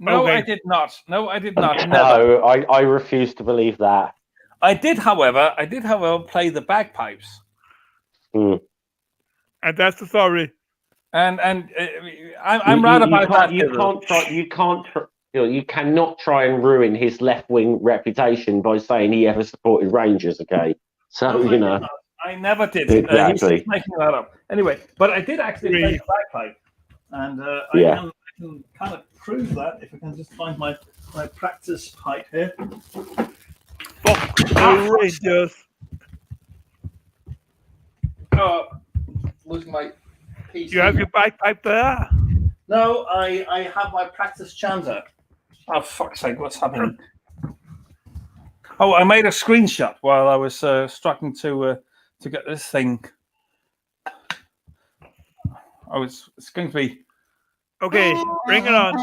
No, Okay. I did not. No, I did not. Never. No, I refuse to believe that. I did, however, play the bagpipes. Mm. And that's the story. And I'm right about that. You cannot try and ruin his left-wing reputation by saying he ever supported Rangers. Okay, so No, I never did. Exactly. He's making that up. Anyway, but I did actually play the bagpipe, and I can kind of prove that if I can just find my practice pipe here. Fuck the Rangers. Oh, losing my piece. You have your bagpipe there? No, I have my practice chanter. Oh, fuck's sake, what's happening? Oh, I made a screenshot while I was struggling to get this thing. It's going to be... Okay, bring it on.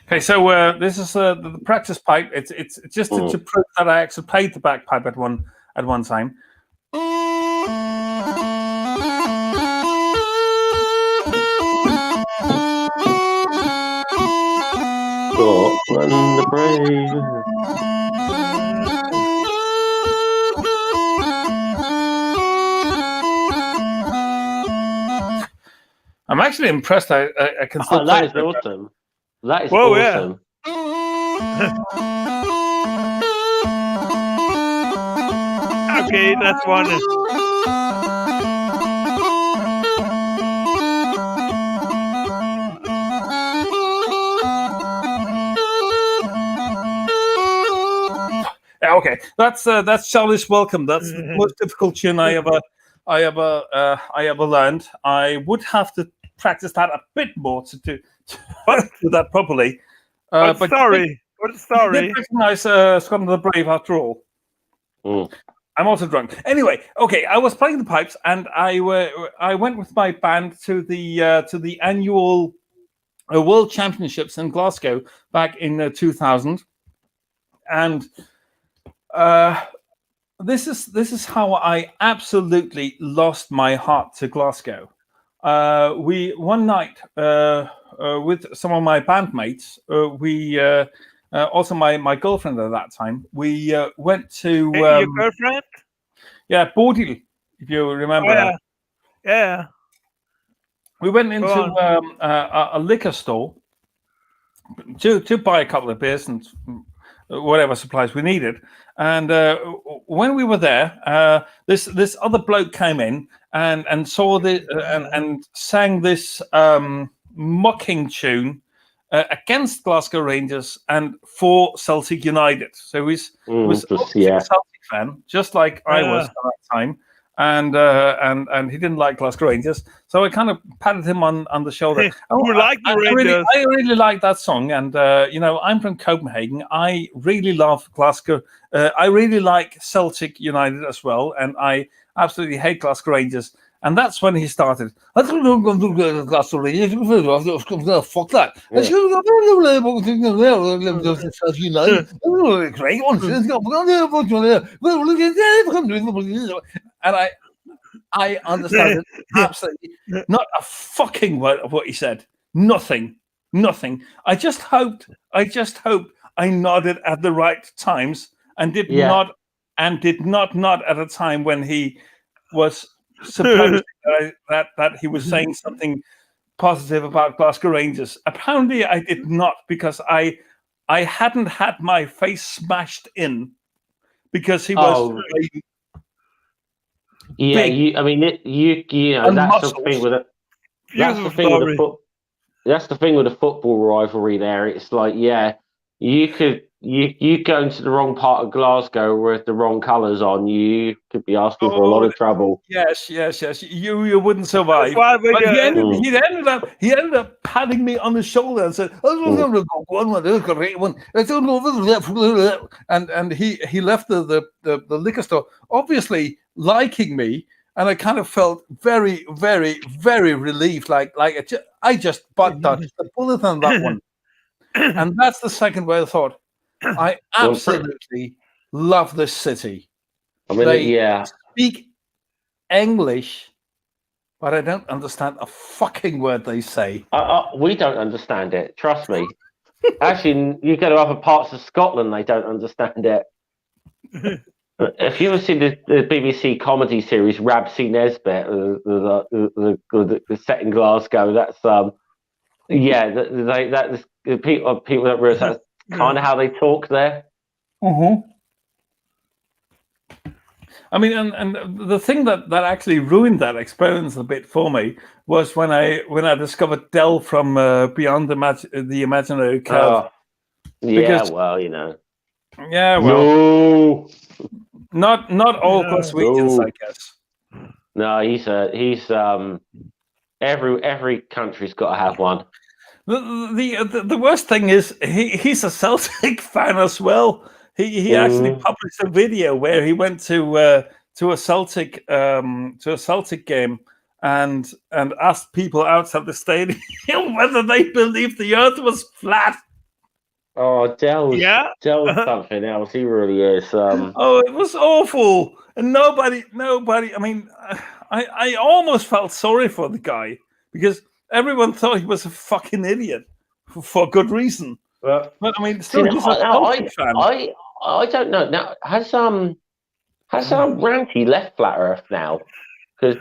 Okay, so this is the practice pipe. It's just to prove that I actually played the bagpipe at one time. Scotland the brave. I'm actually impressed. I can still play That is awesome. That is Whoa, awesome. Okay, that's one. Okay, that's Charlie's Welcome. That's the most difficult tune I ever learned. I would have to practice that a bit more to do that properly. What story? You did recognize Scotland the Brave after all. I'm also drunk. Anyway, okay, I was playing the pipes, and I went with my band to the annual World Championships in Glasgow back in 2000, and this is how I absolutely lost my heart to Glasgow. We one night with some of my bandmates, we also my girlfriend at that time, we went to your girlfriend? Yeah, Bodil, if you remember. Oh, yeah. We went into a liquor store to buy a couple of beers and whatever supplies we needed. And when we were there, this other bloke came in and saw and sang this mocking tune against Glasgow Rangers and for Celtic United. So he was a Celtic fan, just like I was at that time. and he didn't like Glasgow Rangers. So I kind of patted him on the shoulder. You like the Rangers? I really like that song, and I'm from Copenhagen. I really love Glasgow. I really like Celtic United as well, and I absolutely hate Glasgow Rangers. And that's when he started. I don't know, Glasgow Rangers. Fuck that. Great one. And I understand it absolutely not a fucking word of what he said. Nothing. I just hoped I nodded at the right times and did not nod at a time when he was supposed that he was saying something positive about Glasgow Rangers. Apparently I did not, because I hadn't had my face smashed in because he was Yeah, big. That's the thing with it. That's the thing with the football rivalry. There, it's like, you go into the wrong part of Glasgow with the wrong colours on, you could be asking for a lot of trouble. Yes. You wouldn't survive. But he ended up patting me on the shoulder and said, and he left the liquor store, obviously liking me, and I kind of felt very, very, very relieved. Like I just dodged the bullet on that one. And that's the second way I thought. I absolutely love this city. They speak English, but I don't understand a fucking word they say. We don't understand it. Trust me. Actually, you go to other parts of Scotland, they don't understand it. If you ever seen the BBC comedy series Rabsy Nesbitt, the set in Glasgow, that's people don't realise that's kind of how they talk there. I mean, and the thing that actually ruined that experience a bit for me was when I discovered Del from Beyond the Imaginary Curve. No. Not all Glaswegians, I guess. No, he's every country's got to have one. The worst thing is he's a Celtic fan as well. He actually published a video where he went to a Celtic game and asked people outside the stadium whether they believed the Earth was flat. Oh, Del's something else. He really is. It was awful, and nobody. I mean, I almost felt sorry for the guy because everyone thought he was a fucking idiot for good reason. But I mean, still, he's a Celtic fan. I don't know. Now, has Ranty left Flat Earth now? Because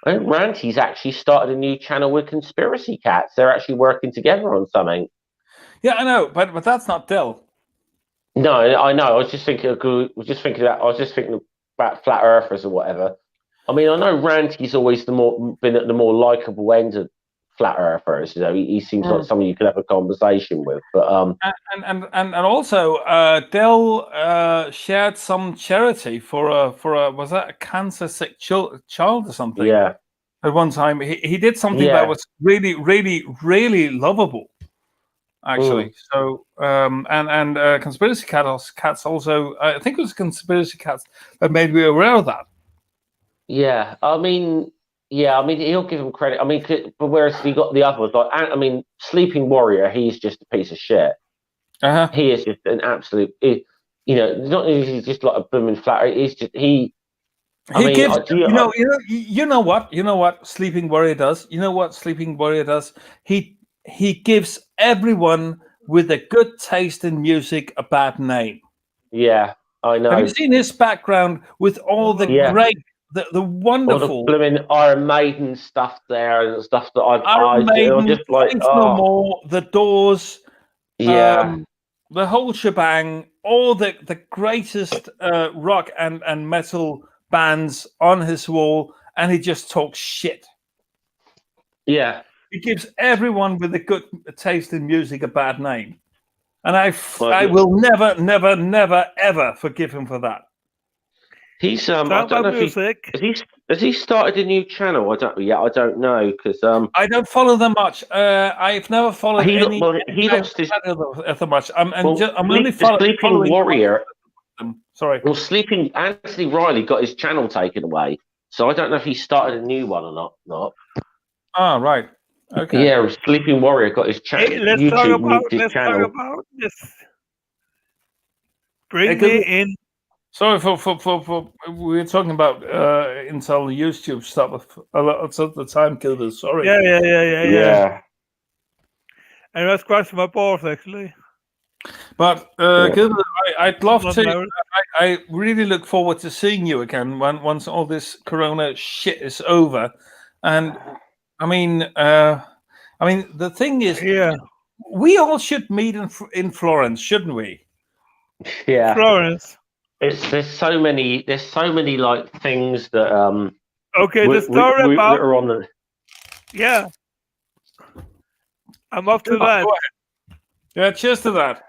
I think Ranty's actually started a new channel with Conspiracy Cats. They're actually working together on something. Yeah, I know, but that's not Del. No, I know. I was just thinking about Flat Earthers or whatever. I mean, I know Ranty's always been at the more likable end of Flat Earthers. You know, he seems like someone you could have a conversation with. But and also Del shared some charity for a was that a cancer sick child or something? Yeah. At one time, he did something that was really, really, really lovable. Actually, so and Conspiracy Cats also, I think it was Conspiracy Cats that made me aware of that. Yeah, I mean, he'll give him credit. I mean, but whereas he got the other ones, like, I mean, Sleeping Warrior, he's just a piece of shit. He is just an absolute, not he's just like a booming flat. He's just you know what Sleeping Warrior does. You know what Sleeping Warrior does. He gives everyone with a good taste in music a bad name. Yeah, I know. Have you seen his background with all the great, the wonderful, all the blooming Iron Maiden stuff there and stuff that Iron Maiden, just like No More, The Doors, the whole shebang, all the greatest rock and metal bands on his wall, and he just talks shit. Yeah. He gives everyone with a good taste in music a bad name. And I will never, never, never, ever forgive him for that. He's I Talk don't about know if music. has he started a new channel? I don't know because I don't follow them much. I've never followed he any. he kind lost his of that much. I'm only the Sleeping following Warrior. them. Sorry. Well, Sleeping Anthony Riley got his channel taken away, so I don't know if he started a new one or not. Ah, right. Okay. Yeah, Sleeping Warrior got his channel. Hey, let's YouTube talk nuked his about channel. this. Bring Hey, me in. Sorry for we were talking about Intel YouTube stuff a lot of the time, Gilbert. Sorry. Yeah. And that's scratching my balls actually. But Gilbert, I'd love Not to. married. I really look forward to seeing you again once all this Corona shit is over. And I mean, the thing is, Yeah. we all should meet in Florence, shouldn't we? Yeah, Florence. there's so many like things that Okay, the story that about are on the. yeah. I'm up to Go that. ahead. Yeah, cheers to that.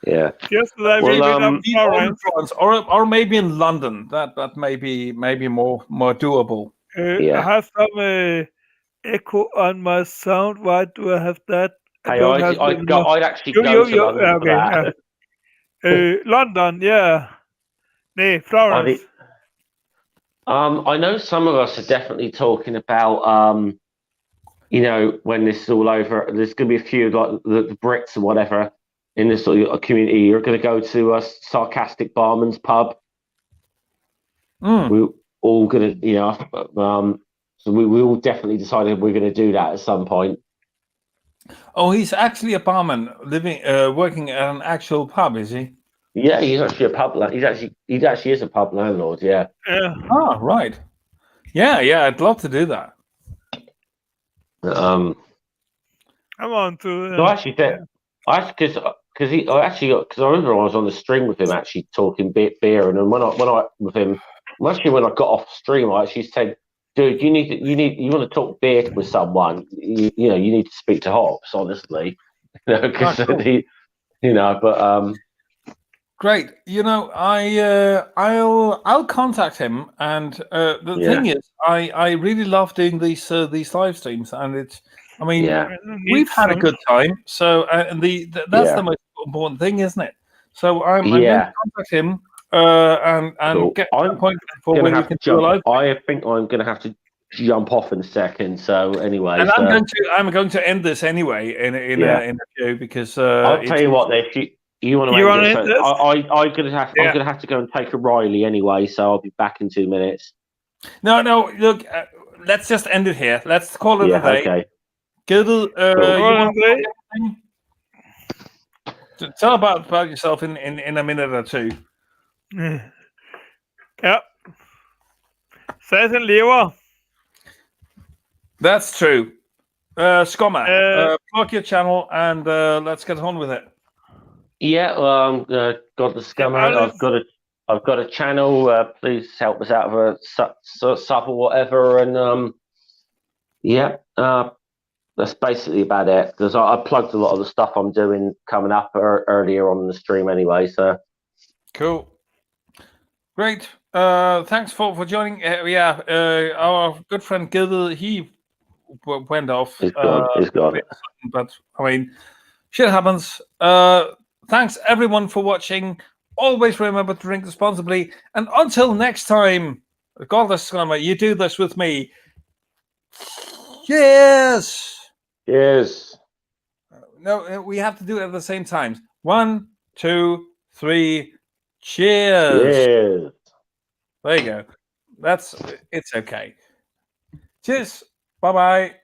Yeah. Just that Well, we meet up Either in Florence. Florence or maybe in London. That may be more doable. Yeah. I have some echo on my sound. Why do I have that? Hey, don't have I'd actually go to London for that. London, yeah. Nee, Florence. I know some of us are definitely talking about, when this is all over, there's going to be a few like the Brits or whatever in this sort of community. You're going to go to a Sarcastic Barman's pub. We're all going to, so we all definitely decided we're going to do that at some point. Oh, he's actually a barman working at an actual pub, is he? Yeah, he's actually a pub. He actually is a pub landlord. Yeah. Ah, right. Yeah. I'd love to do that. I'm on to. No, actually, because I remember I was on the stream with him actually talking beer, and then when I with him, actually when I got off stream, I actually said, "Dude, you want to talk beer with someone? You need to speak to Hobbs, honestly, because cool. but Great. I'll contact him, and the thing is, I really love doing these live streams, and it's. I mean, we've had a good time. So, and that's the most important thing, isn't it? So I'm going to contact him and cool. get a point for when when we can jump. do a live. I think I'm going to have to jump off in a second. So anyway, and I'm going to end this anyway in a few because I'll tell you what, if you want to end this, I'm gonna have to go and take a Riley anyway, so I'll be back in 2 minutes. No, look, let's just end it here. Let's call it a day. Okay. Gilbert, tell about yourself in a minute or two. Ja. Satan lever. That's true. Scommer, plug your channel and let's get on with it. Yeah, well, got the Scummer. I've got a channel. Please help us out for a sub or whatever, and that's basically about it. Because I plugged a lot of the stuff I'm doing coming up earlier on in the stream anyway. So cool, great. Thanks for joining. Our good friend Gilbert, he went off. He's gone. But I mean, shit happens. Thanks everyone for watching. Always remember to drink responsibly. And until next time, regardless, you do this with me. Yes. Yes. No, we have to do it at the same time. 1, 2, 3. Cheers. Yes. There you go. It's okay. Cheers. Bye-bye.